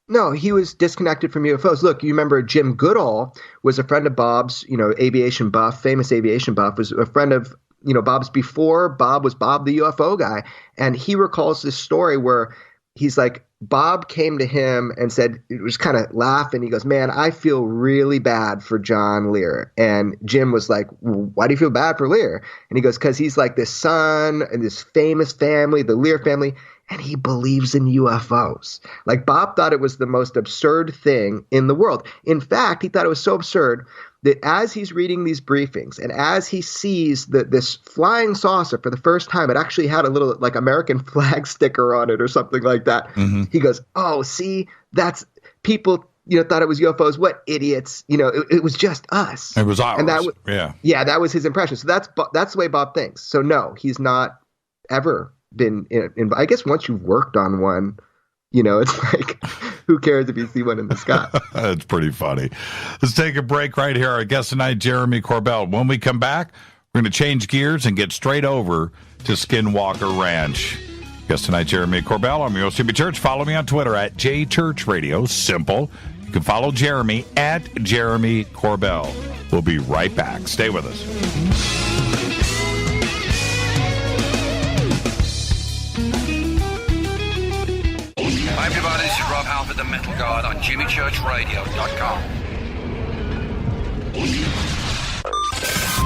No, he was disconnected from UFOs. Look, you remember Jim Goodall was a friend of Bob's, aviation buff, famous aviation buff, was a friend of, Bob's before Bob was Bob the UFO guy. And he recalls this story where he's like, Bob came to him and said, it was kind of laughing. He goes, man, I feel really bad for John Lear. And Jim was like, why do you feel bad for Lear? And he goes, because he's like this son and this famous family, the Lear family, and he believes in UFOs. Like Bob thought it was the most absurd thing in the world. In fact, he thought it was so absurd that as he's reading these briefings and as he sees this flying saucer for the first time, it actually had a little like American flag sticker on it or something like that. Mm-hmm. He goes, oh, see, that's people, thought it was UFOs. What idiots. It was just us. It was ours. And that yeah, that was his impression. So that's the way Bob thinks. So no, he's not ever been in. I guess once you've worked on one, it's like, who cares if you see one in the sky? That's pretty funny. Let's take a break right here. Our guest tonight, Jeremy Corbell. When we come back, we're going to change gears and get straight over to Skinwalker Ranch. Guest tonight, Jeremy Corbell. I'm your host, Jimmy Church. Follow me on Twitter at JChurchRadio. Simple. You can follow Jeremy at Jeremy Corbell. We'll be right back. Stay with us. Hi everybody, this is Rob Halford, the Metal Guard on JimmyChurchRadio.com.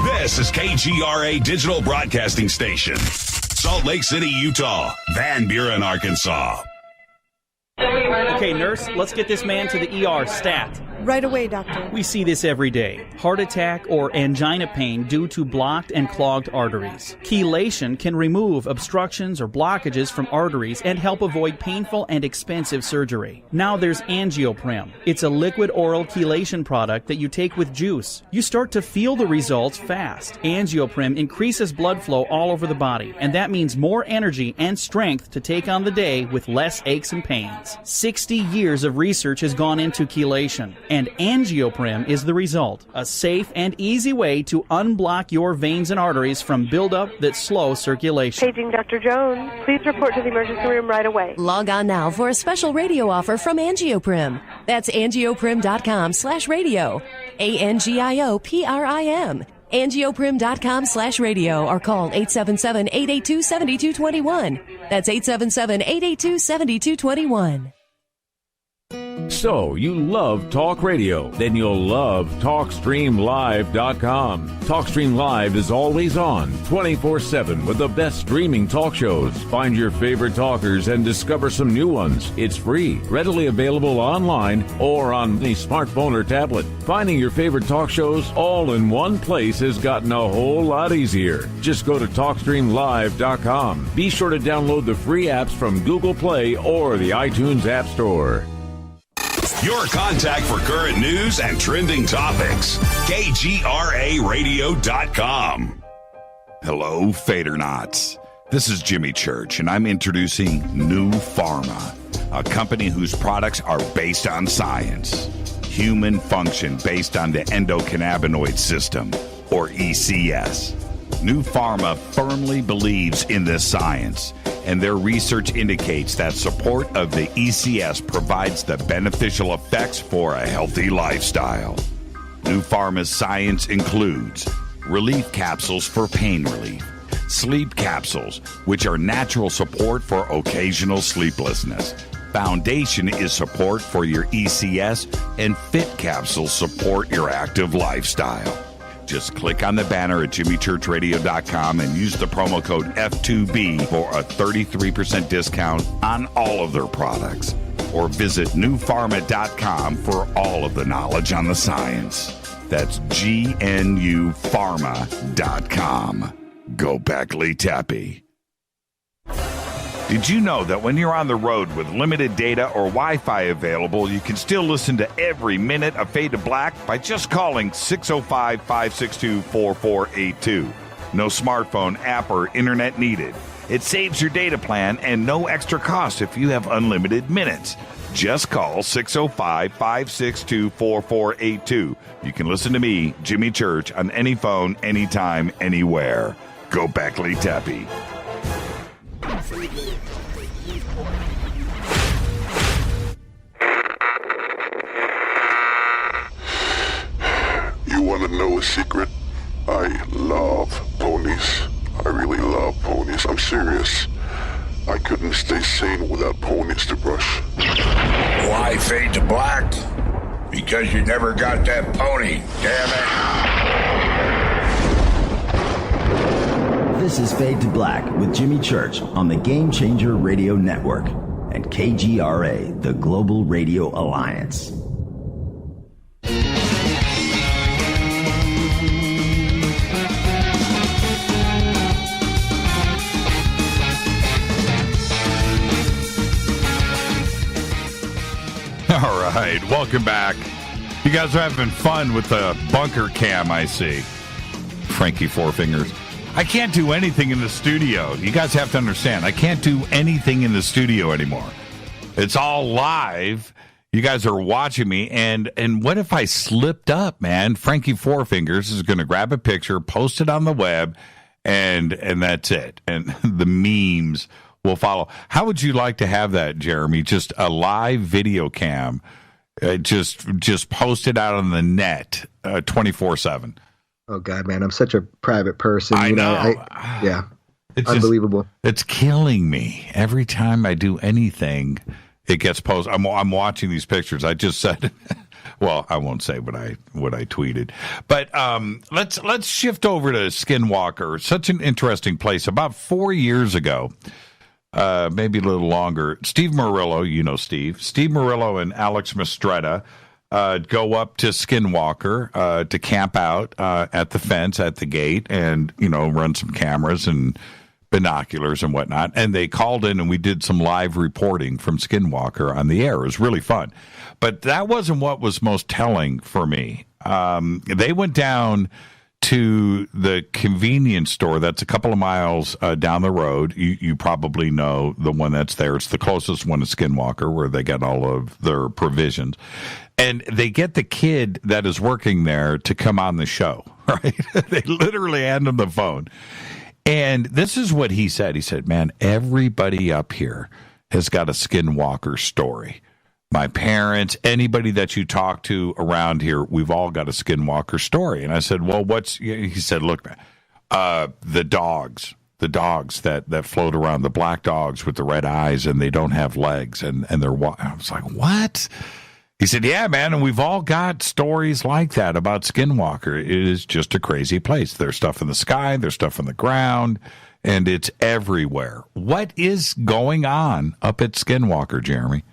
This is KGRA Digital Broadcasting Station. Salt Lake City, Utah. Van Buren, Arkansas. Okay, nurse, let's get this man to the ER stat. Right away, doctor. We see this every day. Heart attack or angina pain due to blocked and clogged arteries. Chelation can remove obstructions or blockages from arteries and help avoid painful and expensive surgery. Now there's Angioprim. It's a liquid oral chelation product that you take with juice. You start to feel the results fast. Angioprim increases blood flow all over the body, and that means more energy and strength to take on the day with less aches and pains. 60 years of research has gone into chelation, and Angioprim is the result. A safe and easy way to unblock your veins and arteries from buildup that slow circulation. Paging Dr. Jones. Please report to the emergency room right away. Log on now for a special radio offer from Angioprim. That's angioprim.com/radio. ANGIOPRIM. Angioprim.com/radio or call 877-882-7221. That's 877-882-7221. So, you love talk radio? Then you'll love TalkStreamLive.com. TalkStream Live is always on, 24/7 with the best streaming talk shows. Find your favorite talkers and discover some new ones. It's free, readily available online or on the smartphone or tablet. Finding your favorite talk shows all in one place has gotten a whole lot easier. Just go to TalkStreamLive.com. Be sure to download the free apps from Google Play or the iTunes App Store. Your contact for current news and trending topics. KGRAradio.com. Hello, Fadernauts. This is Jimmy Church, and I'm introducing New Pharma, a company whose products are based on science. Human function based on the endocannabinoid system, or ECS. New Pharma firmly believes in this science, and their research indicates that support of the ECS provides the beneficial effects for a healthy lifestyle. New Pharma's science includes relief capsules for pain relief, sleep capsules, which are natural support for occasional sleeplessness. Foundation is support for your ECS, and Fit capsules support your active lifestyle. Just click on the banner at jimmychurchradio.com and use the promo code F2B for a 33% discount on all of their products. Or visit newpharma.com for all of the knowledge on the science. That's GNUpharma.com. Go Beckley Tappy. Did you know that when you're on the road with limited data or Wi-Fi available, you can still listen to every minute of Fade to Black by just calling 605-562-4482. No smartphone, app, or internet needed. It saves your data plan and no extra cost if you have unlimited minutes. Just call 605-562-4482. You can listen to me, Jimmy Church, on any phone, anytime, anywhere. Go Beckley Tappy. You want to know a secret? I love ponies. I really love ponies. I'm serious. I couldn't stay sane without ponies to brush. Why Fade to Black? Because you never got that pony, damn it. This is Fade to Black with Jimmy Church on the Game Changer Radio Network and KGRA, the Global Radio Alliance. All right, welcome back. You guys are having fun with the bunker cam, I see. Frankie Four Fingers. I can't do anything in the studio. You guys have to understand, I can't do anything in the studio anymore. It's all live. You guys are watching me, and what if I slipped up, man? Frankie Four Fingers is going to grab a picture, post it on the web, and that's it. And the memes will follow. How would you like to have that, Jeremy? Just a live video cam, just post it out on the net 24/7. Oh God, man, I'm such a private person. I know. Yeah, it's unbelievable. It's killing me every time I do anything. It gets posted. I'm watching these pictures. I just said, well, I won't say what I tweeted, but let's shift over to Skinwalker. Such an interesting place. About 4 years ago. Maybe a little longer. Steve Murillo, you know Steve Murillo and Alex Mastretta go up to Skinwalker to camp out at the fence at the gate and, run some cameras and binoculars and whatnot. And they called in and we did some live reporting from Skinwalker on the air. It was really fun. But that wasn't what was most telling for me. They went down to the convenience store that's a couple of miles down the road. You probably know the one that's there. It's the closest one to Skinwalker, where they get all of their provisions. And they get the kid that is working there to come on the show, right? They literally hand him the phone. And this is what he said. He said, man, everybody up here has got a Skinwalker story. My parents, anybody that you talk to around here, we've all got a Skinwalker story. And I said, well, he said, look, the dogs that float around, the black dogs with the red eyes, and they don't have legs, and they're, I was like, what? He said, yeah, man, and we've all got stories like that about Skinwalker. It is just a crazy place. There's stuff in the sky, there's stuff on the ground, and it's everywhere. What is going on up at Skinwalker, Jeremy?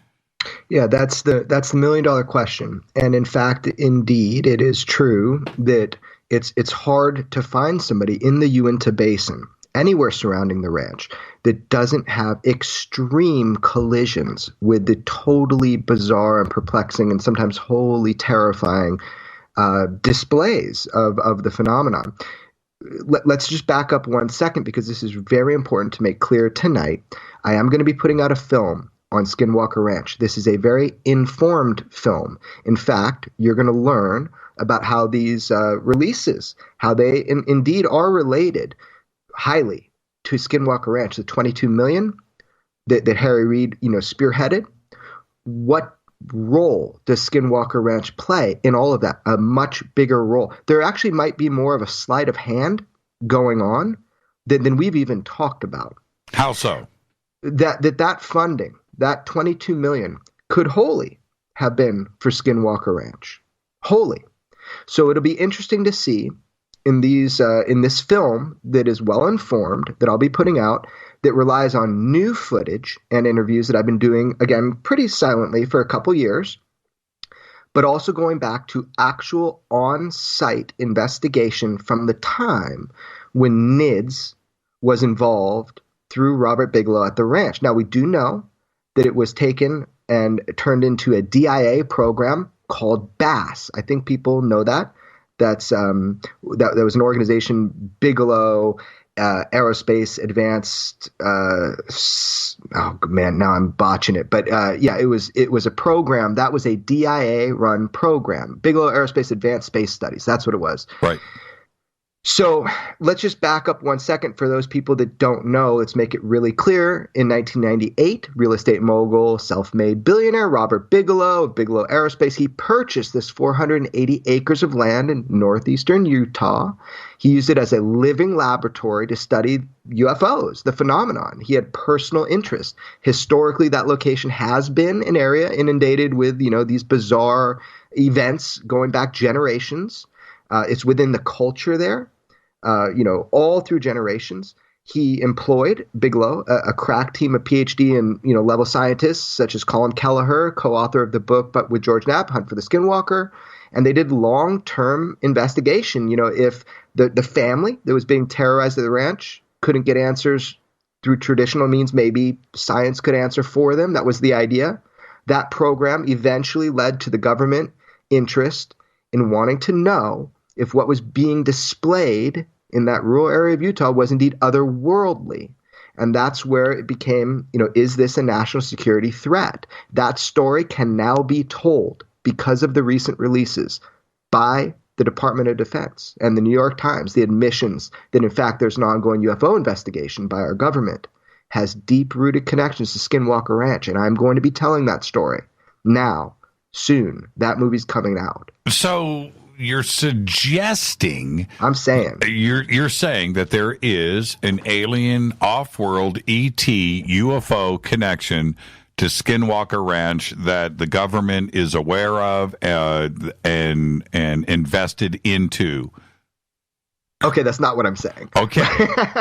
Yeah, that's the million-dollar question. And in fact, indeed, it is true that it's hard to find somebody in the Uinta Basin, anywhere surrounding the ranch, that doesn't have extreme collisions with the totally bizarre and perplexing and sometimes wholly terrifying displays of the phenomenon. Let's just back up 1 second, because this is very important to make clear tonight. I am going to be putting out a film on Skinwalker Ranch. This is a very informed film. In fact, you're going to learn about how these releases, how they indeed are related highly to Skinwalker Ranch, the 22 million that Harry Reid, spearheaded. What role does Skinwalker Ranch play in all of that? A much bigger role. There actually might be more of a sleight of hand going on than we've even talked about. How so? That funding, that 22 million, could wholly have been for Skinwalker Ranch. Wholly. So it'll be interesting to see in this film that is well informed, that I'll be putting out, that relies on new footage and interviews that I've been doing, again, pretty silently for a couple years, but also going back to actual on-site investigation from the time when NIDS was involved through Robert Bigelow at the ranch. Now, we do know that it was taken and turned into a DIA program called BASS. I think people know that. That was an organization, Bigelow Aerospace Advanced. Oh man, now I'm botching it. But it was a program that was a DIA run program, Bigelow Aerospace Advanced Space Studies. That's what it was. Right. So let's just back up 1 second for those people that don't know. Let's make it really clear. In 1998, real estate mogul, self-made billionaire Robert Bigelow of Bigelow Aerospace, he purchased this 480 acres of land in northeastern Utah. He used it as a living laboratory to study UFOs, the phenomenon. He had personal interest. Historically, that location has been an area inundated with, these bizarre events going back generations. It's within the culture there. All through generations. He employed Bigelow, a crack team of PhD and level scientists such as Colin Kelleher, co-author of the book, but with George Knapp, Hunt for the Skinwalker, and they did long-term investigation. If the family that was being terrorized at the ranch couldn't get answers through traditional means, maybe science could answer for them. That was the idea. That program eventually led to the government interest in wanting to know if what was being displayed in that rural area of Utah was indeed otherworldly. And that's where it became, is this a national security threat? That story can now be told because of the recent releases by the Department of Defense and the New York Times, the admissions that, in fact, there's an ongoing UFO investigation by our government, has deep-rooted connections to Skinwalker Ranch. And I'm going to be telling that story now, soon. That movie's coming out. So you're suggesting... You're saying that there is an alien, off-world, ET, UFO connection to Skinwalker Ranch that the government is aware of and invested into. Okay, that's not what I'm saying. Okay,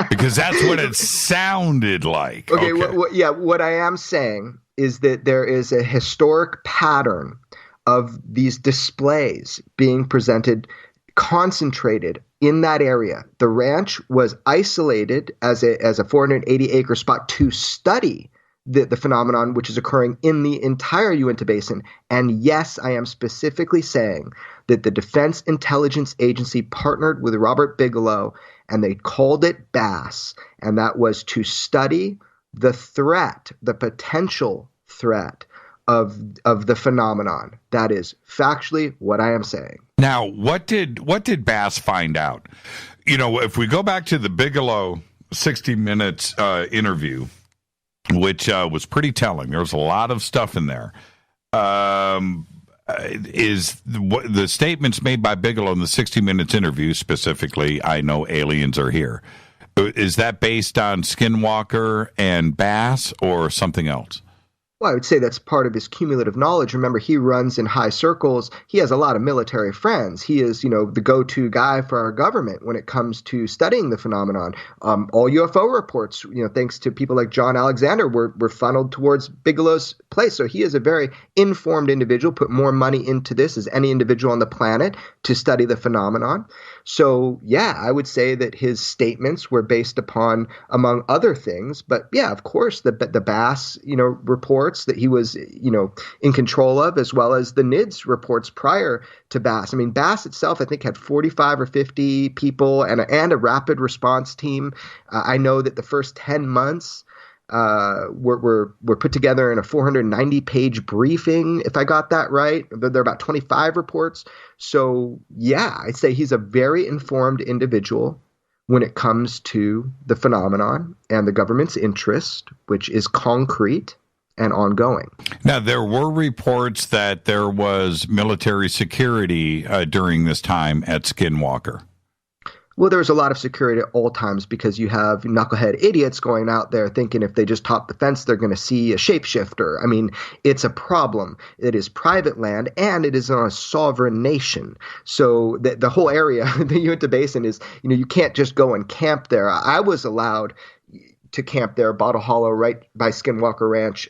because that's what it sounded like. Okay. What I am saying is that there is a historic pattern of these displays being presented, concentrated in that area. The ranch was isolated as a 480-acre spot to study the phenomenon, which is occurring in the entire Uinta Basin. And yes, I am specifically saying that the Defense Intelligence Agency partnered with Robert Bigelow, and they called it BASS, and that was to study the threat, the potential threat of the phenomenon. That is factually what I am saying. Now, what did Bass find out? If we go back to the Bigelow 60 Minutes interview, which was pretty telling, there was a lot of stuff in there. Is the statements made by Bigelow in the 60 Minutes interview, specifically, I know aliens are here. Is that based on Skinwalker and Bass or something else? Well, I would say that's part of his cumulative knowledge. Remember, he runs in high circles. He has a lot of military friends. He is, the go-to guy for our government when it comes to studying the phenomenon. All UFO reports, thanks to people like John Alexander, were funneled towards Bigelow's place. So he is a very informed individual, put more money into this as any individual on the planet to study the phenomenon. So, yeah, I would say that his statements were based upon, among other things, but yeah, of course, the Bass, reports that he was, in control of, as well as the NIDS reports prior to Bass. I mean, Bass itself, I think, had 45 or 50 people and a rapid response team. I know that the first 10 months were put together in a 490-page briefing, if I got that right. There are about 25 reports. So, yeah, I'd say he's a very informed individual when it comes to the phenomenon and the government's interest, which is concrete and ongoing. Now, there were reports that there was military security during this time at Skinwalker. Well, there's a lot of security at all times because you have knucklehead idiots going out there thinking if they just top the fence, they're going to see a shapeshifter. I mean, it's a problem. It is private land and it is on a sovereign nation. So the whole area, the Uinta Basin is, you can't just go and camp there. I was allowed to camp there, Bottle Hollow, right by Skinwalker Ranch,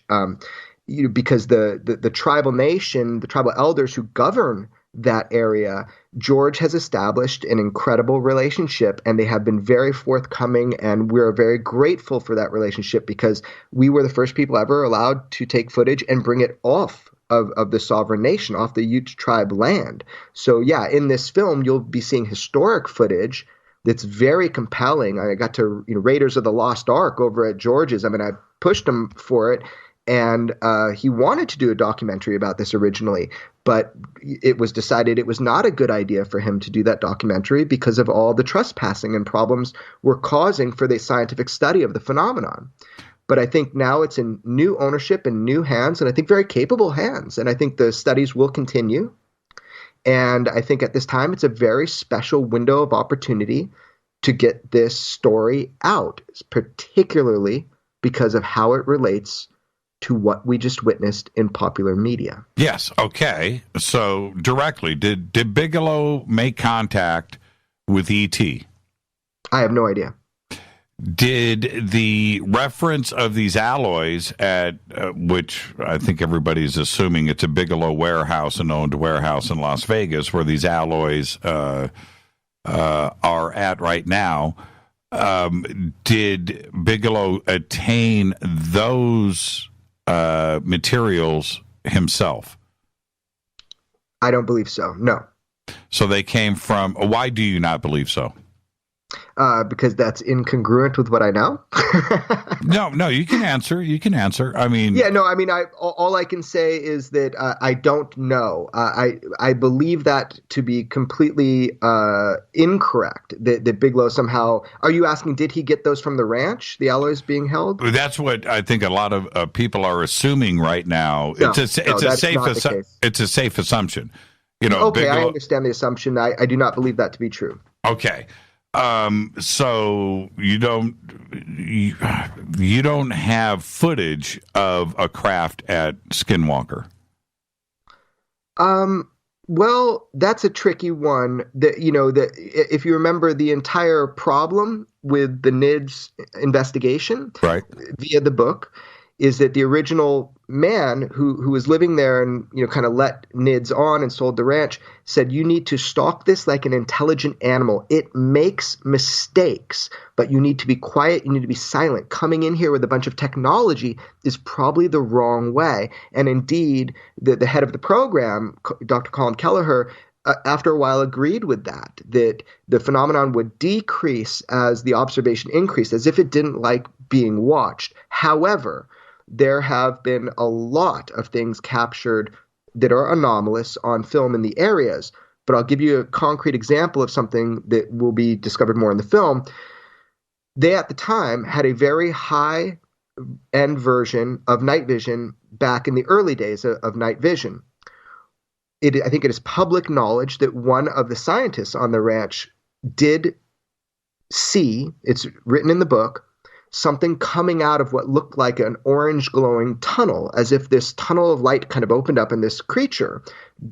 because the tribal nation, the tribal elders who govern that area, George has established an incredible relationship, and they have been very forthcoming, and we're very grateful for that relationship because we were the first people ever allowed to take footage and bring it off of the sovereign nation, off the Ute tribe land. So yeah, in this film, you'll be seeing historic footage that's very compelling. I got to Raiders of the Lost Ark over at George's. I mean, I pushed him for it, and he wanted to do a documentary about this originally, but it was decided it was not a good idea for him to do that documentary because of all the trespassing and problems we're causing for the scientific study of the phenomenon. But I think now it's in new ownership and new hands, and I think very capable hands, and I think the studies will continue. And I think at this time, it's a very special window of opportunity to get this story out, particularly because of how it relates to what we just witnessed in popular media. Yes. Okay. So directly, did Bigelow make contact with E.T.? I have no idea. Did the reference of these alloys at which I think everybody's assuming it's a Bigelow warehouse, an owned warehouse in Las Vegas, where these alloys are at right now, did Bigelow attain those materials himself? I don't believe so. No. So they came from. Why do you not believe so? Because that's incongruent with what I know. No, you can answer. You can answer. I mean, yeah, no, I mean, all I can say is that I don't know. I believe that to be completely incorrect. That Bigelow somehow. Are you asking? Did he get those from the ranch? The alloys being held? That's what I think a lot of people are assuming right now. No, it's a safe assumption. Okay, Bigelow, I understand the assumption. I do not believe that to be true. Okay. So you don't have footage of a craft at Skinwalker? Well, that's a tricky one. If you remember the entire problem with the NIDS investigation, right, via the book, is that the original man who was living there and kind of let NIDS on and sold the ranch said, you need to stalk this like an intelligent animal. It makes mistakes, but you need to be quiet. You need to be silent. Coming in here with a bunch of technology is probably the wrong way. And indeed, the head of the program, Dr. Colin Kelleher, after a while agreed with that the phenomenon would decrease as the observation increased, as if it didn't like being watched. However, there have been a lot of things captured that are anomalous on film in the areas. But I'll give you a concrete example of something that will be discovered more in the film. They, at the time, had a very high-end version of night vision back in the early days of night vision. I think it is public knowledge that one of the scientists on the ranch did see, it's written in the book, something coming out of what looked like an orange glowing tunnel, as if this tunnel of light kind of opened up, and this creature,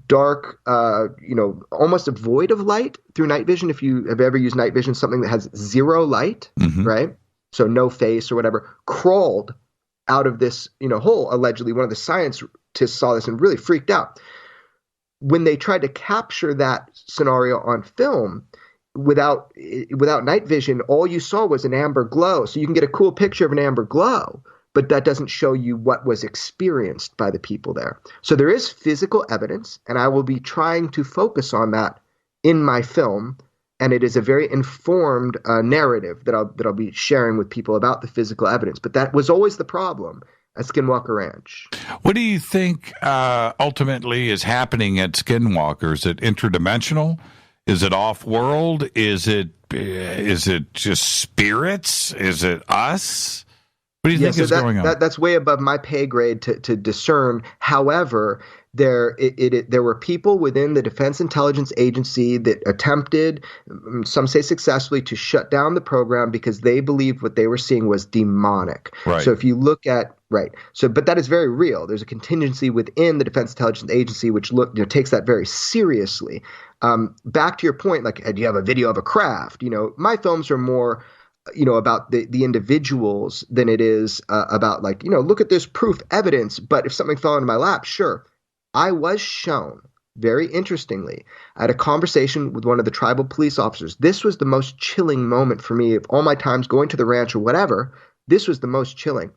dark, almost a void of light through night vision. If you have ever used night vision, something that has zero light, right? So no face or whatever, crawled out of this, hole. Allegedly, one of the scientists saw this and really freaked out. When they tried to capture that scenario on film, without night vision, all you saw was an amber glow. So you can get a cool picture of an amber glow, but that doesn't show you what was experienced by the people there. So there is physical evidence, and I will be trying to focus on that in my film. And it is a very informed narrative that I'll be sharing with people about the physical evidence. But that was always the problem at Skinwalker Ranch. What do you think ultimately is happening at Skinwalker? Is it interdimensional? Is it off-world? Is it just spirits? Is it us? What do you think is going on? That's way above my pay grade to discern. However, there were people within the Defense Intelligence Agency that attempted, some say successfully, to shut down the program because they believed what they were seeing was demonic. Right. So if you look at but that is very real. There's a contingency within the Defense Intelligence Agency which takes that very seriously. Back to your point, like, do you have a video of a craft? My films are more, about the individuals than it is about look at this proof evidence. But if something fell into my lap, sure. I was shown, very interestingly, I had a conversation with one of the tribal police officers. This was the most chilling moment for me of all my times going to the ranch or whatever. This was the most chilling.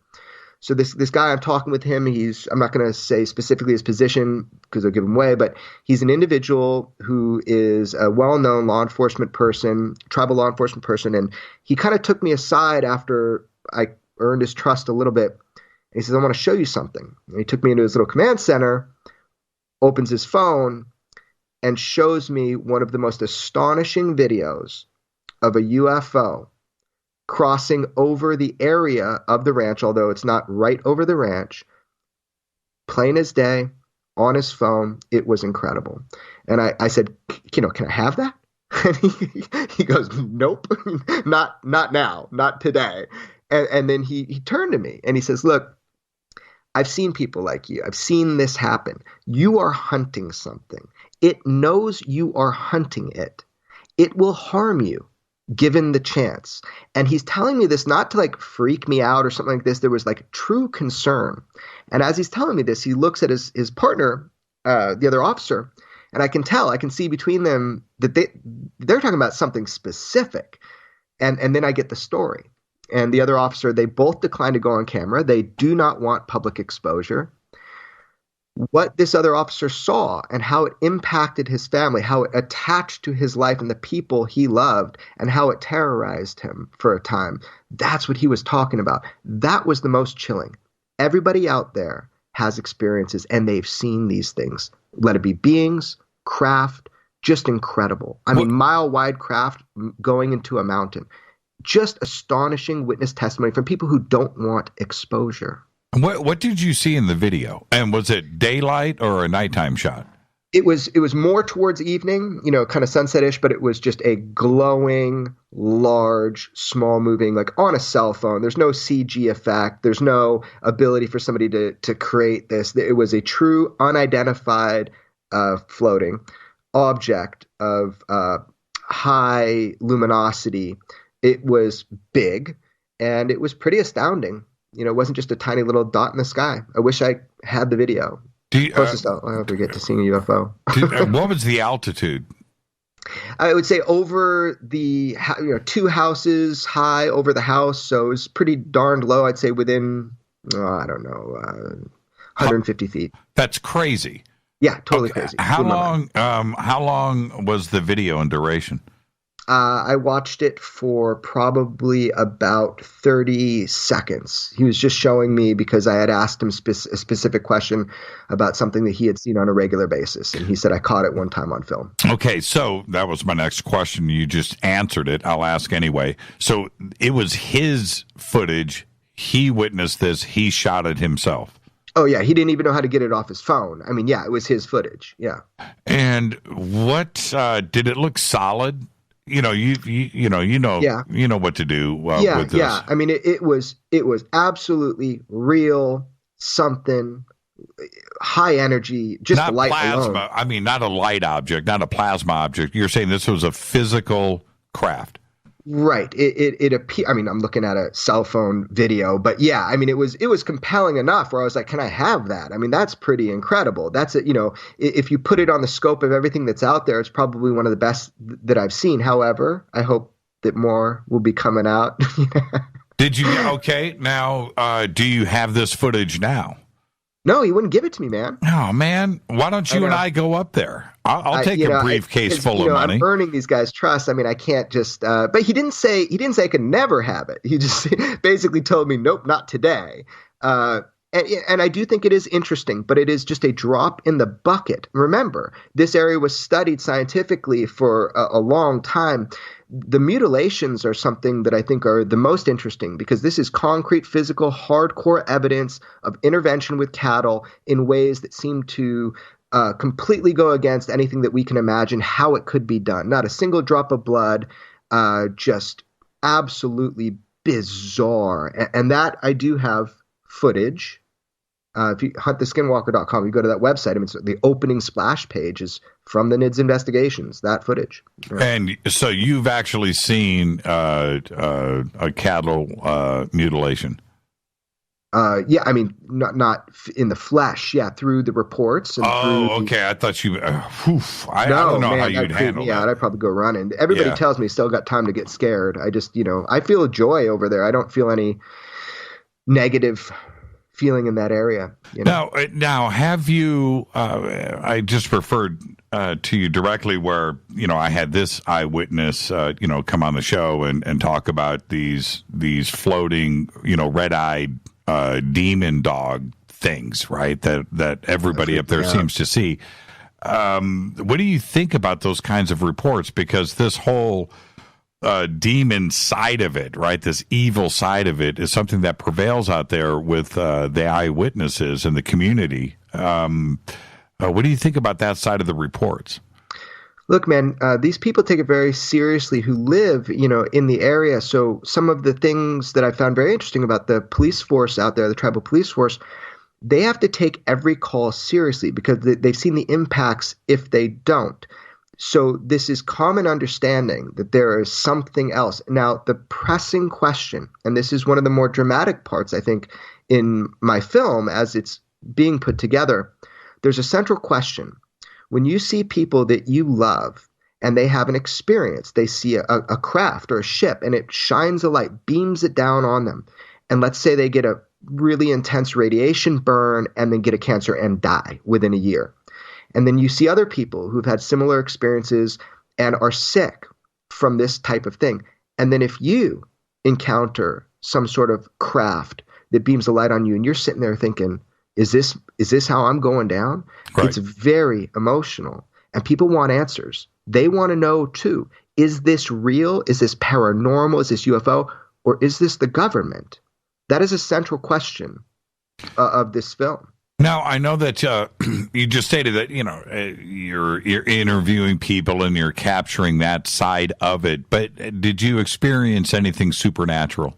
So this guy, I'm talking with him. I'm not going to say specifically his position because I'll give him away, but he's an individual who is a well-known law enforcement person, tribal law enforcement person. And he kind of took me aside after I earned his trust a little bit. And he says, I want to show you something. And he took me into his little command center, opens his phone, and shows me one of the most astonishing videos of a UFO crossing over the area of the ranch, although it's not right over the ranch, plain as day, on his phone. It was incredible. And I said, can I have that? And he goes, nope, not now, not today. And then he turned to me and he says, look, I've seen people like you. I've seen this happen. You are hunting something. It knows you are hunting it. It will harm you given the chance. And he's telling me this not to freak me out or something like this. There was true concern. And as he's telling me this, he looks at his partner, the other officer, and I can see between them that they're talking about something specific. And then I get the story. And the other officer, they both declined to go on camera. They do not want public exposure. What this other officer saw and how it impacted his family, how it attached to his life and the people he loved, and how it terrorized him for a time, that's what he was talking about. That was the most chilling. Everybody out there has experiences, and they've seen these things. Let it be beings, craft, just incredible. I mean, mile-wide craft going into a mountain. Just astonishing witness testimony from people who don't want exposure. What did you see in the video? And was it daylight or a nighttime shot? It was more towards evening, kind of sunset-ish, but it was just a glowing, large, small moving, on a cell phone. There's no CG effect. There's no ability for somebody to create this. It was a true unidentified floating object of high luminosity. It was big, and it was pretty astounding. It wasn't just a tiny little dot in the sky. I wish I had the video. Closest I'll ever get to seeing a UFO. What was the altitude? I would say over the, two houses high over the house. So it was pretty darned low. I'd say within, 150 feet. That's crazy. Yeah, totally crazy. How long was the video in duration? I watched it for probably about 30 seconds. He was just showing me because I had asked him a specific question about something that he had seen on a regular basis. And he said, I caught it one time on film. Okay, so that was my next question. You just answered it. I'll ask anyway. So it was his footage. He witnessed this. He shot it himself. Oh, yeah. He didn't even know how to get it off his phone. I mean, yeah, it was his footage. Yeah. And what did it look solid? you know what to do with this. Yeah. I mean, it was absolutely real, something high energy, just not the light plasma. alone. I mean, not a light object, not a plasma object. You're saying this was a physical craft. Right. It appeared. I mean, I'm looking at a cell phone video, but yeah, I mean, it was compelling enough where I was like, can I have that? I mean, that's pretty incredible. That's it. You know, if you put it on the scope of everything that's out there, it's probably one of the best that I've seen. However, I hope that more will be coming out. Did you? Okay. Now, do you have this footage now? No, he wouldn't give it to me, man. Oh, man. Why don't you and I go up there? I'll take a briefcase full of money. I'm earning these guys' trust. I mean, I can't just. But he didn't say I could never have it. He just basically told me, nope, not today. And I do think it is interesting, but it is just a drop in the bucket. Remember, this area was studied scientifically for a long time. The mutilations are something that I think are the most interesting because this is concrete, physical, hardcore evidence of intervention with cattle in ways that seem to completely go against anything that we can imagine how it could be done. Not a single drop of blood, just absolutely bizarre. And that I do have footage. If you hunt theskinwalker.com, you go to that website. I mean, so the opening splash page is from the NIDS investigations, that footage. Yeah. And so you've actually seen a cattle mutilation? Yeah, I mean, not in the flesh. Yeah, through the reports. And okay. I thought you. I don't know how you'd handle that. I'd probably go running. Everybody tells me still got time to get scared. I just, I feel joy over there. I don't feel any negative feeling in that area. Now, have you? I just referred to you directly, where I had this eyewitness, come on the show and talk about these floating, red-eyed demon dog things, right? That everybody up there seems to see. What do you think about those kinds of reports? Because this whole demon side of it, right? This evil side of it is something that prevails out there with the eyewitnesses and the community. What do you think about that side of the reports? Look, man, these people take it very seriously who live, in the area. So some of the things that I found very interesting about the police force out there, the tribal police force, they have to take every call seriously because they've seen the impacts if they don't. So this is common understanding that there is something else. Now, the pressing question, and this is one of the more dramatic parts, I think, in my film as it's being put together, there's a central question. When you see people that you love and they have an experience, they see a craft or a ship and it shines a light, beams it down on them, and let's say they get a really intense radiation burn and then get a cancer and die within a year. And then you see other people who've had similar experiences and are sick from this type of thing. And then if you encounter some sort of craft that beams a light on you and you're sitting there thinking, is this how I'm going down? Right. It's very emotional. And people want answers. They want to know, too, is this real? Is this paranormal? Is this UFO? Or is this the government? That is a central question of this film. Now, I know that you just stated that, you're interviewing people and you're capturing that side of it. But did you experience anything supernatural?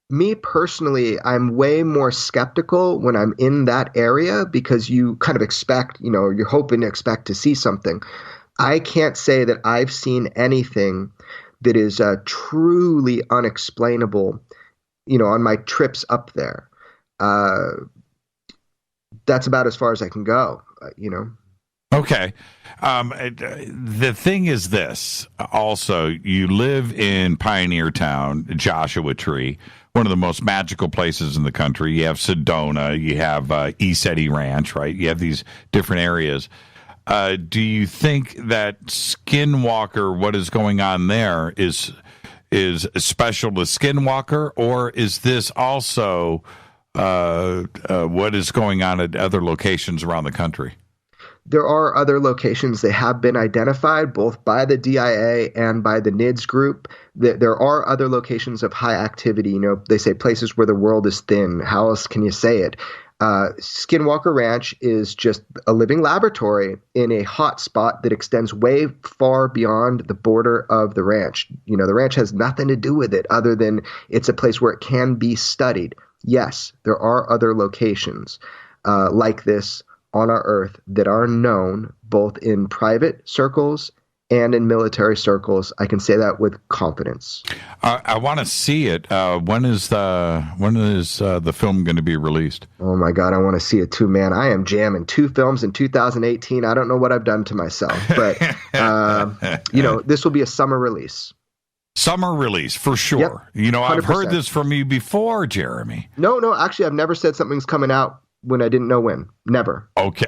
Me personally, I'm way more skeptical when I'm in that area because you kind of expect, you're hoping to expect to see something. I can't say that I've seen anything that is truly unexplainable, on my trips up there. That's about as far as I can go, Okay. The thing is this. Also, you live in Pioneer Town, Joshua Tree, one of the most magical places in the country. You have Sedona, you have East Eddy Ranch, right? You have these different areas. Do you think that Skinwalker, what is going on there, is special to Skinwalker, or is this also what is going on at other locations around the country? There are other locations that have been identified both by the DIA and by the NIDS group. There are other locations of high activity. They say places where the world is thin. How else can you say it? Skinwalker Ranch is just a living laboratory in a hot spot that extends way far beyond the border of the ranch. You know, the ranch has nothing to do with it other than it's a place where it can be studied. Yes, there are other locations like this on our Earth that are known both in private circles and in military circles. I can say that with confidence. I want to see it. When is the film going to be released? Oh my God, I want to see it too, man. I am jamming 2 films in 2018. I don't know what I've done to myself, but this will be a summer release. Summer release for sure. Yep, you know, 100%. I've heard 100%. this from you before, Jeremy. No, actually, I've never said something's coming out when I didn't know when. Never. Okay.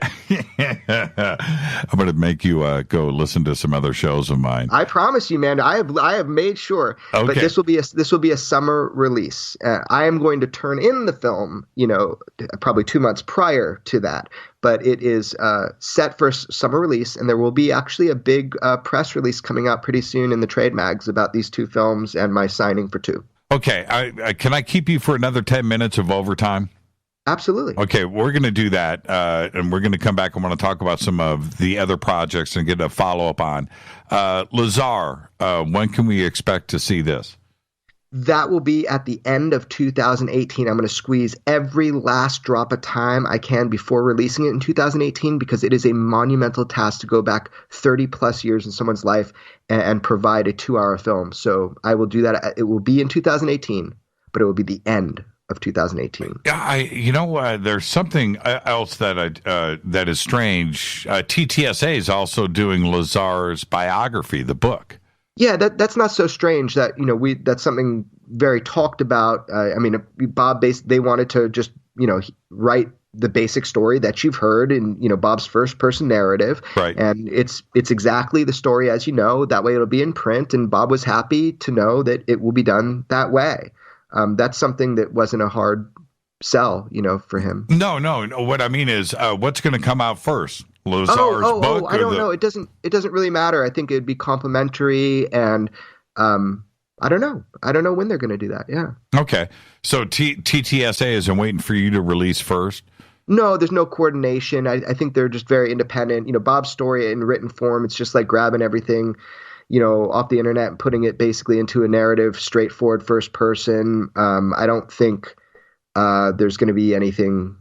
I'm going to make you go listen to some other shows of mine. I promise you, man. I have made sure. Okay. But this will be a summer release. I am going to turn in the film, probably 2 months prior to that. But it is set for summer release, and there will be actually a big press release coming out pretty soon in the trade mags about these 2 films and my signing for 2. Okay. Can I keep you for another 10 minutes of overtime? Absolutely. Okay, we're going to do that, and we're going to come back and want to talk about some of the other projects and get a follow-up on. Lazar, when can we expect to see this? That will be at the end of 2018. I'm going to squeeze every last drop of time I can before releasing it in 2018 because it is a monumental task to go back 30-plus years in someone's life and provide a 2-hour film. So I will do that. It will be in 2018, but it will be the end of 2018. There's something else that is strange. TTSA is also doing Lazar's biography, the book. Yeah, that's not so strange. That that's something very talked about. Bob they wanted to just write the basic story that you've heard in Bob's first person narrative, right? And it's exactly the story as you know. That way it'll be in print, and Bob was happy to know that it will be done that way. That's something that wasn't a hard sell, for him. No. What I mean is, what's going to come out first? Lazar's book? I don't know. It doesn't really matter. I think it'd be complimentary, and I don't know. I don't know when they're going to do that. Yeah. Okay. So TTSA isn't waiting for you to release first? No, there's no coordination. I think they're just very independent. Bob's story in written form, it's just like grabbing everything off the internet and putting it basically into a narrative, straightforward first person. I don't think there's going to be anything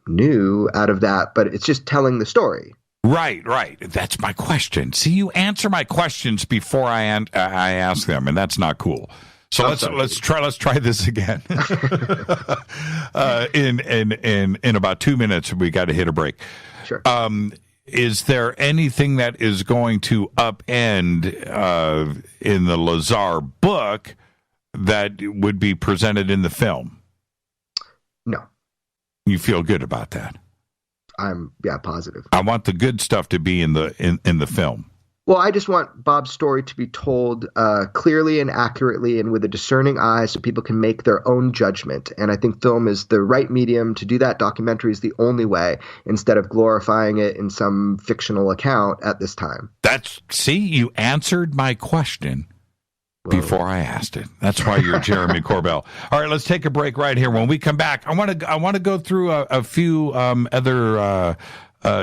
new out of that, but it's just telling the story. Right. That's my question. See, you answer my questions before I ask them, and that's not cool. So let's try this again. In about 2 minutes, we got to hit a break. Sure. Is there anything that is going to upend in the Lazar book that would be presented in the film? No. You feel good about that? I'm positive. I want the good stuff to be in the film. Well, I just want Bob's story to be told clearly and accurately and with a discerning eye so people can make their own judgment. And I think film is the right medium to do that. Documentary is the only way, instead of glorifying it in some fictional account at this time. You answered my question before I asked it. That's why you're Jeremy Corbell. All right, let's take a break right here. When we come back, I want to go through a few other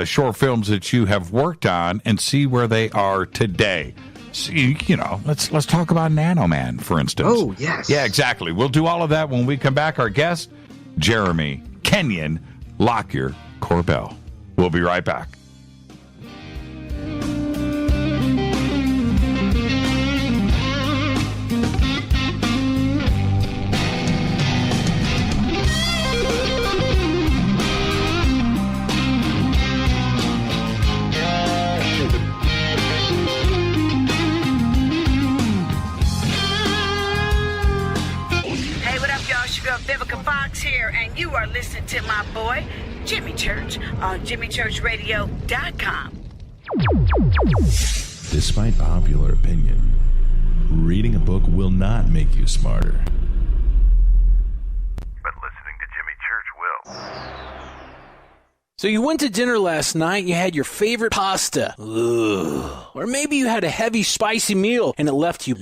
short films that you have worked on and see where they are today. So, let's talk about Nano Man, for instance. Oh, yes. Yeah, exactly. We'll do all of that when we come back. Our guest, Jeremy Kenyon Lockyer Corbell. We'll be right back. Here, and you are listening to my boy Jimmy Church on JimmyChurchRadio.com. Despite popular opinion, reading a book will not make you smarter. But listening to Jimmy Church will. So you went to dinner last night, you had your favorite pasta. Ugh. Or maybe you had a heavy, spicy meal and it left you. Ugh.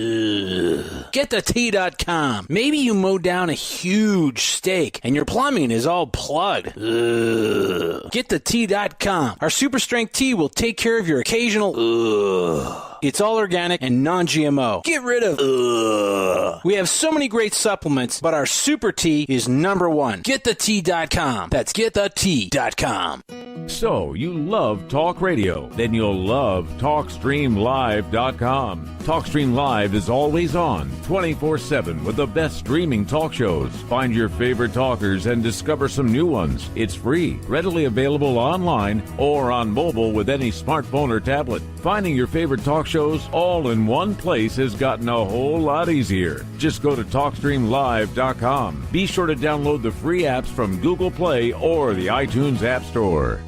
GetTheT.com. Maybe you mowed down a huge steak and your plumbing is all plugged. Ugh. GetTheT.com. Our super strength tea will take care of your occasional. Ugh. It's all organic and non-GMO. Get rid of ugh. We have so many great supplements, but our super tea is number one. GetTheT.com. That's GetTheT.com. So, you love talk radio? Then you'll love TalkStreamLive.com. TalkStream Live is always on, 24/7 with the best streaming talk shows. Find your favorite talkers and discover some new ones. It's free, readily available online or on mobile with any smartphone or tablet. Finding your favorite talk shows all in one place has gotten a whole lot easier. Just go to TalkStreamLive.com. Be sure to download the free apps from Google Play or the iTunes App Store.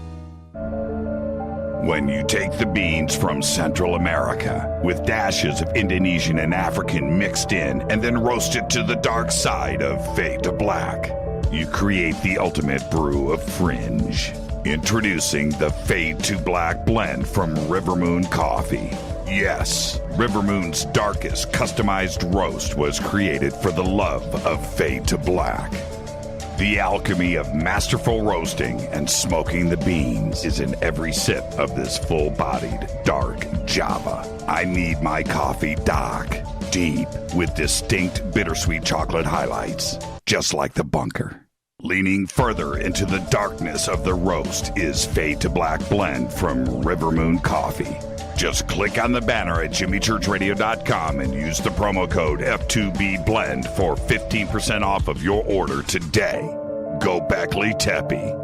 When you take the beans from Central America with dashes of Indonesian and African mixed in and then roast it to the dark side of fade to black, you create the ultimate brew of fringe. Introducing the Fade to Black blend from Rivermoon Coffee. Yes, Rivermoon's darkest customized roast was created for the love of Fade to Black. The alchemy of masterful roasting and smoking the beans is in every sip of this full-bodied, dark Java. I need my coffee dark, deep, with distinct bittersweet chocolate highlights, just like the bunker. Leaning further into the darkness of the roast is Fade to Black blend from Rivermoon Coffee. Just click on the banner at jimmychurchradio.com and use the promo code F2BBLEND for 15% off of your order today. Go Beckley Teppy.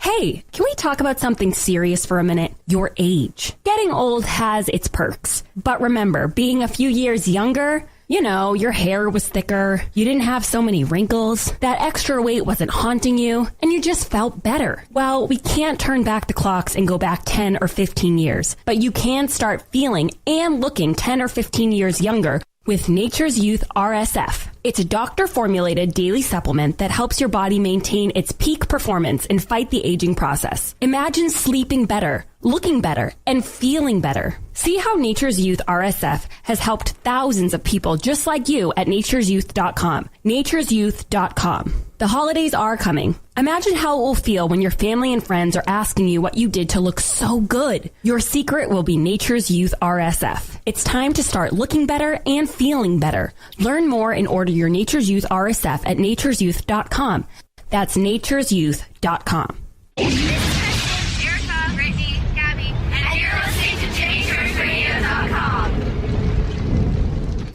Hey, can we talk about something serious for a minute? Your age. Getting old has its perks. But remember, being a few years younger, you know, your hair was thicker, you didn't have so many wrinkles, that extra weight wasn't haunting you, and you just felt better. Well, we can't turn back the clocks and go back 10 or 15 years, but you can start feeling and looking 10 or 15 years younger with Nature's Youth RSF. It's a doctor-formulated daily supplement that helps your body maintain its peak performance and fight the aging process. Imagine sleeping better, looking better, and feeling better. See how Nature's Youth RSF has helped thousands of people just like you at nature'syouth.com. nature'syouth.com. The holidays are coming. Imagine how it will feel when your family and friends are asking you what you did to look so good. Your secret will be Nature's Youth RSF. It's time to start looking better and feeling better. Learn more and order your Nature's Youth RSF at nature'syouth.com. That's nature'syouth.com.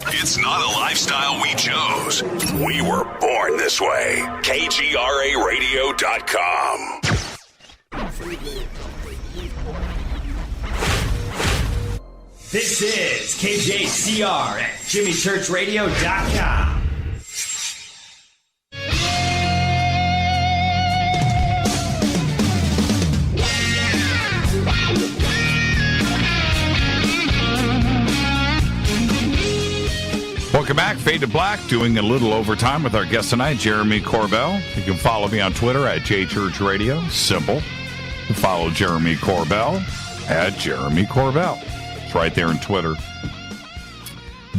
It's not a lifestyle we chose. We were born this way. KGRAradio.com. This is KJCR at JimmyChurchRadio.com. Welcome back. Fade to Black, doing a little overtime with our guest tonight, Jeremy Corbell. You can follow me on Twitter at JChurchRadio. Simple. You follow Jeremy Corbell at Jeremy Corbell. It's right there in Twitter.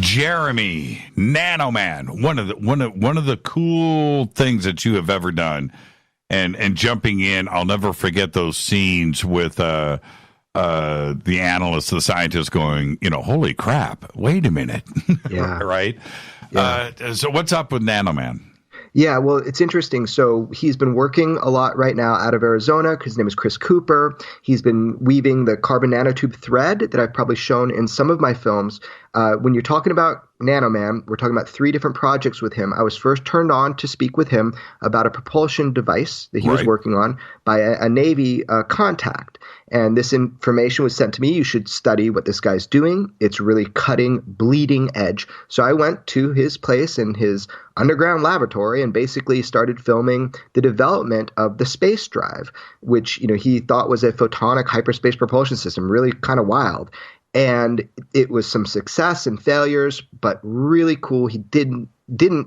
Jeremy, Nano Man, one of the cool things that you have ever done, and jumping in. I'll never forget those scenes with the analysts, the scientists going, holy crap, wait a minute. Yeah. Right? Yeah. So what's up with Nano Man? Yeah, well, it's interesting. So he's been working a lot right now out of Arizona because his name is Chris Cooper. He's been weaving the carbon nanotube thread that I've probably shown in some of my films. When you're talking about Nano Man, we're talking about 3 different projects with him. I was first turned on to speak with him about a propulsion device that he was working on by a Navy contact. And this information was sent to me. You should study what this guy's doing. It's really cutting, bleeding edge. So I went to his place in his underground laboratory and basically started filming the development of the space drive, which he thought was a photonic hyperspace propulsion system, really kind of wild. And it was some success and failures, but really cool. He didn't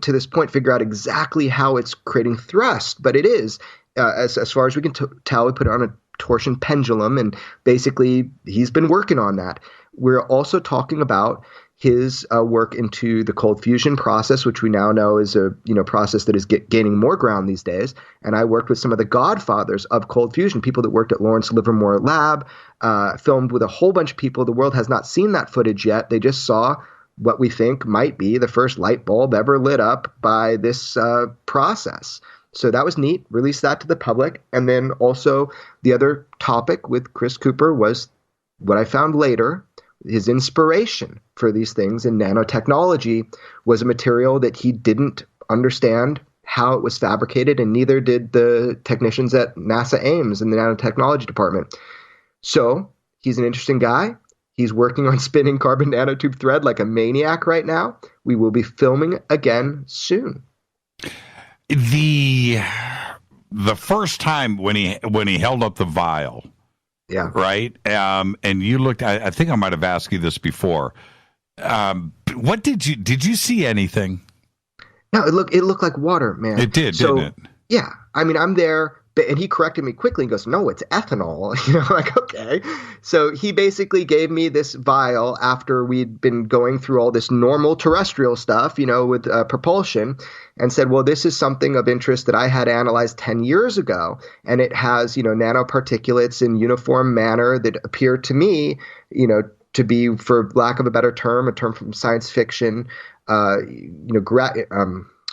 to this point figure out exactly how it's creating thrust, but it is. as far as we can tell, we put it on a torsion pendulum, and basically he's been working on that. We're also talking about his work into the cold fusion process, which we now know is a process that is gaining more ground these days. And I worked with some of the godfathers of cold fusion, people that worked at Lawrence Livermore Lab, filmed with a whole bunch of people. The world has not seen that footage yet. They just saw what we think might be the first light bulb ever lit up by this process. So that was neat. Released that to the public. And then also the other topic with Chris Cooper was what I found later. His inspiration for these things in nanotechnology was a material that he didn't understand how it was fabricated, and neither did the technicians at NASA Ames in the nanotechnology department. So he's an interesting guy. He's working on spinning carbon nanotube thread like a maniac right now. We will be filming again soon. The first time when he held up the vial. Yeah. Right. And you looked. I think I might have asked you this before. What did you see anything? No, it looked like water, man. It did, didn't it? Yeah. I mean, I'm there, and he corrected me quickly and goes, "No, it's ethanol." Like, okay. So he basically gave me this vial after we'd been going through all this normal terrestrial stuff, with propulsion, and said, well, this is something of interest that I had analyzed 10 years ago. And it has, nanoparticulates in uniform manner that appear to me, to be, for lack of a better term, a term from science fiction,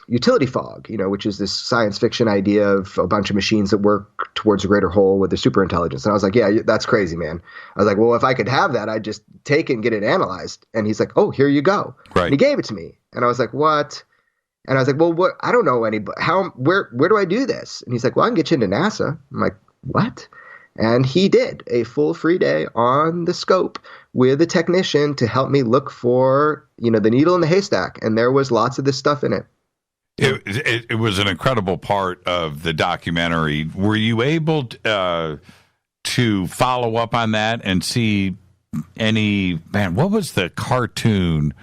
utility fog, which is this science fiction idea of a bunch of machines that work towards a greater whole with a super intelligence. And I was like, yeah, that's crazy, man. I was like, well, if I could have that, I'd just take it and get it analyzed. And he's like, oh, here you go. Right. And he gave it to me. And I was like, what? And I was like, well, what? I don't know anybody. Where do I do this? And he's like, well, I can get you into NASA. I'm like, what? And he did a full free day on the scope with a technician to help me look for, the needle in the haystack. And there was lots of this stuff in it. It was an incredible part of the documentary. Were you able to follow up on that and see what was the cartoon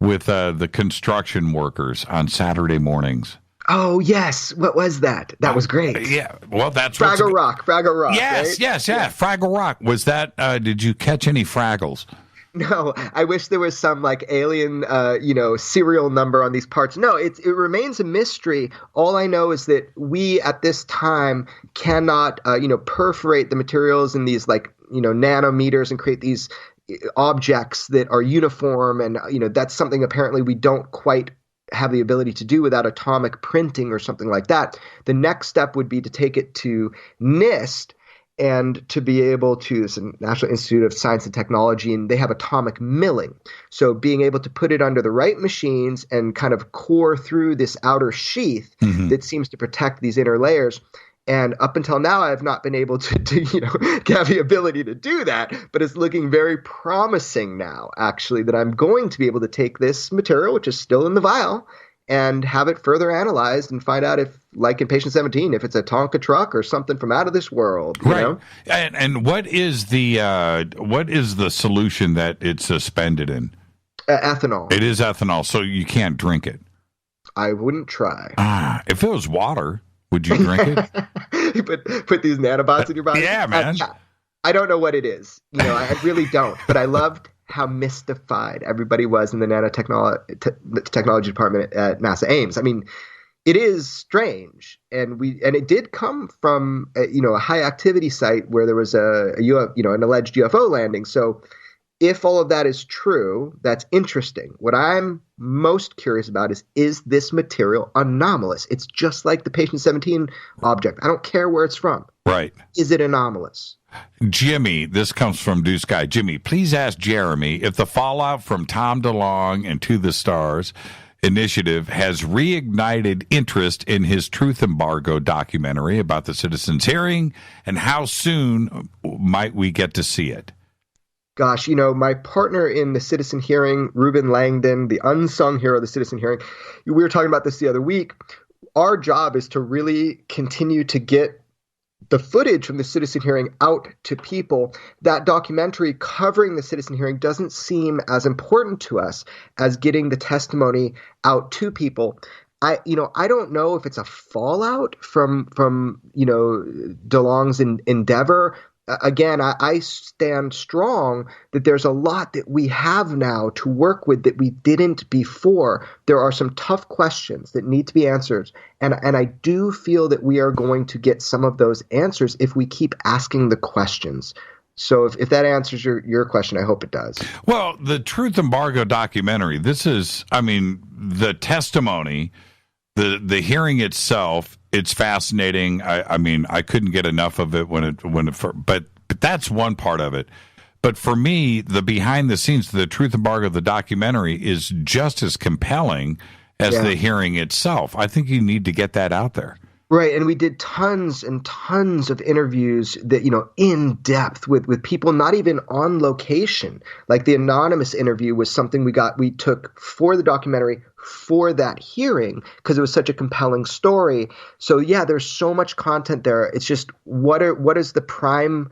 with the construction workers on Saturday mornings? Oh, yes. What was that? That was great. Yeah. Well, that's Fraggle Rock. Yes, right? yes. Fraggle Rock. Was that, did you catch any Fraggles? No, I wish there was some like alien, serial number on these parts. No, it remains a mystery. All I know is that we at this time cannot, perforate the materials in these nanometers and create these objects that are uniform. And, that's something apparently we don't quite have the ability to do without atomic printing or something like that. The next step would be to take it to NIST and to be able to, it's the National Institute of Science and Technology, and they have atomic milling. So being able to put it under the right machines and kind of core through this outer sheath that seems to protect these inner layers. And up until now, I have not been able to have the ability to do that. But it's looking very promising now, actually, that I'm going to be able to take this material, which is still in the vial, and have it further analyzed and find out if, like in patient 17, if it's a Tonka truck or something from out of this world. You know? And what is the solution that it's suspended in? Ethanol. It is ethanol, so you can't drink it. I wouldn't try. If it was water, would you drink it? You put these nanobots in your body? Yeah, man. I don't know what it is. I really don't. But I loved how mystified everybody was in the nanotechnology department at NASA Ames. I mean, it is strange, and it did come from a high activity site where there was an alleged UFO landing. So if all of that is true, that's interesting. What I'm most curious about is this material anomalous? It's just like the patient 17 object. I don't care where it's from. Right. Is it anomalous? Jimmy, this comes from Deuce Guy. Jimmy, please ask Jeremy if the fallout from Tom DeLonge and To the Stars initiative has reignited interest in his Truth Embargo documentary about the citizens' hearing, and how soon might we get to see it? Gosh, my partner in the citizen hearing, Ruben Langdon, the unsung hero of the citizen hearing, we were talking about this the other week. Our job is to really continue to get the footage from the citizen hearing out to people. That documentary covering the citizen hearing doesn't seem as important to us as getting the testimony out to people. I don't know if it's a fallout from DeLonge's endeavor. Again, I stand strong that there's a lot that we have now to work with that we didn't before. There are some tough questions that need to be answered. And I do feel that we are going to get some of those answers if we keep asking the questions. So if that answers your question, I hope it does. Well, the Truth Embargo documentary, this is, the testimony, the hearing itself, it's fascinating. I couldn't get enough of it but that's one part of it. But for me, the behind the scenes, the Truth Embargo, the documentary is just as compelling as the hearing itself. I think you need to get that out there. Right, and we did tons and tons of interviews that, in depth with people not even on location. Like the anonymous interview was something we took for the documentary for that hearing because it was such a compelling story. So yeah, there's so much content there. It's just what is the prime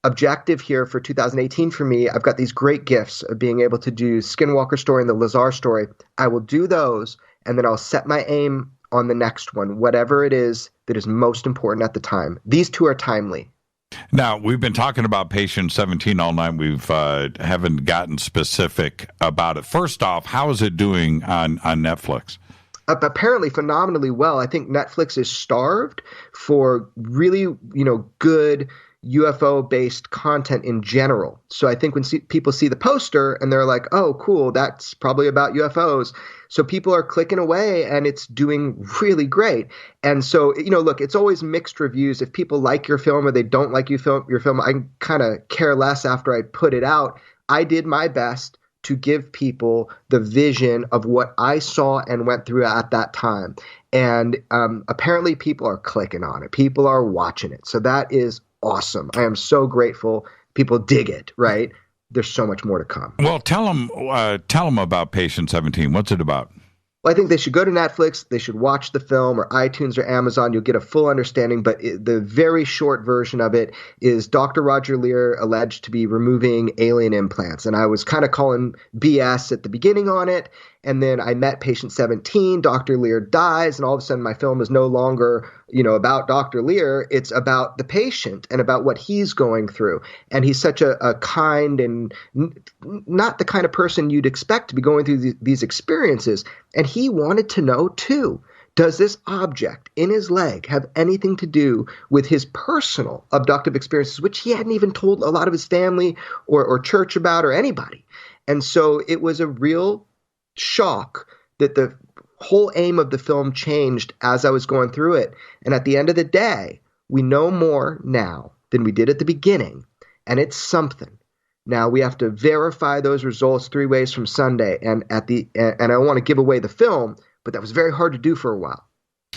objective here for 2018 for me? I've got these great gifts of being able to do Skinwalker story and the Lazar story. I will do those, and then I'll set my aim on the next one, whatever it is that is most important at the time. These two are timely. Now, we've been talking about Patient 17 all night. We've haven't gotten specific about it. First off, how is it doing on Netflix? Apparently phenomenally well. I think Netflix is starved for really, good UFO-based content in general. So I think when people see the poster and they're like, oh, cool, that's probably about UFOs. So people are clicking away and it's doing really great. And so, look, it's always mixed reviews. If people like your film or they don't like your film, I kind of care less after I put it out. I did my best to give people the vision of what I saw and went through at that time. And apparently people are clicking on it. People are watching it. So that is awesome. I am so grateful. People dig it, right? There's so much more to come. Well, tell them about Patient 17. What's it about? Well, I think they should go to Netflix. They should watch the film or iTunes or Amazon. You'll get a full understanding. But the very short version of it is Dr. Roger Leir alleged to be removing alien implants. And I was kind of calling BS at the beginning on it. And then I met Patient 17. Dr. Leir dies. And all of a sudden my film is no longer, about Dr. Leir. It's about the patient and about what he's going through. And he's such a kind and not the kind of person you'd expect to be going through these experiences. And he wanted to know, too, does this object in his leg have anything to do with his personal abductive experiences, which he hadn't even told a lot of his family or church about or anybody. And so it was a real shock that the whole aim of the film changed as I was going through it. And at the end of the day, we know more now than we did at the beginning. And it's something. Now we have to verify those results 3 ways from Sunday. And I don't want to give away the film, but that was very hard to do for a while.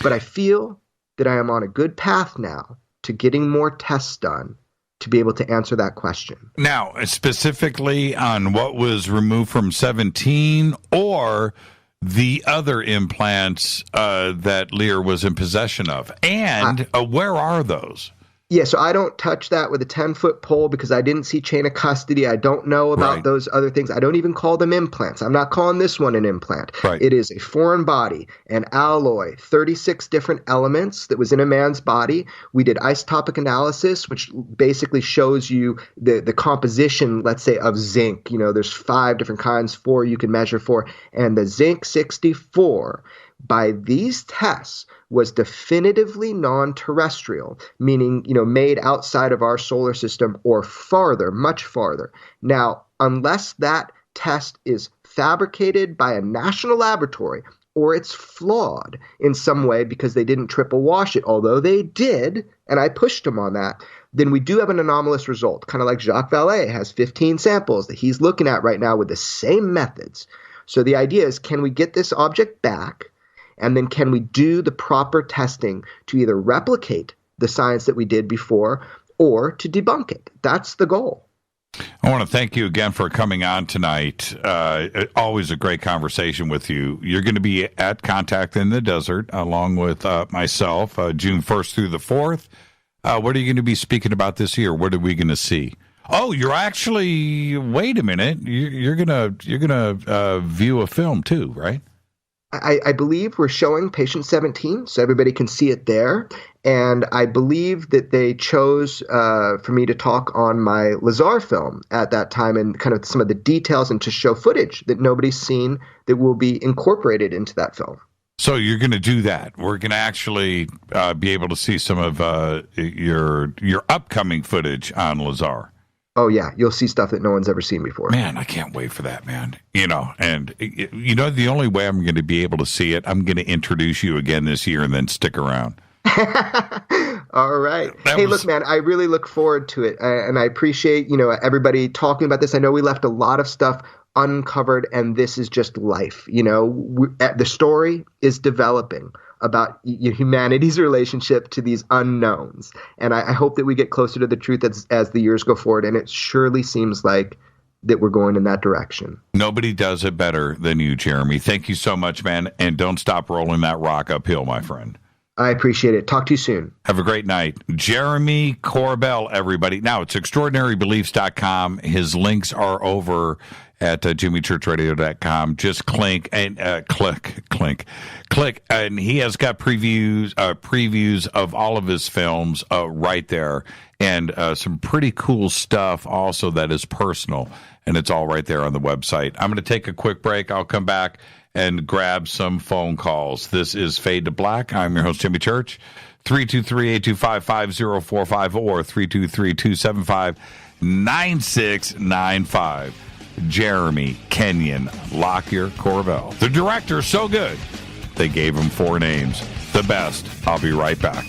But I feel that I am on a good path now to getting more tests done to be able to answer that question. Now, specifically on what was removed from 17 or the other implants that Leir was in possession of, and where are those? Yeah, so I don't touch that with a 10-foot pole because I didn't see chain of custody. I don't know about those other things. I don't even call them implants. I'm not calling this one an implant. Right. It is a foreign body, an alloy, 36 different elements that was in a man's body. We did isotopic analysis, which basically shows you the composition, let's say, of zinc. There's 5 different kinds, 4 you can measure for. And the zinc 64, by these tests, was definitively non-terrestrial, meaning, made outside of our solar system or farther, much farther. Now, unless that test is fabricated by a national laboratory or it's flawed in some way because they didn't triple wash it, although they did, and I pushed them on that, then we do have an anomalous result, kind of like Jacques Vallée has 15 samples that he's looking at right now with the same methods. So the idea is, can we get this object back? And then can we do the proper testing to either replicate the science that we did before or to debunk it? That's the goal. I want to thank you again for coming on tonight. Always a great conversation with you. You're going to be at Contact in the Desert along with myself, June 1st through the 4th. What are you going to be speaking about this year? What are we going to see? Oh, you're actually, wait a minute. You're going to view a film too, right? I believe we're showing patient 17, so everybody can see it there. And I believe that they chose for me to talk on my Lazar film at that time and kind of some of the details and to show footage that nobody's seen that will be incorporated into that film. So you're going to do that. We're going to actually be able to see some of your upcoming footage on Lazar. Oh, yeah. You'll see stuff that no one's ever seen before. Man, I can't wait for that, man. And the only way I'm going to be able to see it, I'm going to introduce you again this year and then stick around. All right. Look, man, I really look forward to it. And I appreciate, everybody talking about this. I know we left a lot of stuff uncovered, and this is just life. The story is developing about humanity's relationship to these unknowns. And I hope that we get closer to the truth as the years go forward. And it surely seems like that we're going in that direction. Nobody does it better than you, Jeremy. Thank you so much, man. And don't stop rolling that rock uphill, my friend. I appreciate it. Talk to you soon. Have a great night. Jeremy Corbell, everybody. Now, it's extraordinarybeliefs.com. His links are over at jimmychurchradio.com. Just click, and he has got previews of all of his films right there, and some pretty cool stuff also that is personal, and it's all right there on the website. I'm going to take a quick break. I'll come back and grab some phone calls. This is Fade to Black. I'm your host, Jimmy Church. 323-825-5045 or 323-275-9695. Jeremy Kenyon Lockyer Corbell. The director is so good, they gave him 4 names. The best. I'll be right back.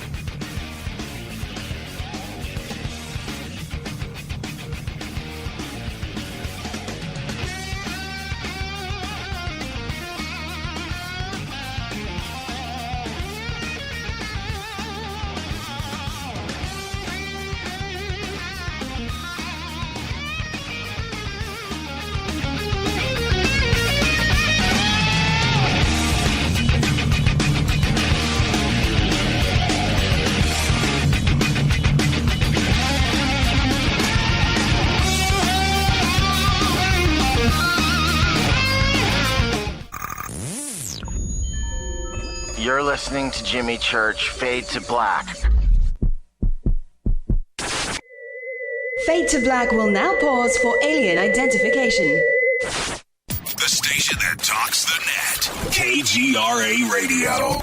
You're listening to Jimmy Church, Fade to Black. Fade to Black will now pause for alien identification. The station that talks the net. KGRA Radio.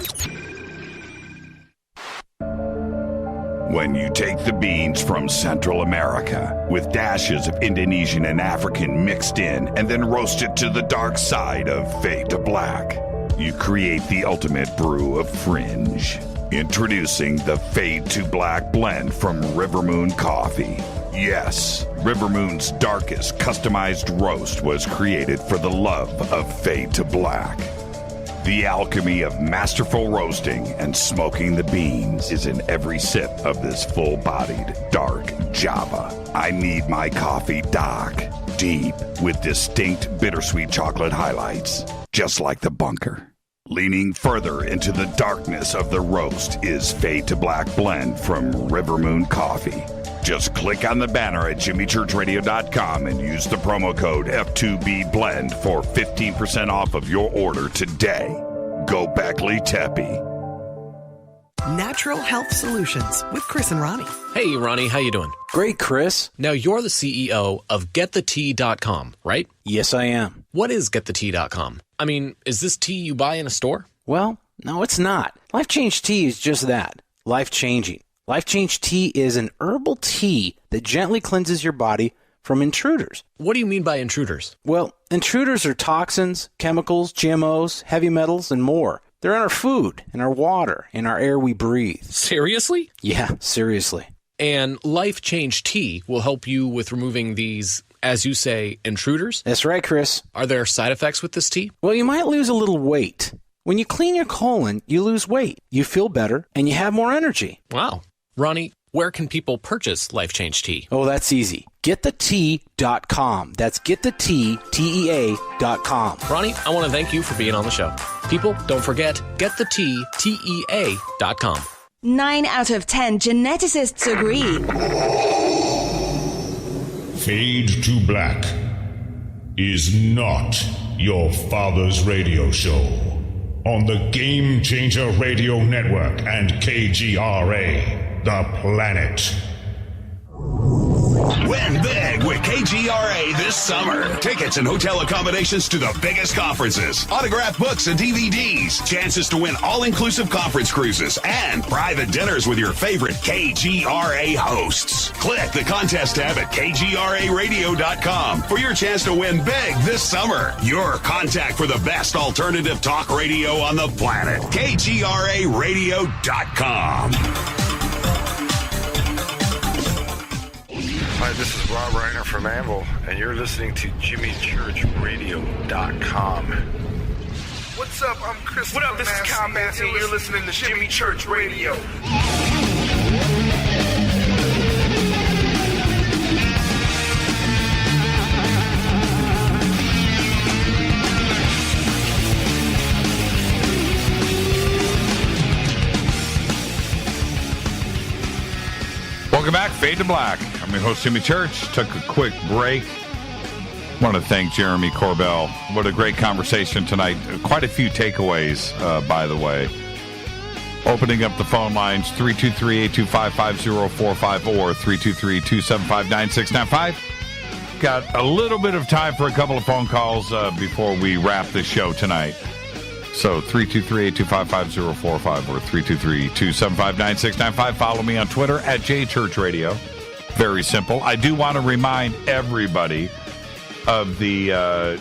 When you take the beans from Central America with dashes of Indonesian and African mixed in and then roast it to the dark side of Fade to Black, you create the ultimate brew of fringe. Introducing the Fade to Black blend from Rivermoon Coffee. Yes, Rivermoon's darkest customized roast was created for the love of Fade to Black. The alchemy of masterful roasting and smoking the beans is in every sip of this full-bodied, dark Java. I need my coffee dark, deep, with distinct bittersweet chocolate highlights, just like the bunker. Leaning further into the darkness of the roast is Fade to Black blend from Rivermoon Coffee. Just click on the banner at jimmychurchradio.com and use the promo code F2BBLEND for 15% off of your order today. Go Beckley Teppy. Natural Health Solutions with Chris and Ronnie. Hey, Ronnie, how you doing? Great, Chris. Now, you're the CEO of GetTheTea.com, right? Yes, I am. What is GetTheTea.com? I mean, is this tea you buy in a store? Well, no, it's not. Life Change Tea is just that. Life-changing. Life Change Tea is an herbal tea that gently cleanses your body from intruders. What do you mean by intruders? Well, intruders are toxins, chemicals, GMOs, heavy metals, and more. They're in our food, in our water, in our air we breathe. Seriously? Yeah, seriously. And Life Change Tea will help you with removing these, as you say, intruders? That's right, Chris. Are there side effects with this tea? Well, you might lose a little weight. When you clean your colon, you lose weight. You feel better, and you have more energy. Wow. Ronnie, where can people purchase Life Change Tea? Oh, that's easy. GetTheTea.com. That's GetTheTea.com. Ronnie, I want to thank you for being on the show. People, don't forget, GetTheTea.com. 9 out of 10 geneticists agree. Fade to Black is not your father's radio show. on the Game Changer Radio Network and KGRA, The Planet. Win big with KGRA this summer. Tickets and hotel accommodations to the biggest conferences, autographed books and DVDs, chances to win all-inclusive conference cruises, and private dinners with your favorite KGRA hosts. Click the contest tab at kgraradio.com for your chance to win big this summer. Your contact for the best alternative talk radio on the planet. kgraradio.com. Hi, this is Rob Reiner from Anvil, and you're listening to JimmyChurchRadio.com. What's up? I'm Chris. What up? This is Kyle Matthew, and you're listening to Jimmy Church Radio. Welcome back, Fade to Black. I'm your host, Jimmy Church. Took a quick break. Want to thank Jeremy Corbell. What a great conversation tonight. Quite a few takeaways, by the way. Opening up the phone lines, 323-825-5045 or 323-275-9695. Got a little bit of time for a couple of phone calls before we wrap the show tonight. So 323-825-5045 or 323-275-9695. Follow me on Twitter at JChurchRadio. Very simple. I do want to remind everybody of the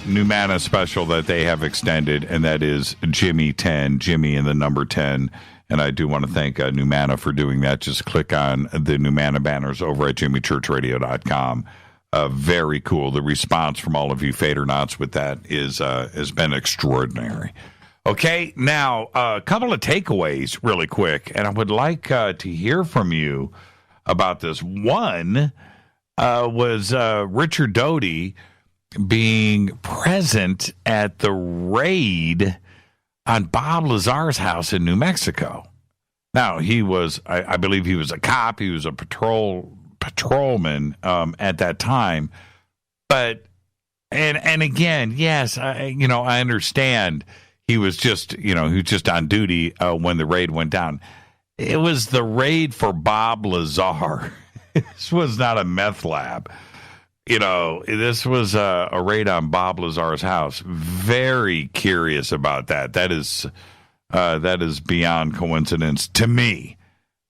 Numana special that they have extended, and that is Jimmy 10, Jimmy and the number 10. And I do want to thank Numana for doing that. Just click on the Numana banners over at jimmychurchradio.com. Very cool. The response from all of you Fadernauts with that has been extraordinary. Okay, now, a couple of takeaways really quick, and I would like to hear from you about this. One was Richard Doty being present at the raid on Bob Lazar's house in New Mexico. Now, he was, I believe he was a cop, he was a patrolman at that time, but, and again, yes, I understand. He was just, on duty when the raid went down. It was the raid for Bob Lazar. This was not a meth lab. This was a raid on Bob Lazar's house. Very curious about that. That is beyond coincidence to me.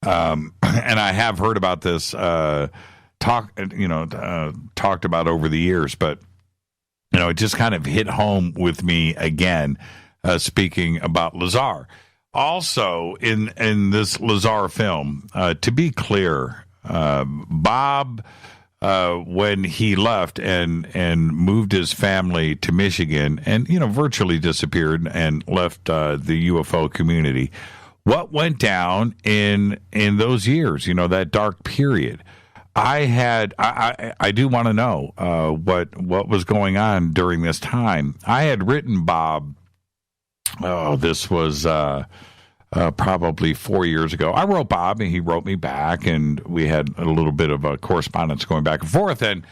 And I have heard about this talked about over the years, but it just kind of hit home with me again. Speaking about Lazar. Also, in this Lazar film, to be clear, Bob, when he left and moved his family to Michigan and, virtually disappeared and left the UFO community, what went down in those years, that dark period? I do want to know what was going on during this time. I had written Bob. Oh, this was probably 4 years ago. I wrote Bob, and he wrote me back, and we had a little bit of a correspondence going back and forth. And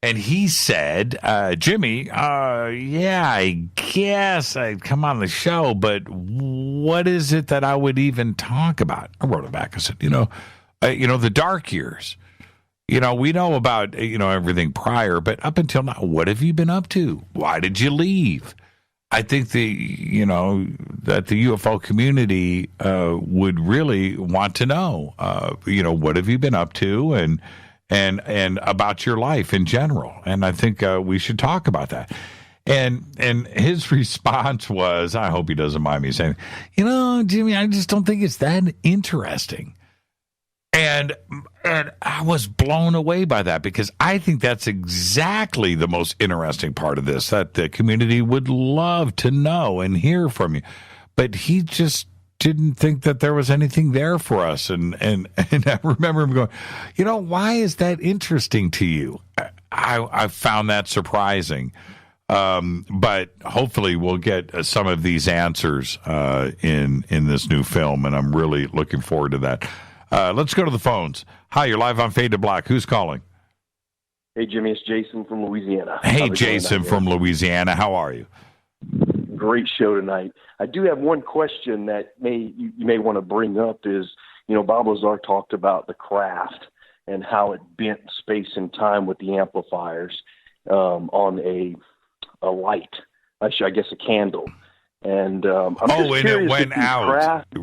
he said, Jimmy, yeah, I guess I'd come on the show, but what is it that I would even talk about? I wrote him back. I said, the dark years. We know about, everything prior, but up until now, what have you been up to? Why did you leave? I think that the UFO community would really want to know, what have you been up to and about your life in general. And I think we should talk about that. And his response was, I hope he doesn't mind me saying, Jimmy, I just don't think it's that interesting. And I was blown away by that, because I think that's exactly the most interesting part of this, that the community would love to know and hear from you. But he just didn't think that there was anything there for us. And I remember him going, why is that interesting to you? I found that surprising. But hopefully we'll get some of these answers in this new film, and I'm really looking forward to that. Let's go to the phones. Hi, you're live on Fade to Black. Who's calling? Hey, Jimmy, it's Jason from Louisiana. Hey, Jason from Louisiana. How are you? Great show tonight. I do have one question that you may want to bring up is, Bob Lazar talked about the craft and how it bent space and time with the amplifiers on a light, I guess a candle. And I'm just curious it went if these out. Craft,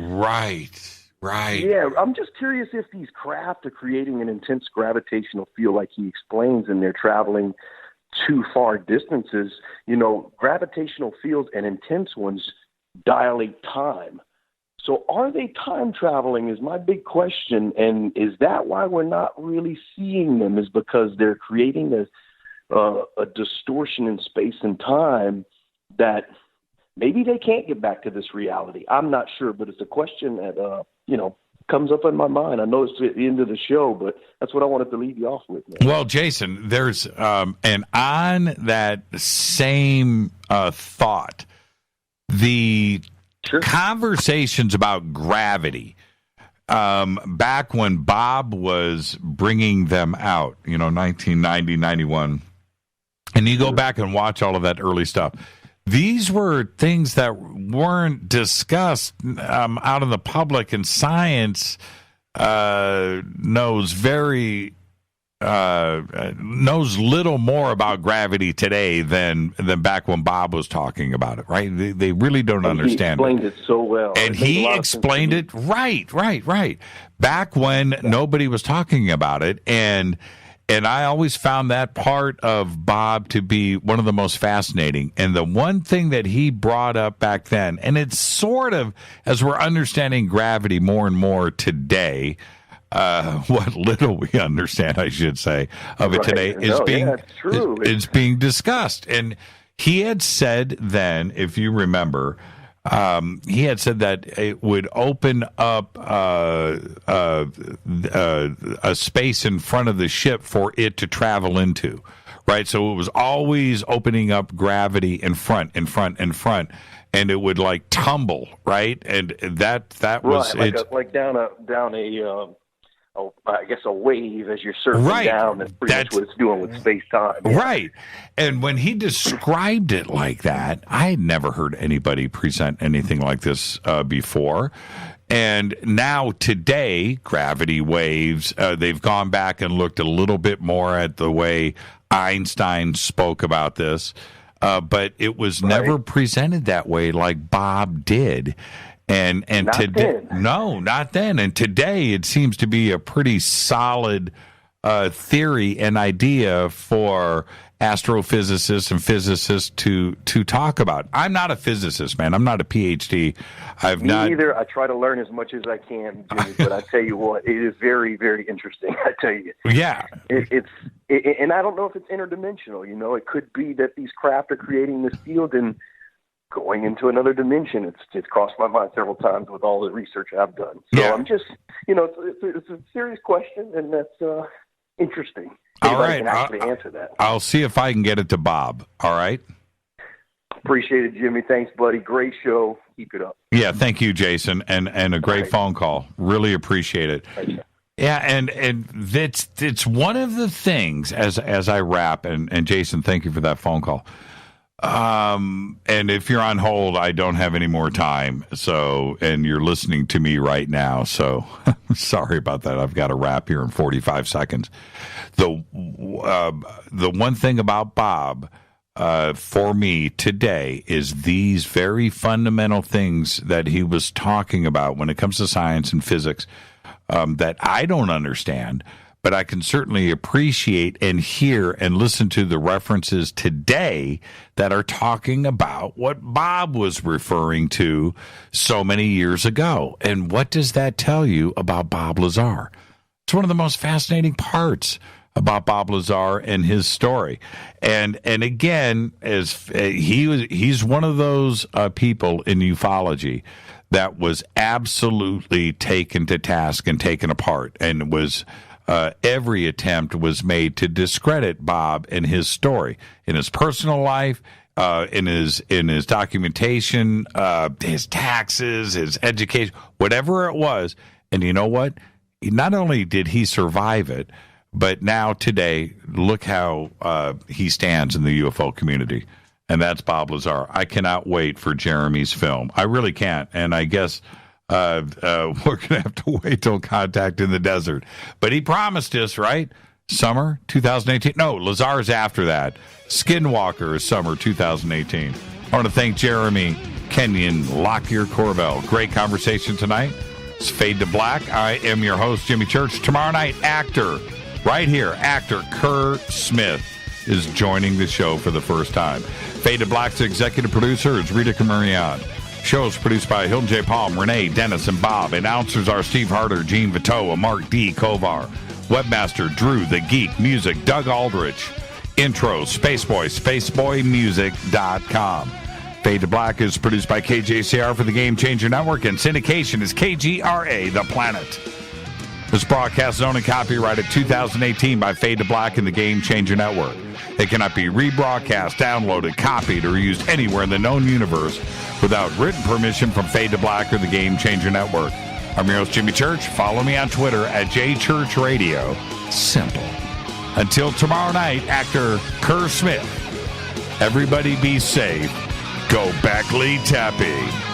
Right. Yeah, I'm just curious if these craft are creating an intense gravitational field like he explains, and they're traveling too far distances. Gravitational fields and intense ones dilate time. So are they time traveling is my big question. And is that why we're not really seeing them, is because they're creating a distortion in space and time that maybe they can't get back to this reality. I'm not sure, but it's a question that, comes up in my mind. I know it's at the end of the show, but that's what I wanted to leave you off with, man. Well, Jason, there's, and on that same thought, the conversations about gravity, back when Bob was bringing them out, 1990, 91, and you go back and watch all of that early stuff, these were things that weren't discussed out in the public, and science knows little more about gravity today than back when Bob was talking about it, right? They really don't understand. He explained it so well. And he explained it right. Back when nobody was talking about it, and I always found that part of Bob to be one of the most fascinating. And the one thing that he brought up back then, and it's sort of, as we're understanding gravity more and more today, what little we understand, I should say, of it today is being discussed. And he had said then, if you remember, he had said that it would open up a space in front of the ship for it to travel into, right? So it was always opening up gravity in front, and it would like tumble, right? And that was like down I guess a wave as you're surfing down. That's pretty much what it's doing with space-time. Yeah. Right. And when he described it like that, I had never heard anybody present anything like this before. And now today, gravity waves, they've gone back and looked a little bit more at the way Einstein spoke about this, but it was never presented that way like Bob did. And today, no, not then. And today, it seems to be a pretty solid theory and idea for astrophysicists and physicists to talk about. I'm not a physicist, man. I'm not a PhD. Me either. I try to learn as much as I can, Jimmy, but I tell you what, it is very, very interesting. I tell you. Yeah. And I don't know if it's interdimensional. It could be that these craft are creating this field and going into another dimension. It's crossed my mind several times with all the research I've done. So I'm just, it's a serious question, and that's interesting. All right. Can actually answer that. I'll see if I can get it to Bob. All right. Appreciate it, Jimmy. Thanks, buddy. Great show. Keep it up. Yeah. Thank you, Jason. And a great phone call. Really appreciate it. Thanks. Yeah. And it's one of the things as I wrap, and Jason, thank you for that phone call. And if you're on hold, I don't have any more time. So, and you're listening to me right now. So sorry about that. I've got to wrap here in 45 seconds. The one thing about Bob, for me today is these very fundamental things that he was talking about when it comes to science and physics, that I don't understand. But I can certainly appreciate and hear and listen to the references today that are talking about what Bob was referring to so many years ago. And what does that tell you about Bob Lazar? It's one of the most fascinating parts about Bob Lazar and his story. And again, as he's one of those people in ufology that was absolutely taken to task and taken apart, and was every attempt was made to discredit Bob and his story in his personal life, in his documentation, his taxes, his education, whatever it was. And you know what? Not only did he survive it, but now today, look how he stands in the UFO community. And that's Bob Lazar. I cannot wait for Jeremy's film. I really can't. And I guess we're going to have to wait till Contact in the Desert. But he promised us, right? Summer 2018. No, Lazar's after that. Skinwalker is summer 2018. I want to thank Jeremy, Kenyon, Lockyer, Corbell. Great conversation tonight. It's Fade to Black. I am your host, Jimmy Church. Tomorrow night, actor Kerr Smith is joining the show for the first time. Fade to Black's executive producer is Rita Camarion. Show is produced by Hilton J. Palm, Renee, Dennis, and Bob. Announcers are Steve Harder, Gene Vitoa, and Mark D. Kovar. Webmaster Drew the Geek. Music Doug Aldrich. Intro Spaceboy, spaceboymusic.com. Fade to Black is produced by KJCR for the Game Changer Network, and syndication is KGRA The Planet. This broadcast is owned and copyrighted 2018 by Fade to Black and the Game Changer Network. It cannot be rebroadcast, downloaded, copied, or used anywhere in the known universe without written permission from Fade to Black or the Game Changer Network. I'm your host, Jimmy Church. Follow me on Twitter at JChurchRadio. Simple. Until tomorrow night, actor Kerr Smith. Everybody be safe. Go Beckley Tappy.